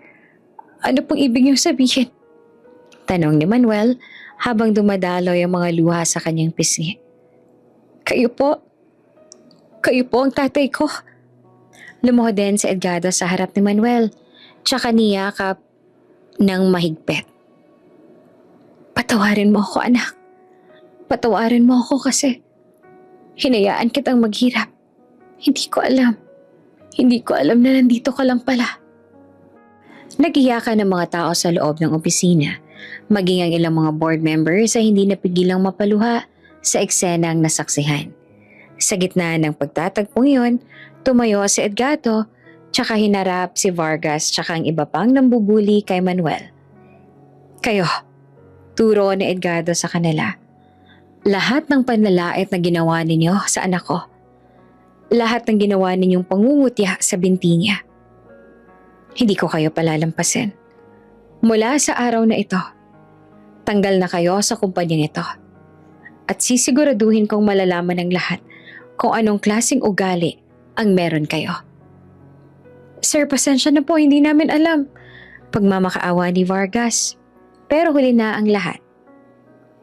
ano pong ibig niyong sabihin? Tanong ni Manuel habang dumadaloy ang mga luha sa kanyang pisngi. Kayo po ang tatay ko. Lumuhod din si Edgardo sa harap ni Manuel, tsaka niyakap ng mahigpit. Patawarin mo ako, anak. Patawarin mo ako kasi hinayaan kitang maghirap. Hindi ko alam na nandito ka lang pala. Nagiyakan ng mga tao sa loob ng opisina, maging ang ilang mga board members ay hindi napigilang mapaluha sa eksenang nasaksihan. Sa gitna ng pagtatagpong iyon, tumayo si Edgardo, tsaka hinarap si Vargas tsaka ang iba pang nambubuli kay Manuel. Kayo, turo ni Edgardo sa kanila. Lahat ng panlalait na ginawa ninyo sa anak ko, lahat ng ginawa ninyong pangungutya sa binti niya, hindi ko kayo palalampasin. Mula sa araw na ito, tanggal na kayo sa kumpanyang ito. At sisiguraduhin kong malalaman ng lahat kung anong klaseng ugali ang meron kayo. Sir, pasensya na po, hindi namin alam. Pagmamakaawa ni Vargas. Pero huli na ang lahat.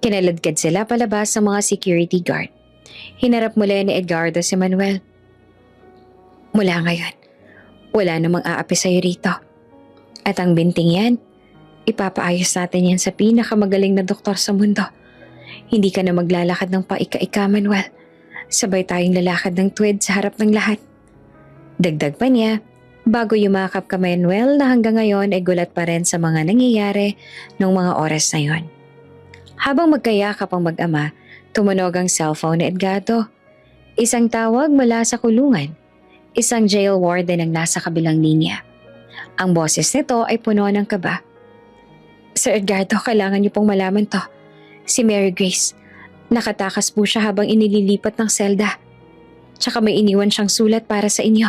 Kinaladkad sila palabas sa mga security guard. Hinarap muli ni Edgardo si Manuel. Mula ngayon, wala namang aapi sa'yo rito. At ang binting yan, ipapaayos natin yan sa pinakamagaling na doktor sa mundo. Hindi ka na maglalakad ng paika-ika, Manuel. Sabay tayong lalakad ng tuwid sa harap ng lahat. Dagdag pa niya, bago yumakap ka Manuel na hanggang ngayon ay gulat pa rin sa mga nangyayari noong mga oras na yon. Habang magkayakap ang mag-ama, tumunog ang cellphone ni Edgardo. Isang tawag mula sa kulungan. Isang jail warden ang nasa kabilang linya. Ang boses nito ay puno ng kaba. Sir Edgardo, kailangan niyo pong malaman to. Si Mary Grace, nakatakas po siya habang inililipat ng selda. Tsaka may iniwan siyang sulat para sa inyo.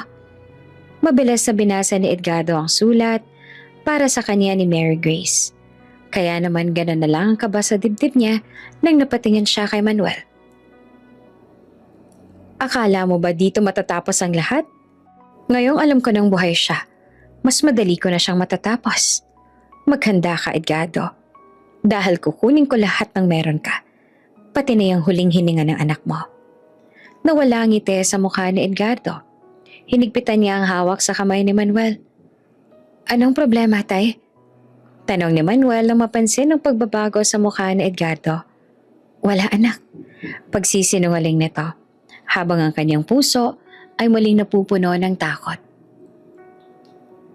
Mabilis na binasa ni Edgardo ang sulat para sa kanya ni Mary Grace. Kaya naman gano'n na lang ang kaba sa dibdib niya nang napatingin siya kay Manuel. Akala mo ba dito matatapos ang lahat? Ngayong alam ko nang buhay siya, mas madali ko na siyang matatapos. Maghanda ka, Edgardo. Dahil kukunin ko lahat ng meron ka, pati na yung huling hininga ng anak mo. Nawala ang ngiti sa mukha ni Edgardo. Hinigpitan niya ang hawak sa kamay ni Manuel. Anong problema, tay? Tanong ni Manuel nang mapansin ang pagbabago sa mukha ni Edgardo. Wala, anak. Pagsisinungaling nito, habang ang kanyang puso ay muling napupuno ng takot.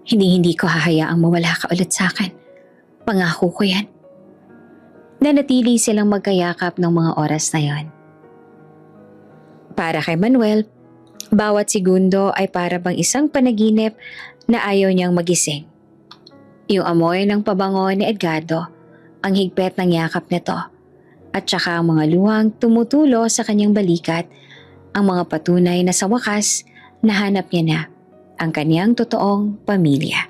Hindi ko hahayaang mawala ka ulit sa akin. Pangako ko yan. Nanatili silang magkayakap ng mga oras na yon. Para kay Manuel, bawat segundo ay para bang isang panaginip na ayaw niyang magising. Yung amoy ng pabango ni Edgardo, ang higpit ng yakap nito, at saka ang mga luhang tumutulo sa kanyang balikat, ang mga patunay na sa wakas nahanap niya na ang kanyang totoong pamilya.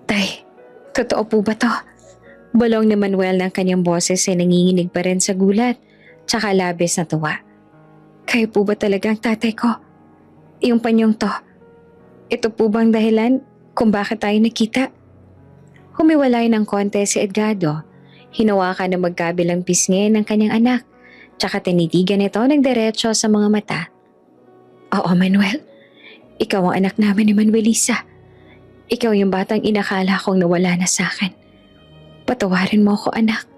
Tay, totoo po ba to? Bulong ni Manuel ng kanyang boses ay nanginginig pa rin sa gulat, tsaka labis na tuwa. Kayo po ba talaga ang tatay ko? Yung panyong to, ito po bang dahilan kung bakit tayo nakita? Humiwalay ng konti si Edgardo. Hinawakan ng magkabilang pisngi ng kanyang anak, tsaka tinitigan ito ng diretso sa mga mata. Oo, Manuel. Ikaw ang anak namin ni Manuelisa. Ikaw yung batang inakala kong nawala na sa akin. Patawarin mo ako, anak.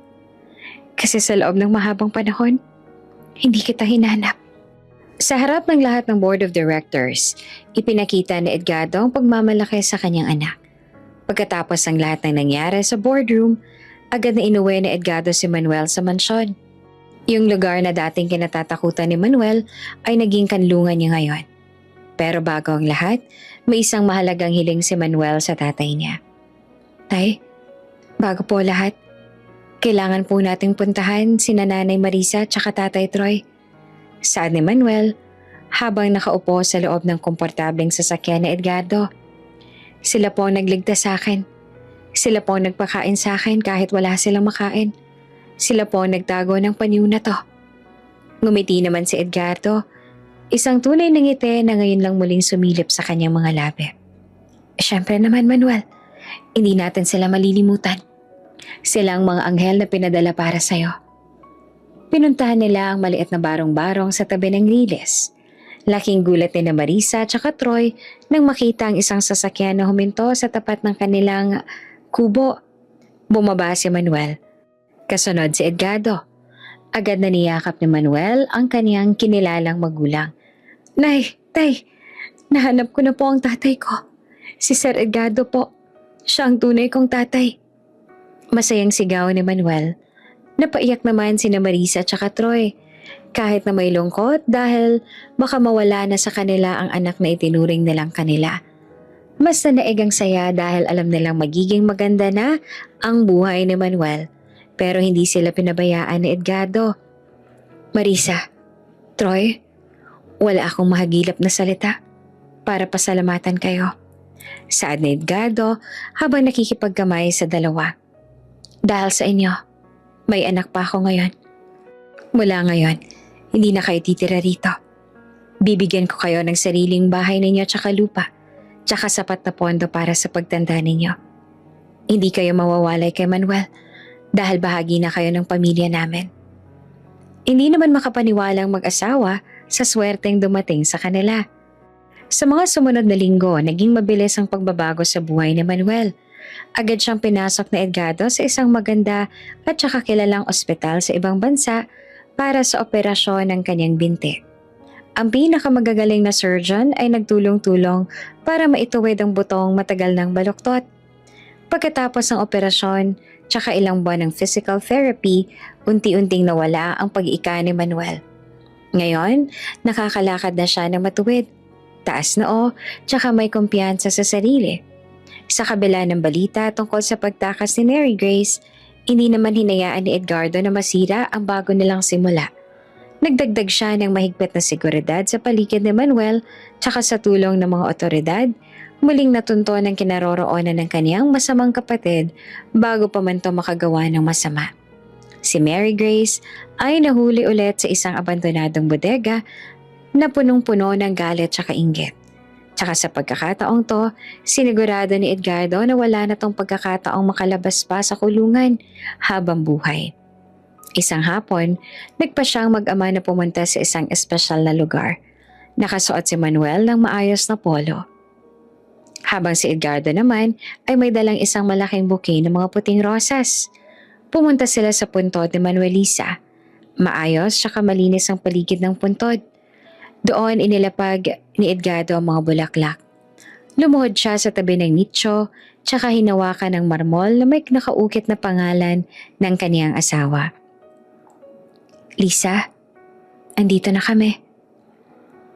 Kasi sa loob ng mahabang panahon, hindi kita hinanap. Sa harap ng lahat ng board of directors, ipinakita ni Edgardo ang pagmamalaki sa kanyang anak. Pagkatapos ng lahat ng nangyari sa boardroom, agad na inuwi ni Edgardo si Manuel sa mansyon. Yung lugar na dating kinatatakutan ni Manuel ay naging kanlungan niya ngayon. Pero bago ang lahat, may isang mahalagang hiling si Manuel sa tatay niya. Tay, bago po lahat, kailangan po nating puntahan si Nanay Marisa at Tatay Troy. Saad ni Manuel habang nakaupo sa loob ng komportableng sasakyan ni Edgardo. Sila po ang nagligtas sa akin. Sila po ang nagpakain sa akin kahit wala silang makain. Sila po ang nagtago ng panyo na to. Ngumiti naman si Edgardo, isang tunay na ngiti na ngayon lang muling sumilip sa kanyang mga labi. Siyempre naman, Manuel, hindi natin sila malilimutan. Sila ang mga anghel na pinadala para sa'yo. Pinuntahan nila ang maliit na barong-barong sa tabi ng riles. Laking gulat ni na Marisa at Troy nang makita ang isang sasakyan na huminto sa tapat ng kanilang kubo. Bumaba si Manuel. Kasunod si Edgardo. Agad na niyakap ni Manuel ang kaniyang kinilalang magulang. Nay, tay, nahanap ko na po ang tatay ko. Si Sir Edgardo po. Siya ang tunay kong tatay. Masayang sigaw ni Manuel. Napaiyak naman si na Marisa at Troy. Kahit na may lungkot dahil baka mawala na sa kanila ang anak na itinuring nilang kanila. Mas naig ang saya dahil alam nilang magiging maganda na ang buhay ni Manuel. Pero hindi sila pinabayaan ni Edgardo. Marisa, Troy, wala akong mahagilap na salita para pasalamatan kayo. Saad ni Edgardo habang nakikipagkamay sa dalawa. Dahil sa inyo, may anak pa ako ngayon. Mula ngayon, hindi na kayo titira rito. Bibigyan ko kayo ng sariling bahay ninyo tsaka lupa, tsaka sapat na pondo para sa pagtanda ninyo. Hindi kayo mawawalay kay Manuel dahil bahagi na kayo ng pamilya namin. Hindi naman makapaniwalang mag-asawa sa swerteng dumating sa kanila. Sa mga sumunod na linggo, naging mabilis ang pagbabago sa buhay ni Manuel. Agad siyang pinasok na Edgardo sa isang maganda at saka kilalang ospital sa ibang bansa para sa operasyon ng kanyang binti. Ang pinakamagagaling na surgeon ay nagtulong-tulong para maituwid ang butong matagal ng baluktot. Pagkatapos ng operasyon, tsaka ilang buwan ng physical therapy, unti-unting nawala ang pag-iika ni Manuel. Ngayon, nakakalakad na siya ng matuwid. Taas noo, tsaka may kumpiyansa sa sarili. Sa kabila ng balita tungkol sa pagtakas ni Mary Grace, hindi naman hinayaan ni Edgardo na masira ang bago nilang simula. Nagdagdag siya ng mahigpit na seguridad sa paligid ni Manuel tsaka sa tulong ng mga otoridad, muling natunto ng kinaroroonan ng kaniyang masamang kapatid bago pa man to makagawa ng masama. Si Mary Grace ay nahuli ulit sa isang abandonadong bodega na punong-puno ng galit tsaka inggit. Tsaka sa pagkakataong to, sinigurado ni Edgardo na wala na tong pagkakataong makalabas pa sa kulungan habang buhay. Isang hapon, nagpa siyang mag-ama na pumunta sa isang espesyal na lugar. Nakasuot si Manuel ng maayos na polo. Habang si Edgardo naman ay may dalang isang malaking bouquet ng mga puting rosas. Pumunta sila sa puntod ni Manuelisa. Maayos tsaka malinis ang paligid ng puntod. Doon inilapag ni Edgardo ang mga bulaklak. Lumuhod siya sa tabi ng nicho, tsaka hinawakan ng marmol na may nakaukit na pangalan ng kaniyang asawa. Lisa, andito na kami.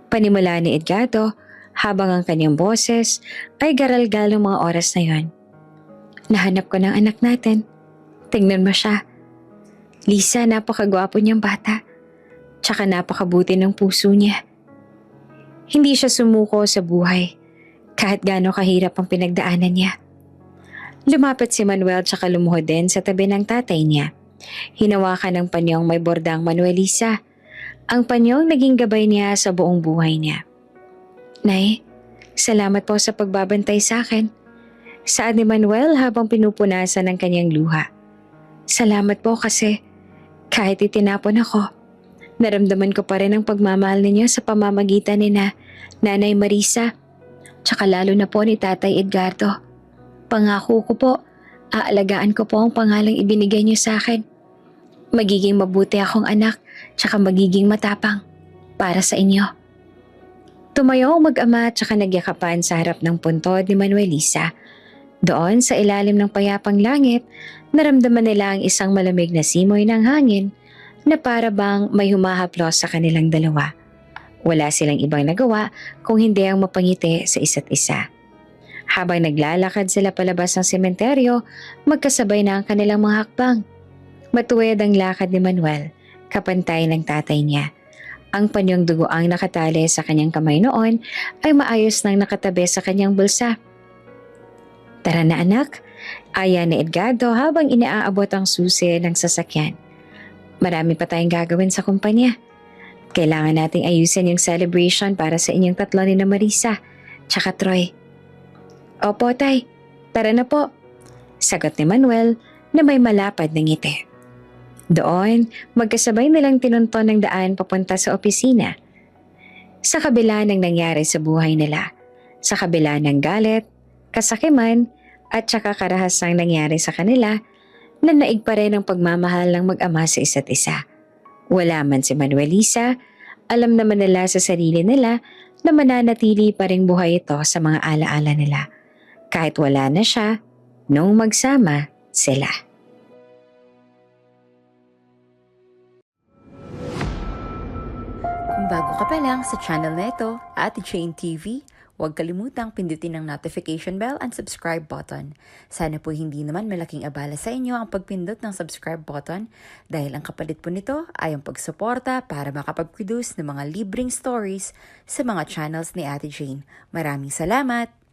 Panimula ni Edgardo habang ang kanyang boses ay garalgal ng mga oras na yon. Nahanap ko ng anak natin. Tingnan mo siya. Lisa, napakagwapo niyang bata. Tsaka napakabuti ng puso niya. Hindi siya sumuko sa buhay kahit gaano kahirap ang pinagdaanan niya. Lumapit si Manuel tsaka lumuhod din sa tabi ng tatay niya. Hinawakan ng panyong may bordang Manuelisa. Ang panyong naging gabay niya sa buong buhay niya. Nay, salamat po sa pagbabantay sa akin. Saad ni Manuel habang pinupunasan ng kanyang luha. Salamat po kasi kahit itinapon ako, naramdaman ko pa rin ang pagmamahal ninyo sa pamamagitan ni Nanay Marisa, tsaka lalo na po ni Tatay Edgardo. Pangako ko po, aalagaan ko po ang pangalang ibinigay niyo sa akin. Magiging mabuti akong anak, tsaka magiging matapang para sa inyo. Tumayo ang mag-ama tsaka nagyakapan sa harap ng puntod ni Manuelisa. Doon sa ilalim ng payapang langit, naramdaman nila ang isang malamig na simoy ng hangin na para bang may humahaplos sa kanilang dalawa. Wala silang ibang nagawa kung hindi ang mapangiti sa isa't isa. Habang naglalakad sila palabas ng sementeryo, magkasabay na ang kanilang mga hakbang. Matuwid ang lakad ni Manuel, kapantay ng tatay niya. Ang panyong dugoang nakatali sa kanyang kamay noon ay maayos nang nakatabi sa kanyang bulsa. Tara na anak, aya ni Edgardo habang inaabot ang susi ng sasakyan. Marami pa tayong gagawin sa kumpanya. Kailangan nating ayusin yung celebration para sa inyong tatlo ni na Marisa, tsaka Troy. Opo tay, tara na po, sagot ni Manuel na may malapad na ngiti. Doon, magkasabay nilang tinunton ng daan papunta sa opisina. Sa kabila ng nangyari sa buhay nila, sa kabila ng galit, kasakiman, at saka karahasang nangyari sa kanila, nanaig pa rin ang pagmamahal ng mag-ama sa isa't isa. Wala man si Manuelisa, alam naman nila sa sarili nila na mananatili pa ring buhay ito sa mga alaala nila. Kahit wala na siya, nung magsama sila. Kung bago ka pa lang sa channel na ito, Ate Jane TV, huwag kalimutang pindutin ang notification bell and subscribe button. Sana po hindi naman malaking abala sa inyo ang pagpindot ng subscribe button dahil ang kapalit po nito ay ang pagsuporta para makapag-produce ng mga libreng stories sa mga channels ni Ate Jane. Maraming salamat!